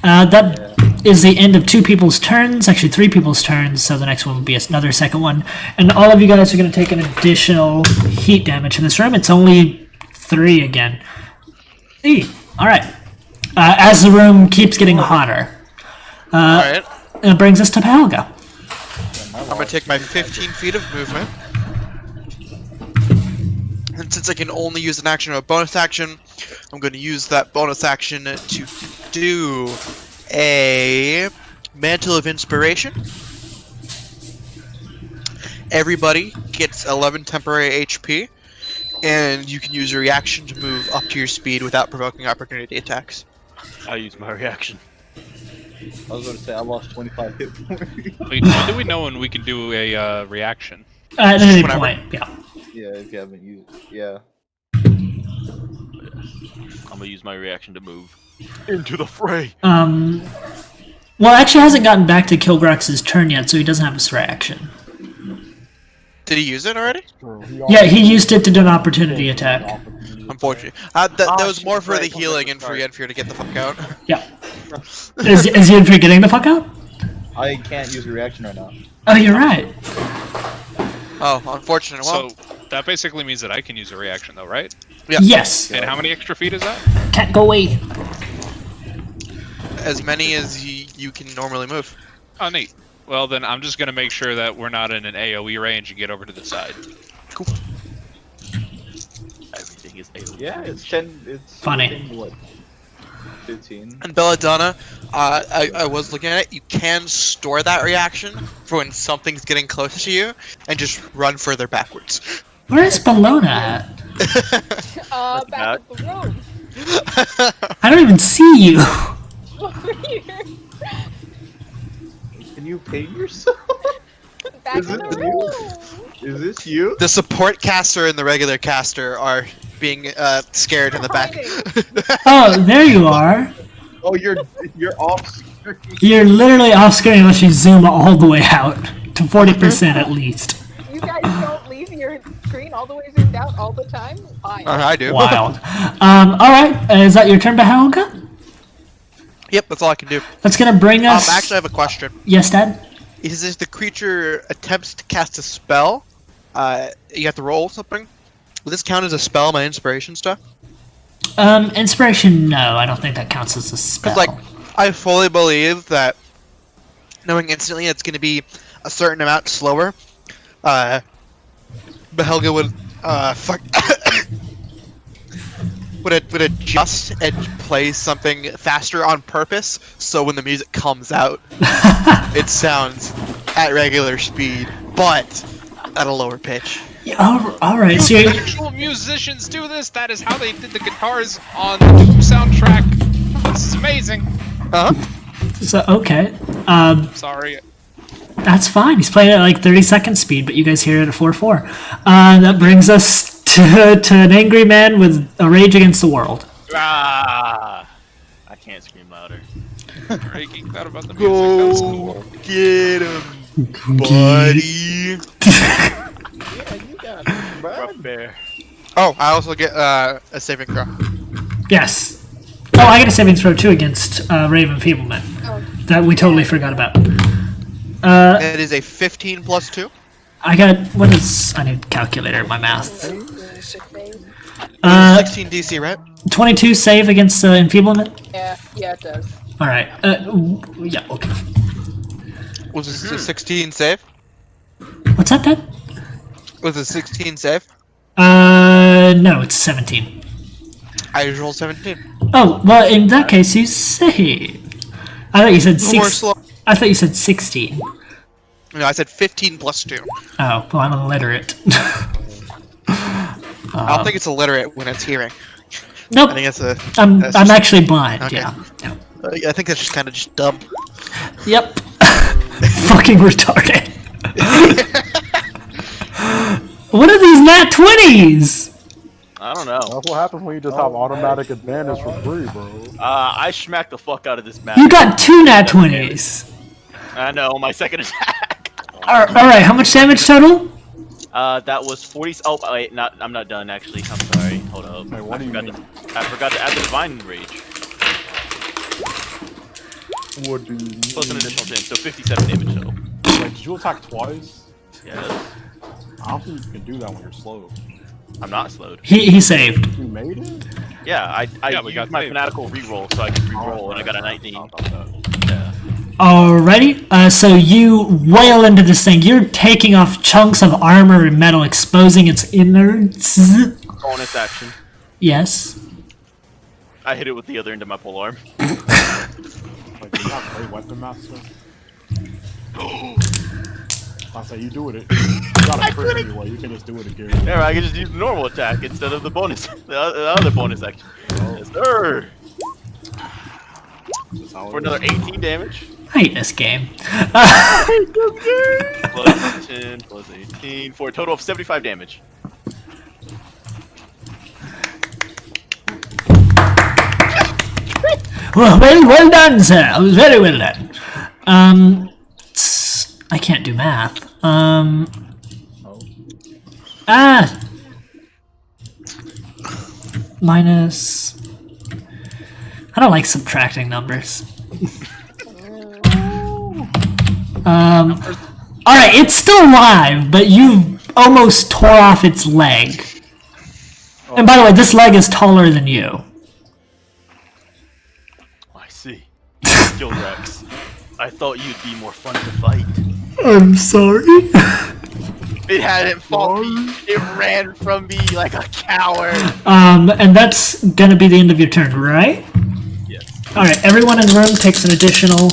That is the end of 2 people's turns, actually 3 people's turns, so the next one will be another second one. And all of you guys are going to take an additional heat damage in this room. It's only 3 again. Alright. As the room keeps getting hotter. Alright. It brings us to Palga. I'm gonna take my 15 feet of movement. And since I can only use an action or a bonus action, I'm gonna use that bonus action to do a Mantle of Inspiration. Everybody gets 11 temporary HP, and you can use your reaction to move up to your speed without provoking opportunity attacks. I use my reaction. I was going to say I lost 25 hit points. Wait, when do we know when we can do a reaction? At any Whenever. point, yeah. Yeah, if you haven't used. Yeah. I'm gonna use my reaction to move into the fray. Well, actually hasn't gotten back to Kilgrax's turn yet, so he doesn't have his reaction. Did he use it already? Yeah, he used it to do an opportunity attack. Unfortunately. That was more for the healing and for Yenfir to get the fuck out. Yeah. Is Yenfir getting the fuck out? I can't use a reaction right now. Oh, you're right. Oh, unfortunate. Well, So that basically means that I can use a reaction, though, right? yeah. Yes. And how many extra feet is that? Can't go away. As many as you can normally move. Oh, neat. Well, then I'm just gonna make sure that we're not in an AOE range and get over to the side. Cool. Everything is AoE. Yeah, it's 10. It's Funny. within, what? 15. And Belladonna, I was looking at it. You can store that reaction for when something's getting close to you, and just run further backwards. Where is Bellona at? Back up the road. I don't even see you. Over here. Can you ping yourself? Back Is in it the you? room. Is this you? The support caster and the regular caster are being scared in the back. Oh, there you are. Oh, you're off screen. You're literally off screen unless you zoom all the way out to to 40% at least. You guys don't leave your screen all the way zoomed out all the time? Fine. I do. Wild. Alright, is that your turn, Bahalga? Yep, that's all I can do. That's gonna bring us... Actually, I have a question. Yes, Dad? Is if the creature attempts to cast a spell, you have to roll something? Will this count as a spell, my inspiration stuff? Inspiration, no. I don't think that counts as a spell. Because, like, I fully believe that knowing instantly it's going to be a certain amount slower, Bahelga would, would adjust and play something faster on purpose, so when the music comes out, it sounds at regular speed, but at a lower pitch. Yeah, alright, so you're... Actual musicians do this. That is how they did the guitars on the Doom soundtrack. This is amazing. So, okay. Sorry. That's fine. He's playing at like 30-second speed, but you guys hear it at 4/4. That brings us to an angry man with a rage against the world. Ah! I can't scream louder. Very geeked out about the music. That was cool. Get him, buddy. Rough bear. Oh, I also get a saving throw. Yes. Oh, I get a saving throw too against Raven Feebleman. That we totally forgot about. It is a 15 plus 2. I got... What is... I need a calculator, my math. 16 DC, right? 22 save against enfeeblement? Yeah, it does. Alright. Yeah, okay. Was this a 16 save? What's that, Dad? Was it 16 save? No, it's 17. I just rolled 17. Oh, well, in that case, you save. I thought you said More 6. slow. I thought you said 16. No, I said 15 plus 2. Oh, well, I'm illiterate. I don't think it's illiterate when it's hearing. Nope. I think it's a. I'm that's just- actually blind, Okay. yeah. I think that's just kind of just dumb. Yep. Fucking retarded. What are these nat 20s? I don't know. That's what happens when you just have automatic advantage for free, bro. I smacked the fuck out of this map. You got 2 nat 20s. I know, my second attack. Alright, how much damage total? That was 40. Oh, wait, I'm not done actually. I'm sorry. Hold up. Hey, what do you mean? I forgot to add the Divine Rage. What do you Plus an additional 10, so 57 damage total. Wait, did you attack twice? Yes. I don't think you can do that when you're slow. I'm not slowed. He saved. You made it? Yeah, Yeah, we used got my saved. fanatical reroll so I could reroll, and I got a 19. Yeah. Alrighty, so you wail into this thing. You're taking off chunks of armor and metal, exposing its innards. Bonus action. Yes. I hit it with the other end of my polearm. Like, you have great weapon master? I say you do it. You got a crit anyway. You can just do it again. Yeah, I can just use the normal attack instead of the bonus, the other bonus action. Yes, sir. For another 18 damage. I hate this game. Plus 10, plus 18, for a total of 75 damage. Well done, sir. That was very well done. I can't do math. Minus. I don't like subtracting numbers. Alright, it's still alive, but you almost tore off its leg. And by the way, this leg is taller than you. I see. Gilrex, I thought you'd be more fun to fight. I'm sorry. It hadn't fought me. It ran from me like a coward. And that's gonna be the end of your turn, right? Yes. Alright, everyone in the room takes an additional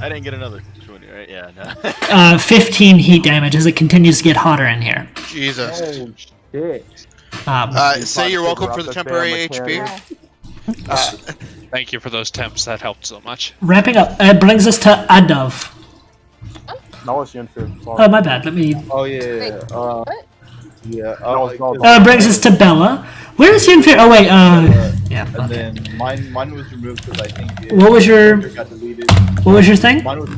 I didn't get another 20, right? Yeah, no. 15 heat damage as it continues to get hotter in here. Jesus. Oh shit. Say you're welcome for the temporary HP. Thank you for those temps. That helped so much. Wrapping up, it brings us to Adov. No, it's Yenfir. Sorry. Oh, my bad, let me... Oh yeah. What? Yeah. No, it's not. it brings us to Bella. Where is Yenfir? Oh, wait, yeah, And okay. then mine was removed because I think What was your- got deleted. What was your thing? Mine was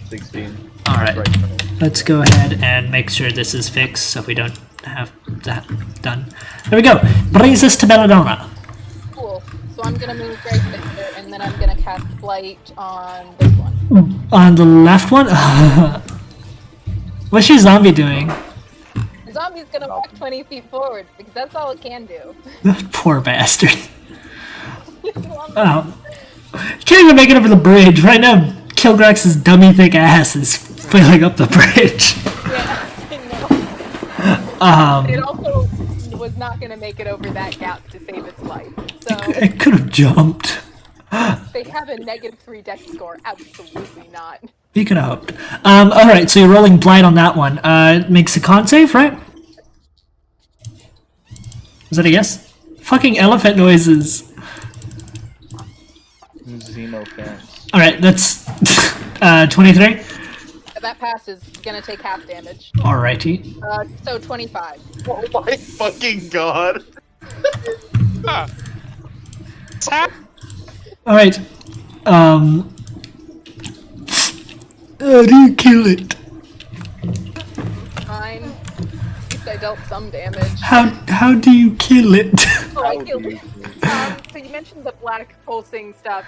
16. All right. Right for me. Let's go ahead and make sure this is fixed so we don't have that done. There we go. Brings us to Belladonna. Cool. So I'm gonna move right there, and then I'm gonna cast Blight on this one. On the left one? What's your zombie doing? The zombie's gonna walk 20 feet forward because that's all it can do. Poor bastard. Oh. You can't even make it over the bridge. Right now, Kilgrax's dummy thick ass is filling up the bridge. Yeah, I know. It Um, also was not gonna make it over that gap to save its life. So it could have jumped. they have a -3 dex score. Absolutely not. You could have hoped. Alright, so you're rolling blight on that one. Makes a con save, right? Is that a yes? Fucking elephant noises. Xenofans. Alright, that's 23. That pass is gonna take half damage. Alrighty. So 25. Oh my fucking god! Alright. How do you kill it? Fine. At least I dealt some damage. How do you kill it? Oh, I killed it. So you mentioned the black pulsing stuff.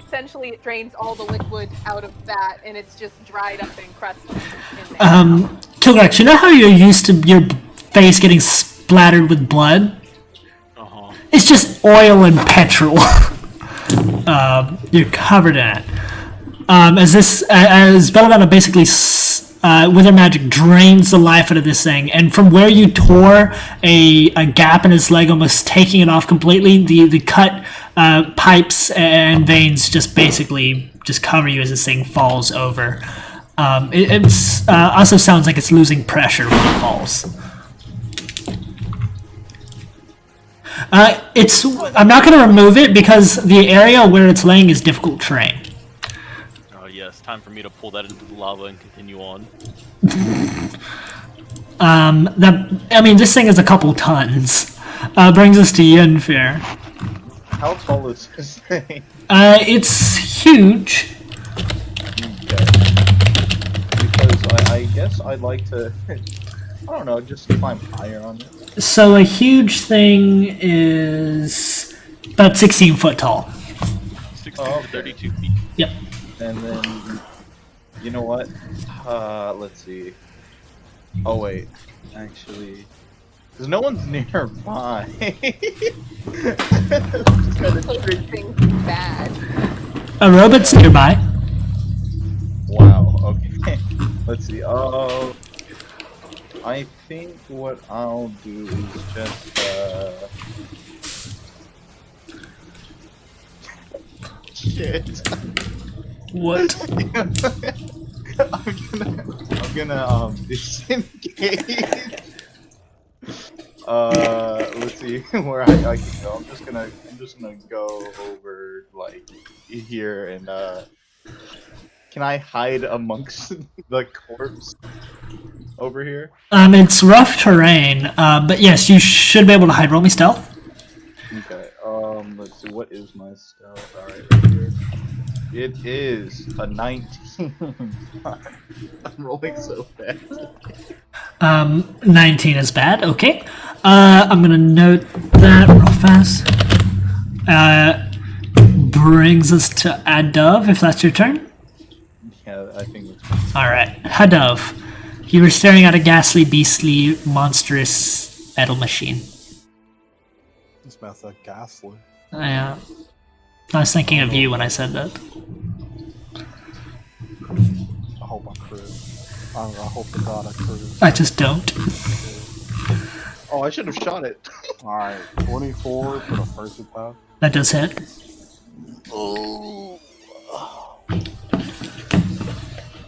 Essentially, it drains all the liquid out of that, and it's just dried up and crusted in there. Kilgrax, you know how you're used to your face getting splattered with blood? Uh-huh. It's just oil and petrol. You're covered in it. As Belladonna basically with her magic drains the life out of this thing, and from where you tore a gap in his leg, almost taking it off completely, the cut pipes and veins just basically just cover you as this thing falls over. It's also sounds like it's losing pressure when it falls. I'm not going to remove it because the area where it's laying is difficult terrain. Oh yes, time for me to pull that into the lava and continue on. This thing is a couple tons. Brings us to Yenfir. How tall is this thing? It's huge. Okay. Because I guess I'd like to, I don't know, just climb higher on it. So a huge thing is about 16 foot tall. 16 Oh, to okay. 32 feet. Yep. And then, you know what? Let's see. Oh wait, actually, because no one's nearby. Just kinda So this tricky. thing's bad. A robot's nearby. Wow. Okay. Let's see. I think what I'll do is just shit. What? I'm gonna disengage. Let's see where I can go. I'm just gonna go over like here and can I hide amongst the corpse over here? It's rough terrain, but yes, you should be able to hide. Roll me stealth. Okay. Let's see. What is my stealth? All right, right here. It is a 19. I'm rolling so fast. 19 is bad. Okay. I'm gonna note that real fast. Brings us to Adov, if that's your turn. Yeah, I think it's. All right, Hadov. You were staring at a ghastly, beastly, monstrous metal machine. This man's a ghastly. I was thinking of you when I said that. I hope I crit. I hope to God I crit. I just don't. Oh, I should have shot it. Alright, 24 for the first attack. That does hit. Oh.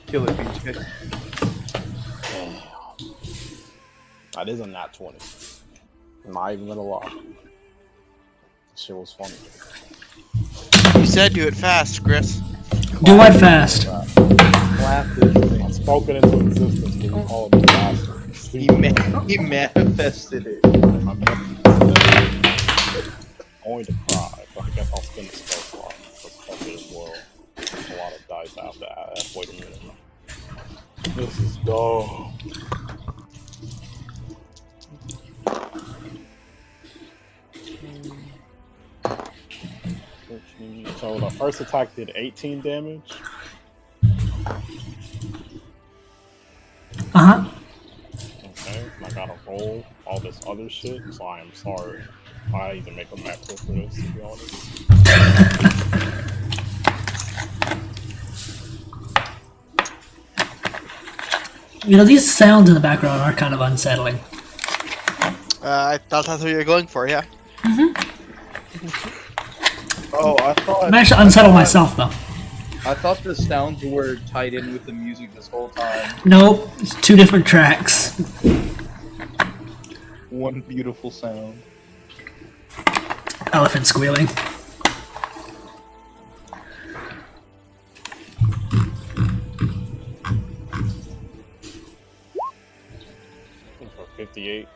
Kill it, BJ. That is a nat 20. I'm not even gonna lie. Shit was funny. You said do it fast, Chris. Do what fast? Clap this thing. I spoke it into existence. You can call it a bastard. He manifested it. I'm going to cry, but I guess I'll spin the spell slot. Let's fuck it as well. A lot of dice after that. Wait a minute. This is dumb. So the first attack did 18 damage. Uh huh. Okay, and I gotta roll all this other shit, so I am sorry. I need to make a macro for this, to be honest. You know, these sounds in the background are kind of unsettling. I thought that's what you were going for, yeah. Oh, I thought. I'm actually unsettled myself, though. I thought the sounds were tied in with the music this whole time. Nope, it's 2 different tracks. One beautiful sound. Elephant squealing. For 58.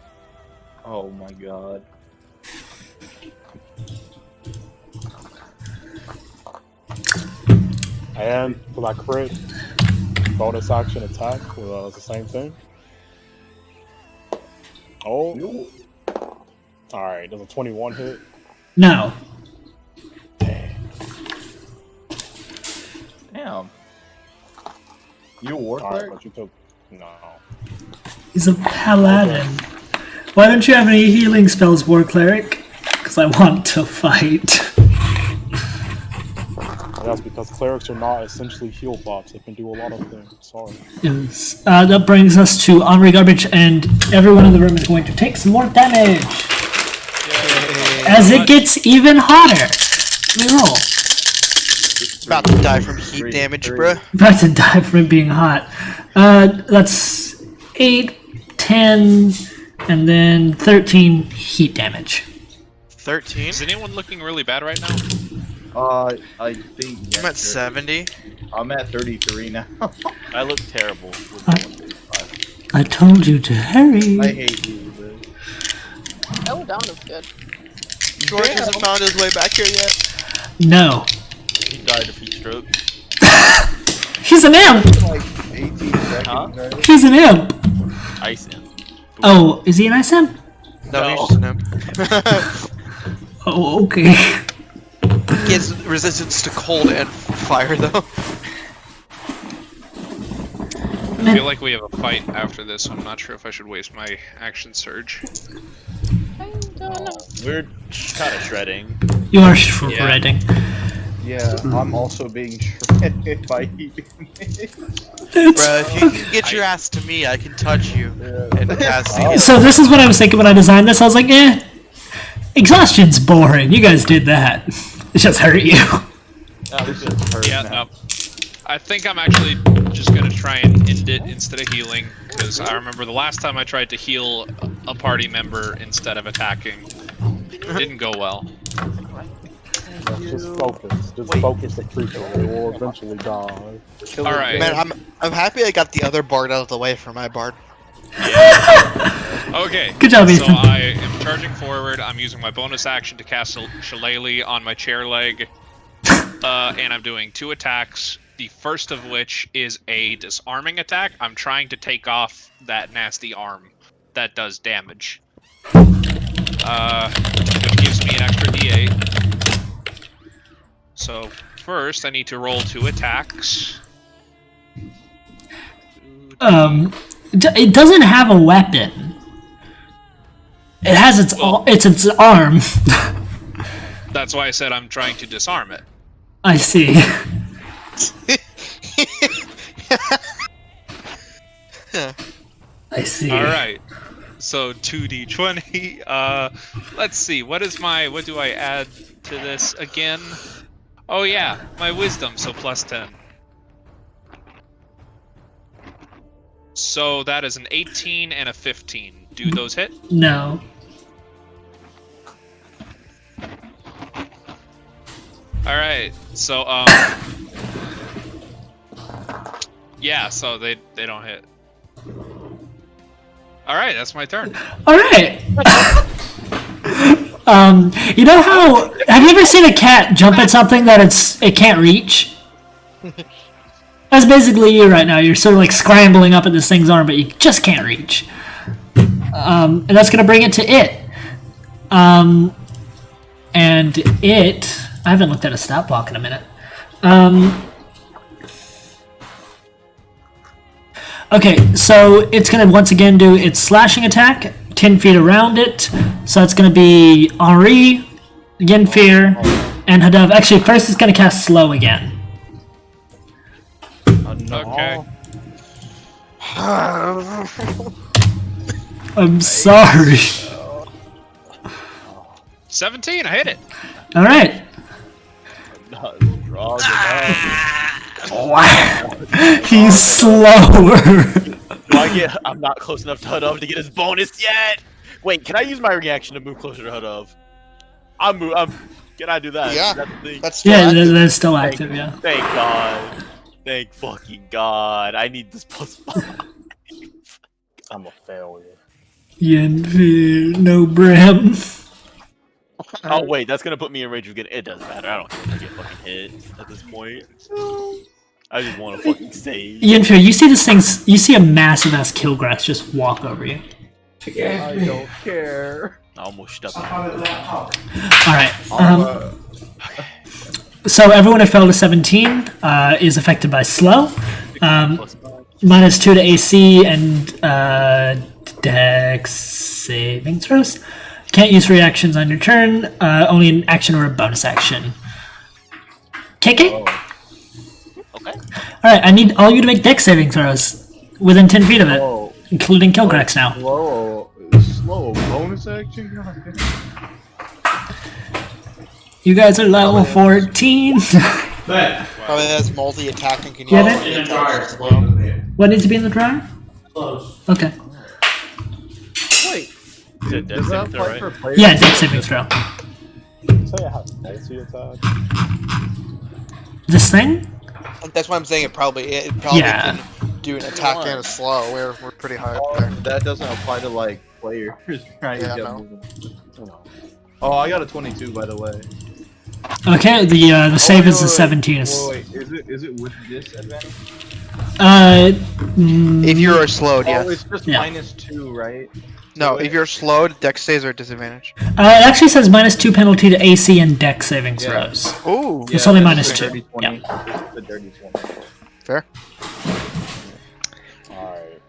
Oh my god. And for my crit, bonus action attack was the same thing. Oh. Alright, does a 21 hit? No. Damn. You a war Alright, cleric? but you took. No. He's a paladin. Why don't you have any healing spells, War Cleric? Because I want to fight. That's because clerics are not essentially heal bots. They can do a lot of things. Sorry. Yes. That brings us to Henri Garbage, and everyone in the room is going to take some more damage. As it gets even hotter. Let me roll. About to die from heat damage, bruh. About to die from it being hot. That's 8, 10, and then 13 heat damage. 13? Is anyone looking really bad right now? I think. I'm at 70. I'm at 33 now. I look terrible. I told you to hurry. I hate you, man. Oh, Donna's good. George hasn't found his way back here yet. No. He died of heat stroke. He's an imp! Like 18 seconds, Huh? right? He's an imp! Ice imp. Oh, is he an ice imp? No, he's just an imp. Oh, okay. He has resistance to cold and fire, though. I feel like we have a fight after this, so I'm not sure if I should waste my action surge. I don't know. We're kind of shredding. You are shredding. Yeah, I'm also being shredded by heat. Bruh, if you can get your ass to me, I can touch you. And cast the heal. So this is what I was thinking when I designed this. I was like, exhaustion's boring. You guys did that. It just hurt you. Yeah, no. I think I'm actually just gonna try and end it instead of healing, because I remember the last time I tried to heal a party member instead of attacking, it didn't go well. Just focus. Just focus the creature. It will eventually die. Alright. Man, I'm happy I got the other bard out of the way for my bard. Okay. Good job, So Ethan. I am charging forward. I'm using my bonus action to cast Shillelagh on my chair leg. And I'm doing 2 attacks. The first of which is a disarming attack. I'm trying to take off that nasty arm that does damage. Which gives me an extra D8. So first I need to roll 2 attacks. It doesn't have a weapon. It has its its arm. That's why I said I'm trying to disarm it. I see. I see. Alright. So 2d20. Let's see. What do I add to this again? Oh yeah, my wisdom, so plus 10. So that is an 18 and a 15. Do those hit? No. Alright. So yeah, so they don't hit. Alright, that's my turn. Alright. You know how have you ever seen a cat jump at something that it can't reach? That's basically you right now. You're sort of like scrambling up at this thing's arm, but you just can't reach. And that's gonna bring it to it. And it. I haven't looked at a stat block in a minute. Okay, so it's gonna once again do its slashing attack, 10 feet around it. So it's gonna be Henri, Yenfear, and Hadav. Actually, first it's gonna cast slow again. Okay. I'm sorry. 17, I hit it. All right. Not strong enough. Wow. He's slower. Do I get? I'm not close enough to Hudov to get his bonus yet. Wait, can I use my reaction to move closer to Hudov? Can I do that? Yeah. That's the thing. That's still Yeah, active. that's still active. Yeah. Thank God. Thank fucking God. I need this +5. I'm a failure. Yenfear, no Bram. Oh wait, that's gonna put me in range of getting. It doesn't matter. I don't care if I get fucking hit at this point. I just want to fucking save. Yenfear, you see this thing's. You see a massive ass Kilgrass just walk over you. I don't care. I almost stuck. All right. So everyone who fell to 17 is affected by slow. -2 to AC and Dex saving throws. Can't use reactions on your turn. Only an action or a bonus action. KK? Okay. Alright, I need all you to make Dex saving throws within 10 feet of it, Whoa. including Kilgrax now. Slow bonus action? God damn. You guys are level 14. Probably has multi-attack and can Get use it? multi-attack as well. What needs to be in the dryer? Okay. Wait, Is it dex does that saving throw, apply right? for players? Yeah, Dex saving throw. Say it has multi-attack. This thing? That's why I'm saying it probably Yeah. can do an attack and a slow. We're pretty high up there. That doesn't apply to like players, right? Yeah, Yeah, no. Oh, I got a 22 by the way. Okay, the save wait, is a wait, 17. Wait, is it with disadvantage? If you are slowed, Oh, yes. it's just Yeah. -2, right? No, if you're slowed, dex saves are at disadvantage. It actually says -2 penalty to AC and Dex saving Yeah. throws. Ooh. It's only that's -2. the dirty 20. Yeah. The dirty 20. Fair. Alright.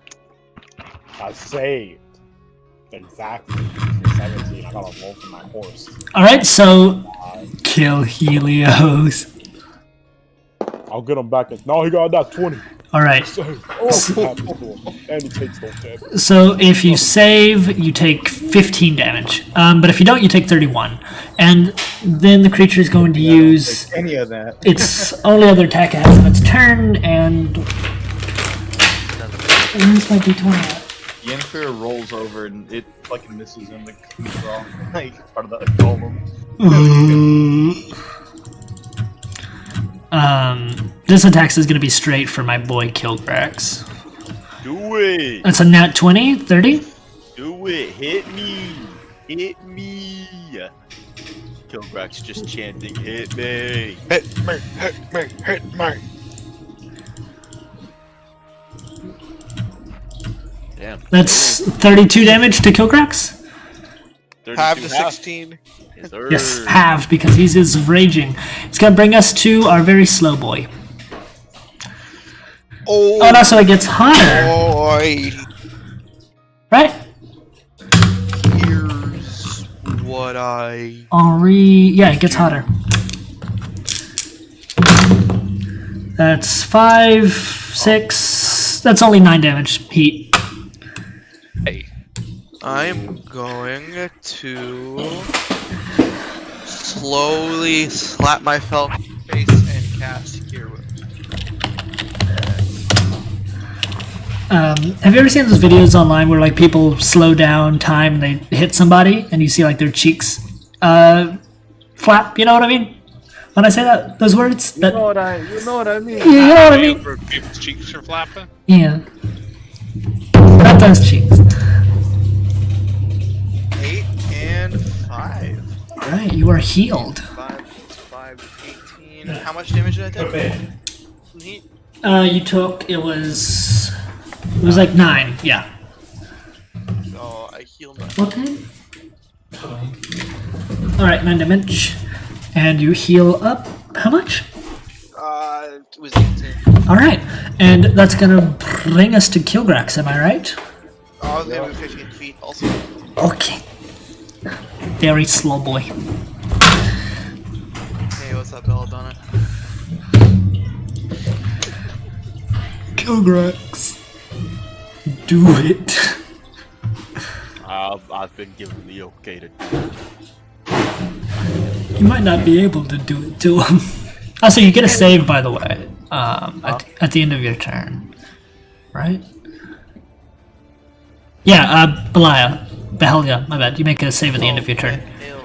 I saved. Exactly. 17. I got a roll from my horse. Alright, so kill Helios. I'll get him back in. No, he got that 20. Alright, Save. And he takes no damage. so if you save, you take 15 damage. But if you don't, you take 31. And then the creature is going to use Any of that. its only other attack it has on its turn, and. Where's my d20 at? Yenfear rolls over and it fucking misses him. Like part of the golem. This attack is going to be straight for my boy Kilgrax. Do it. That's a nat 20, 30. Do it. Hit me. Hit me. Kilgrax just chanting, hit me. Hit me, hit me, hit me. Damn. That's 32 damage to Kilgrax. 32 Half the half. 16. Yes, sir. Yes, half, because he's is raging. It's going to bring us to our very slow boy. Oh, Oh, no, so it gets hotter, boy. right? Here's what I... Henri, yeah, it gets hotter. That's 5, 6, that's only 9 damage, heat. Hey. I'm going to slowly slap my felt face and cast Cure Wounds. Have you ever seen those videos online where like people slow down time and they hit somebody and you see like their cheeks flap? You know what I mean? When I say that, those words. That, You know what I mean? you know what I mean? For people's cheeks are flapping. Yeah. Not those cheeks. 8 and 5. Right, you are healed. 5, 18. How much damage did I take? Neat. You took, it was like 9, yeah. So I heal my. Okay. Alright, 9 damage. And you heal up, how much? It was 18. Alright, and that's gonna bring us to Kilgrax, am I right? I was gonna move 15 feet also. Okay. Very slow boy. Hey, what's up, Belladonna? Kilgrax. Do it. I've been given the okay to. You might not be able to do it to him. Also, you get a save, by the way, at the end of your turn. Right? Yeah, Behelia, my bad. You make a save at the end of your turn. Hell.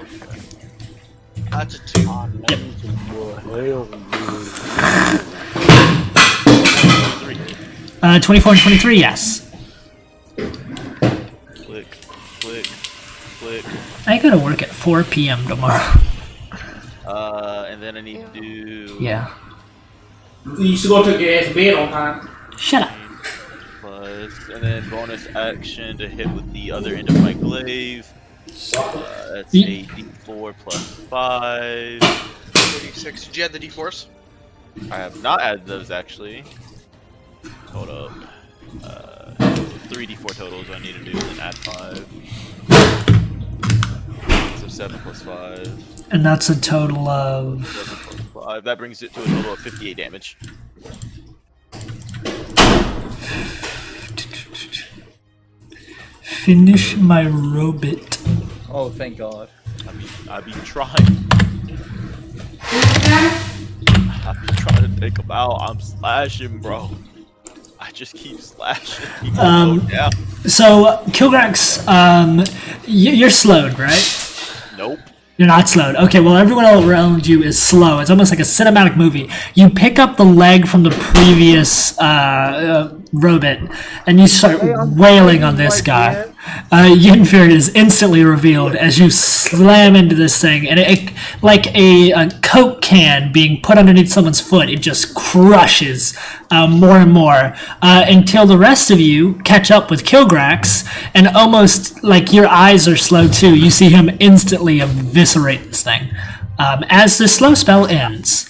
That's a 2. I need to hell, 24 and 23, yes. Click, click, click. I gotta work at 4 p.m. tomorrow. And then I need to do Yeah. You should go to get bed on time. Shut up. plus, and then bonus action to hit with the other end of my glaive. That's a D4 plus 5. 36. Did you add the d4s? I have not added those actually. Hold up. 3 D4 totals I need to do, and then add 5. So 7 plus 5. And that's a total of... 7 plus 5. That brings it to a total of 58 damage. Finish my robot. Oh, thank God. I be trying. I be trying to take him out. I'm slashing, bro. I just keep slashing. He won't go down. So, Kilgrax, you're slowed, right? Nope. You're not slowed. Okay, well, everyone around you is slow. It's almost like a cinematic movie. You pick up the leg from the previous robot, and you start wailing on this guy. Yinfir is instantly revealed as you slam into this thing, and it like a Coke can being put underneath someone's foot, it just crushes more and more until the rest of you catch up with Kilgrax, and almost like your eyes are slow too, you see him instantly eviscerate this thing as the slow spell ends.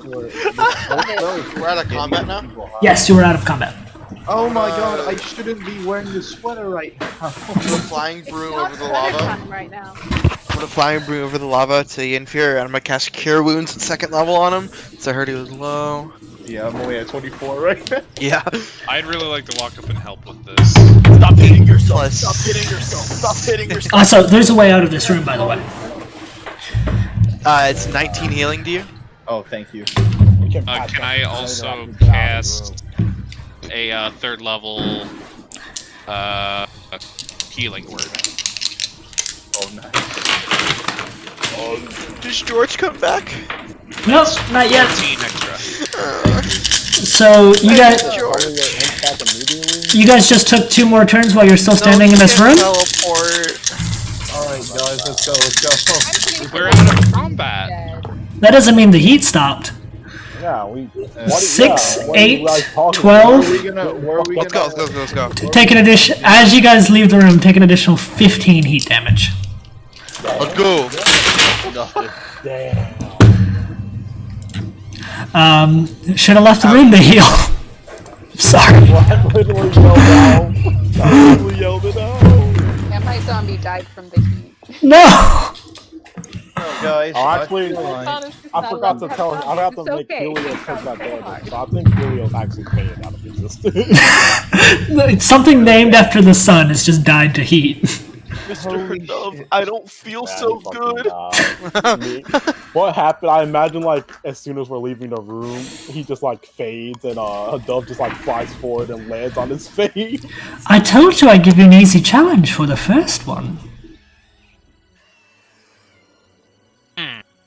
We're out of combat now? Yes, you are out of combat. Oh my god, I shouldn't be wearing the sweater right now. Put a flying broom Not over the sweater lava. time right now. Put a flying broom over the lava to Yinfir, and I'm gonna cast Cure Wounds at 2nd level on him, so I heard he was low. Yeah, I'm only at 24 right now. Yeah. I'd really like to walk up and help with this. Stop hitting yourself. Plus- Stop hitting yourself. Stop hitting yourself. Also, there's a way out of this room, by the way. It's 19 healing to you. Oh, thank you. Can I also cast a 3rd level healing word? Oh, nice. Does George come back? Nope, not yet. 14 extra. So George. you guys just took 2 more turns while you're still standing in this room? Teleport. Alright, guys, let's go, let's go. We're out of combat. Dead. That doesn't mean the heat stopped. Yeah, we. 6, what are you 8, guys talking 12. Let's go, let's go. Take an addition as you guys leave the room. Take an additional 15 heat damage. Let's go. Nothing. Should have left the room to heal. Sorry. I literally yelled out. I literally yelled it out. Yeah, my zombie died from the heat. No. Guys, Oh, actually, Honestly, I forgot to have tell him. fun. I have to It's make okay. Julio It's take not that very damage. hard. So I think Julio's actually faded out of existence. It's something named after the sun. It's just died to heat. Mr. Dove, I don't feel Man, so he fucking good. died. What happened? I imagine like as soon as we're leaving the room, he just like fades and a dove just like flies forward and lands on his face. I told you I'd give you an easy challenge for the first one.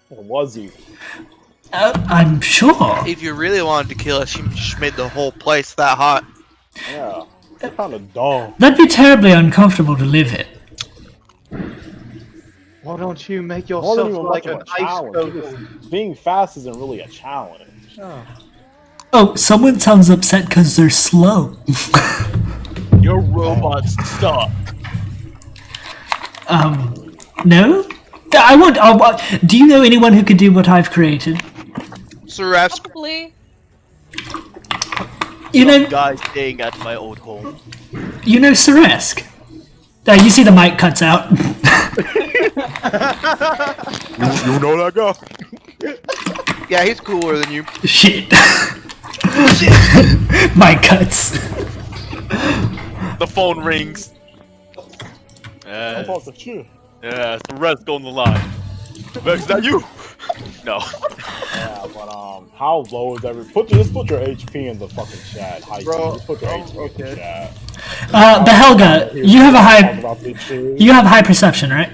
Or was he? I'm sure. If you really wanted to kill us, you just made the whole place that hot. Yeah. What kind of dog? That'd be terribly uncomfortable to live in. why don't you make Wasn't yourself even like much of an a ice challenge. coat? Being fast isn't really a challenge. Oh, someone sounds upset because they're slow. Your robots stop. No? I want. Do you know anyone who could do what I've created? Seraph, Probably. You know, Guys staying at my old home. Ceresk. You see the mic cuts out. You know that guy? yeah, he's cooler than you. Shit. Mic cuts. The phone rings. I'm about to chill. Yeah, it's the rest on the line. Vex, is that you? No. Yeah, but how low is every? Just put your HP in the fucking chat. Bro, Just put your HP in the chat. Behelga, you have a Talk high. about this shit. You have high perception, right?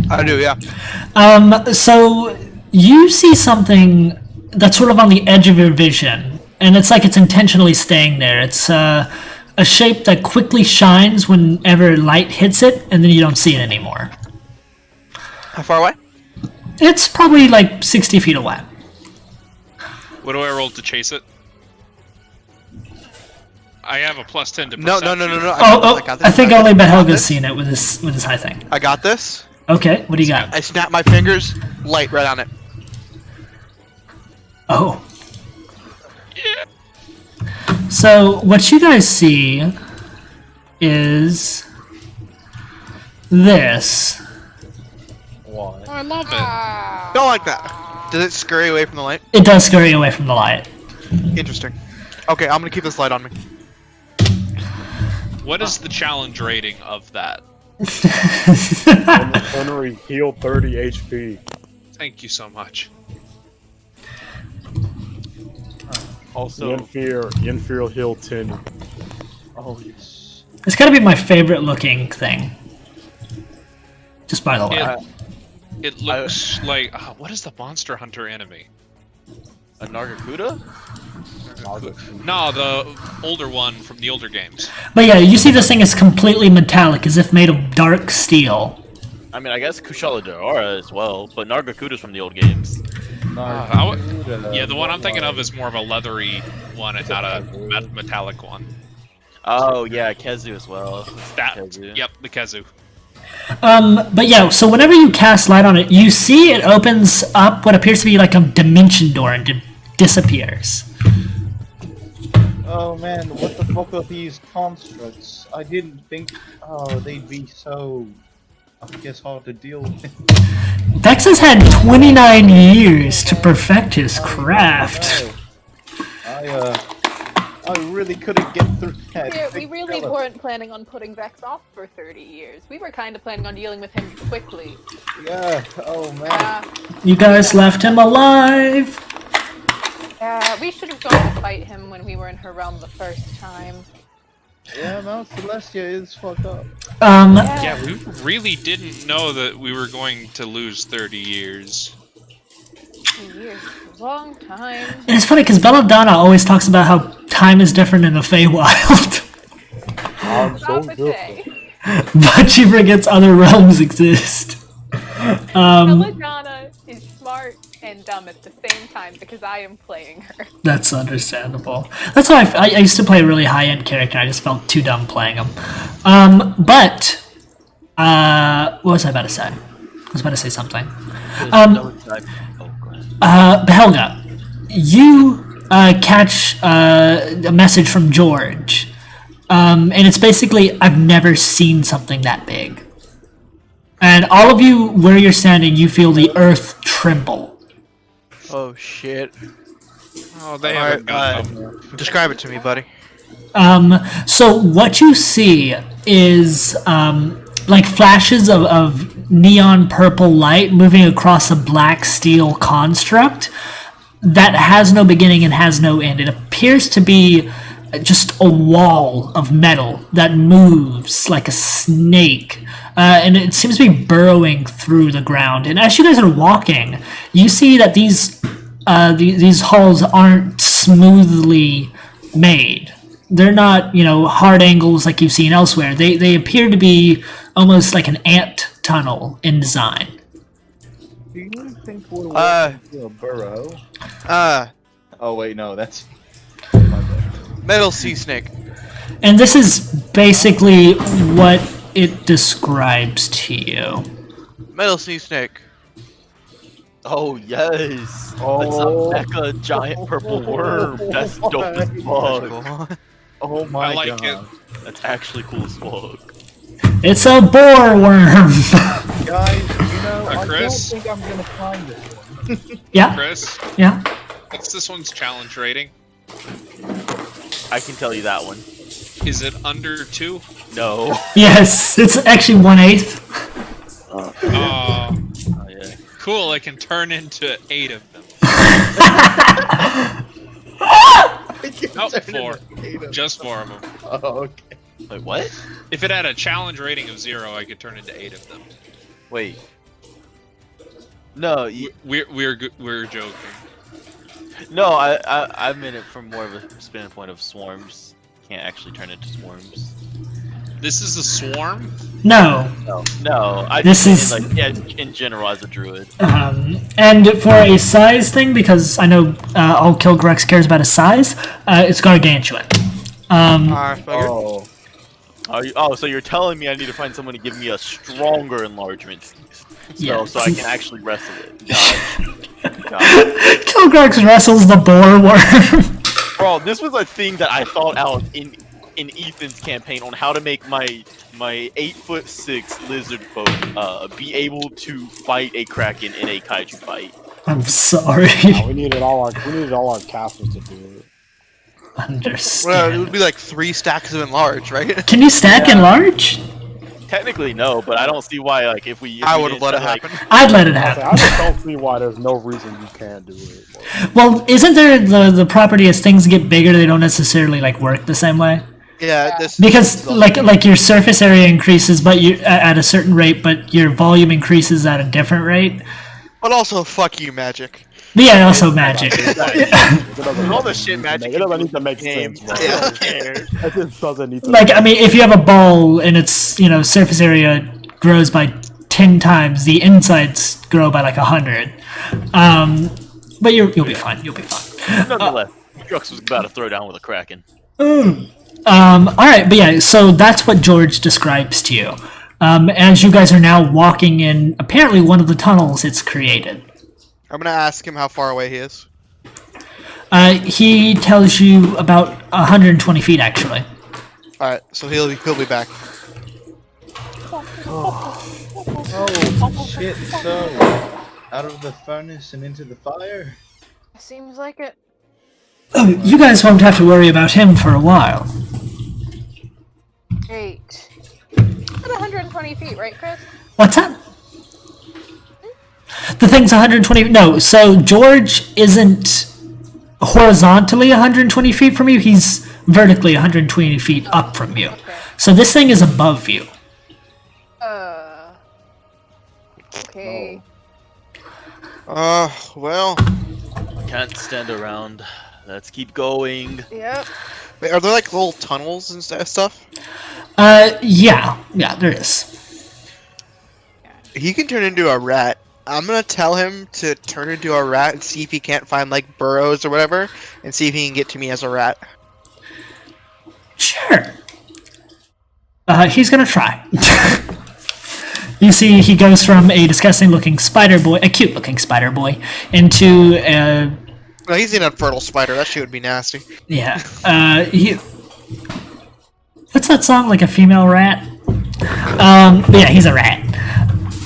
I do, yeah. So you see something that's sort of on the edge of your vision, and it's like it's intentionally staying there. It's a shape that quickly shines whenever light hits it, and then you don't see it anymore. How far away? It's probably like 60 feet away. What do I roll to chase it? I have a +10 to No. perception. I think only Behelga's seen it with his high thing. I got this. Okay, what do you got? I snap my fingers, light right on it. Oh. So what you guys see is this. Oh, I love it. Don't like that. Does it scurry away from the light? It does scurry away from the light. Interesting. Okay, I'm gonna keep this light on me. What is the challenge rating of that? Henry heal 30 HP. Thank you so much. Also, Inferior heal 10. Oh yes. It's gotta be my favorite looking thing. Just by the way. It looks like what is the Monster Hunter enemy? a Nargacuda? No, the older one from the older games. But yeah, you see this thing is completely metallic, as if made of dark steel. I mean, I guess Kushala Daora as well, but Nargacuda's from the old games. Yeah, the one I'm thinking of is more of a leathery one and not a metallic one. Oh yeah, Kezu as well. That, Kezu. yep, the Kezu. But yeah, so whenever you cast light on it, you see it opens up what appears to be like a dimension door and disappears. Oh man, what the fuck are these constructs? I didn't think they'd be so, I guess, hard to deal with. Vex has had 29 years to perfect his craft. I really couldn't get through that. Yeah, we really weren't planning on putting Vex off for 30 years. We were kind of planning on dealing with him quickly. Yeah, oh man. You guys left him alive. We should have gone to fight him when we were in her realm the first time. Yeah, Mount Celestia is fucked up. Yeah, we really didn't know that we were going to lose 30 years. 2 years is a long time. And it's funny because Belladonna always talks about how time is different in the Feywild. I'm so Not the good. day. But she forgets other realms exist. Belladonna is smart and dumb at the same time because I am playing her. That's understandable. That's why I used to play a really high-end character. I just felt too dumb playing him. What was I about to say? I was about to say something. Behelga, you catch a message from George. And it's basically, I've never seen something that big. And all of you, where you're standing, you feel the earth tremble. Oh shit. Oh, they haven't got them. Describe it to me, buddy. So what you see is like flashes of neon purple light moving across a black steel construct that has no beginning and has no end. It appears to be just a wall of metal that moves like a snake. And it seems to be burrowing through the ground. And as you guys are walking, you see that these halls aren't smoothly made. They're not, hard angles like you've seen elsewhere. They appear to be almost like an ant tunnel in design. Do you think we're walking through a burrow? Oh wait, no, that's Metal sea snake. And this is basically what it describes to you. Metal sea snake. Oh yes. Oh. It's a mecha giant purple worm. That's dope as fuck. Oh my I like god. That's actually cool as fuck. It's a boar worm. Guys, you know, I don't Chris? think I'm gonna find this one. Yeah, Chris, yeah. what's this one's challenge rating? I can tell you that one. Is it under 2? No. Yes, it's actually 1/8. Oh, Oh yeah. cool. I can turn into 8 of them. Nope, 4. Just 4 of them. Oh, okay. Wait, what? If it had a challenge rating of 0, I could turn into 8 of them. Wait. No, We're joking. no. I meant it from more of a standpoint of swarms. Can't actually turn into swarms. This is a swarm? No. No. I This just is- mean, like, yeah, in general as a druid. And for a size thing, because I know all Kilgrex cares about is size, it's gargantuan. Oh. So you're telling me I need to find someone to give me a stronger enlargement, Yeah. so I can actually wrestle it. God. Kilgrex wrestles the boar worm. Bro, this was a thing that I thought out in Ethan's campaign on how to make my 8'6" lizard folk be able to fight a kraken in a kaiju fight. I'm sorry. Yeah, we needed all our casters to do it. Understand. Well, it would be like 3 stacks of enlarge, right? Can you stack enlarge? Technically, no, but I don't see why. Like, if we I we would have didn't, let it like, happen. I'd let it I happen. just don't see why there's no reason you can't do it. Well, isn't there the property as things get bigger, they don't necessarily like work the same way? Yeah, this Because like your surface area increases, but you at a certain rate, but your volume increases at a different rate. But also, fuck you, Magic. But yeah, also magic. all the shit magic. It doesn't need to make game. sense, bro. I don't care. It just doesn't need to. Like, I mean, if you have a ball and its surface area grows by 10 times, the insides grow by like 100. But you'll be fine. You'll be fine. Nonetheless, Drux was about to throw down with a kraken. All right, but yeah, so that's what George describes to you. As you guys are now walking in, apparently one of the tunnels it's created. I'm gonna ask him how far away he is. He tells you about 120 feet, actually. Alright, so he'll be back. Oh, shit. So, out of the furnace and into the fire? Seems like it. Oh, you guys won't have to worry about him for a while. Great. At 120 feet, right, Chris? What's that? The thing's 120. No, so George isn't horizontally 120 feet from you. He's vertically 120 feet up from you. Okay. So this thing is above you. Okay. Well. Can't stand around. Let's keep going. Yep. Wait, are there like little tunnels and stuff? Yeah, there is. He can turn into a rat. I'm gonna tell him to turn into a rat and see if he can't find like burrows or whatever, and see if he can get to me as a rat. Sure. He's gonna try. You see, he goes from a disgusting-looking spider boy, a cute-looking spider boy, into a Well, he's an infertile spider. That shit would be nasty. yeah. What's that song? Like a female rat? But yeah, he's a rat.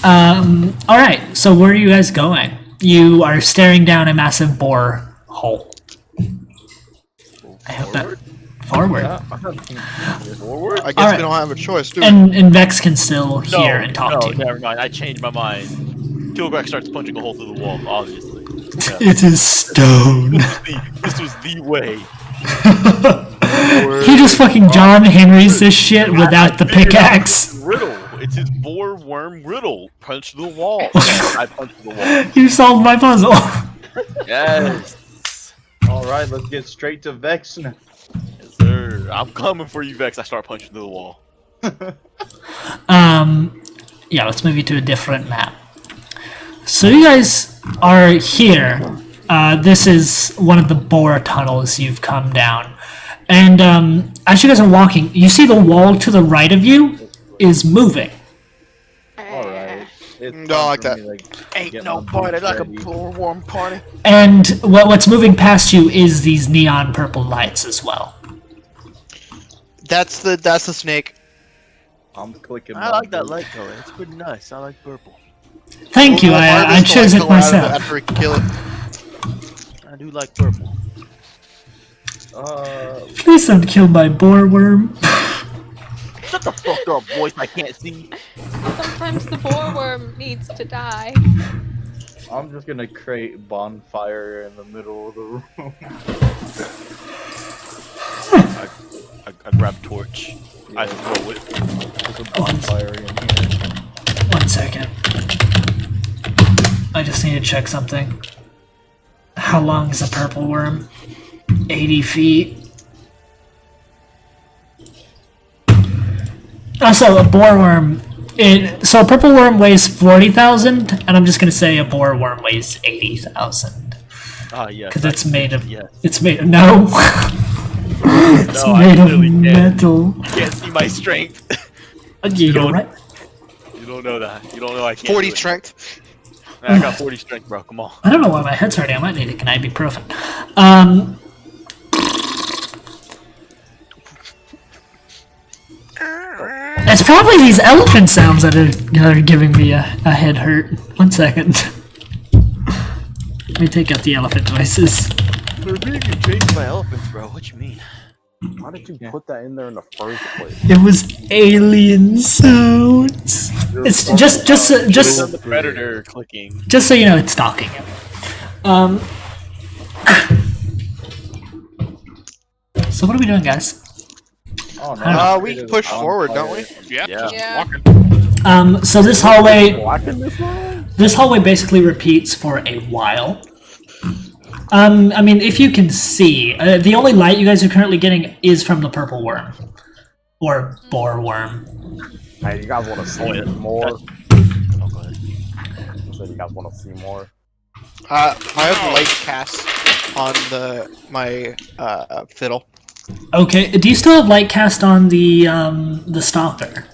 All right. So where are you guys going? You are staring down a massive bore hole. I hope that forward. Forward? I guess Alright. we don't have a choice, do we? And Vex can still hear and talk to you. Never mind. I changed my mind. Kilgrek starts punching a hole through the wall, obviously. Yeah. It is stone. This was the way. He just fucking John Henrys this shit without the figured out pickaxe. his riddle. It's his boar worm riddle. Punch the wall. I punched the wall. You solved my puzzle. Yes. Alright, let's get straight to Vex now. Yes, sir. I'm coming for you, Vex. I start punching through the wall. Yeah, let's move you to a different map. So you guys are here. This is one of the bore tunnels you've come down. And as you guys are walking, you see the wall to the right of you is moving. Alright. Don't like that. Ain't Get no my party boots like a ready. warm party. And what's moving past you is these neon purple lights as well. That's the snake. I'm clicking. I like that light color. It's pretty nice. I like purple. Thank you. I chose it myself. After we kill it. I do like purple. Please don't kill my boar worm. Shut the fuck up, boys. I can't see. Sometimes the boarworm needs to die. I'm just gonna create bonfire in the middle of the room. I grab torch. I throw it. There's a bonfire in here. 1 second. I just need to check something. How long is a purple worm? 80 feet. Also, a boar worm. So a purple worm weighs 40,000, and I'm just gonna say a boar worm weighs 80,000 Ah, yes. because it's made of. Yes. It's made of no. It's No, I made of literally can't. metal. You can't see my strength. You're don't- right. You don't know that. You don't know I can't. 40 do it. strength. I got 40 strength, bro. Come on. I don't know why my head's hurting. I might need a ibuprofen. It's probably these elephant sounds that are giving me a head hurt. 1 second. Let me take out the elephant voices. They're being chased by elephants, bro. What you mean? How did you put that in there in the first place? It was alien sounds. It's just The predator clicking. so you know, it's stalking him. So what are we doing, guys? Oh no. We push forward, don't we? Yeah, Yeah. just Yeah. walking. So this hallway Blacking this one? This hallway basically repeats for a while. I mean, if you can see, the only light you guys are currently getting is from the purple worm. Or boar worm. Hey, you guys want to see yeah. more? Oh, go ahead. So you guys want to see more? I have light cast on my fiddle. Okay, do you still have light cast on the stalker?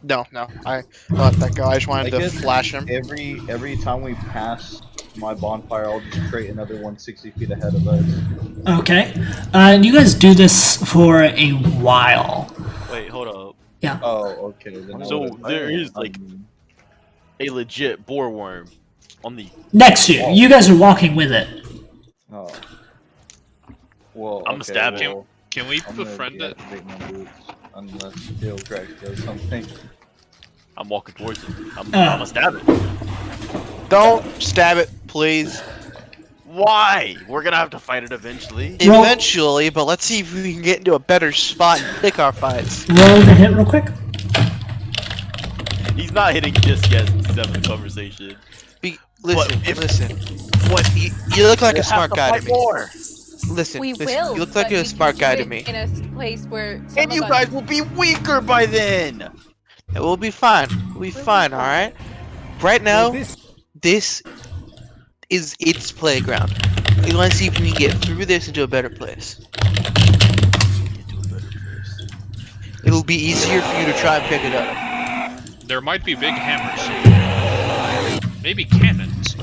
No, I let that go. I just wanted I to guess flash him. Every time we pass my bonfire, I'll just create another one 60 feet ahead of us. Okay. And you guys do this for a while. Wait, hold up. Oh, okay. Then I So would've- there is like a legit boar worm on the. Next to you. You guys are walking with it. Oh. Well, I'ma stab him. well, Can we I'm gonna befriend it? deactivate my boots unless Bill Craig does something. I'm walking towards it. I'm Uh. gonna stab it. Don't stab it, please. Why? We're gonna have to fight it eventually. Roll- Eventually, but let's see if we can get into a better spot and pick our fights. Roll the hit real quick. He's not hitting just yet since he's having a conversation. Listen, if- listen. What? You look like We a smart have to guy fight to me. more. Listen, We listen. will. You look like but you're a we smart can guy do to me. it in a place where some And you of us- guys will be weaker by then. It will be fine. We'll be fine, alright? Right now, this is its playground. We want to see if we can get through this into a better place. It'll be easier for you to try and pick it up. There might be big hammers. Maybe cannons.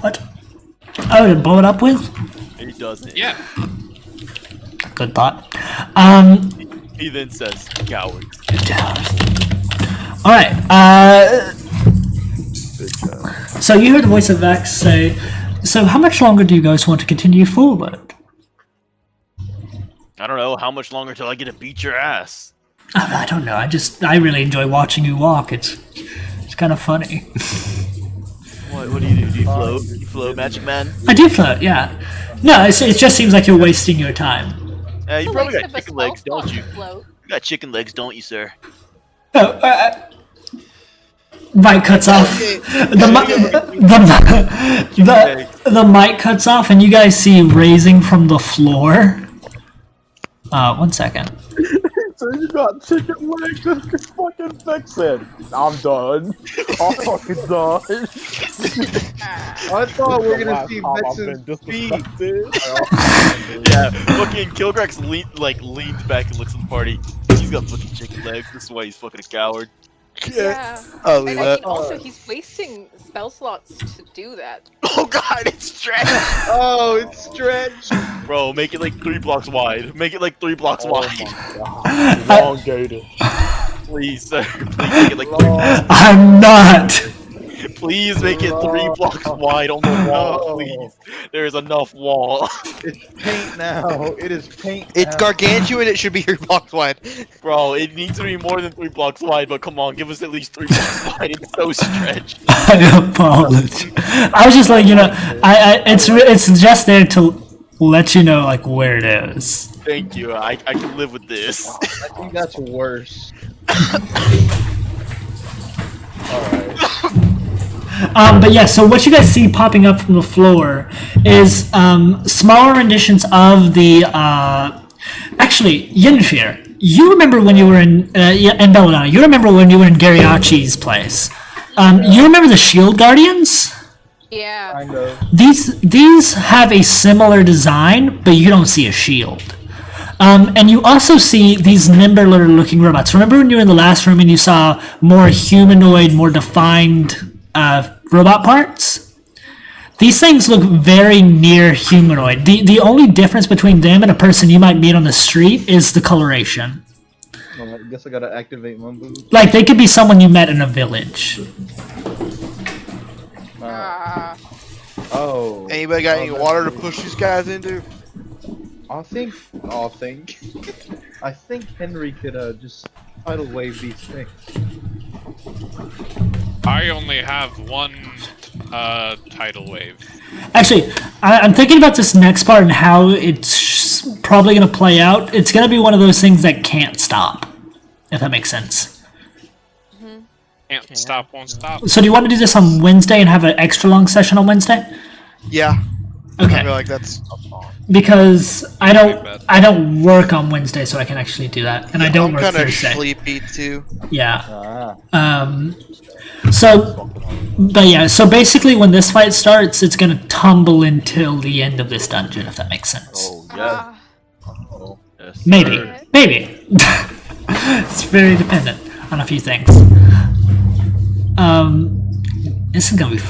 What? Oh, to blow it up with? He doesn't. Yeah. Good thought. He then says, "Cowards." Alright, so you heard the voice of Vex say, so how much longer do you guys want to continue forward? I don't know how much longer till I get to beat your ass. I don't know, I really enjoy watching you walk, it's kind of funny. What do you do? Do you float? You float, Magic Man? I do float, yeah. No, it just seems like you're wasting your time. You It's a probably waste got of a chicken legs, spell don't slot you? to float. You got chicken legs, don't you, sir? Oh, mic cuts off. The mic cuts off, and you guys see raising from the floor. 1 second. So you got chicken legs, just fucking fix it. I'm done. I'm fucking done. I thought we were gonna see I've Vex's been feet. disrespected. Yeah, fucking Kilgrax leaned back and looks at the party. He's got fucking chicken legs. This is why he's fucking a coward. Yeah. I'll And leave I that. mean, also, he's wasting spell slots to do that. Oh god, it's stretched. Oh, it's stretched. Bro, make it like 3 blocks wide. Make it like 3 blocks Oh wide. my god. Elongated. Please, sir. Please make it like 3 blocks. I'm not. Please make it 3 blocks wide on the wall, No. please. There is enough wall. It's paint now. It is paint. It's now. gargantuan. It should be 3 blocks wide. Bro, it needs to be more than 3 blocks wide, but come on, give us at least 3 blocks wide. It's so stretched. I apologize. I was just like, it's just there to let you know like where it is. Thank you. I can live with this. I think that's worse. But yeah, so what you guys see popping up from the floor is smaller renditions of the. Actually, Yennefer, you remember when you were in Belladonna? You remember when you were in Gariachi's place? You remember the Shield Guardians? Yeah. Kind of. These have a similar design, but you don't see a shield. And you also see these nimbler looking robots. Remember when you were in the last room and you saw more humanoid, more defined robot parts? These things look very near humanoid. The only difference between them and a person you might meet on the street is the coloration. Well, I guess I gotta activate Mumbo. Like, they could be someone you met in a village. Oh. Anybody got any that's water to good. push these guys into? I think Henry could just tidal wave these things. I only have one tidal wave. Actually, I'm thinking about this next part and how it's probably going to play out. It's going to be one of those things that can't stop, if that makes sense. Can't stop, won't stop. So do you want to do this on Wednesday and have an extra long session on Wednesday? Yeah. I Okay. feel like that's. Because I don't work on Wednesday, so I can actually do that, and I don't I'm work kind of Thursday. sleepy too. Yeah. So basically, when this fight starts, it's gonna tumble until the end of this dungeon, if that makes sense. Oh, yeah. Oh. Yes, Maybe. sir. Maybe. It's very dependent on a few things. This is gonna be fun.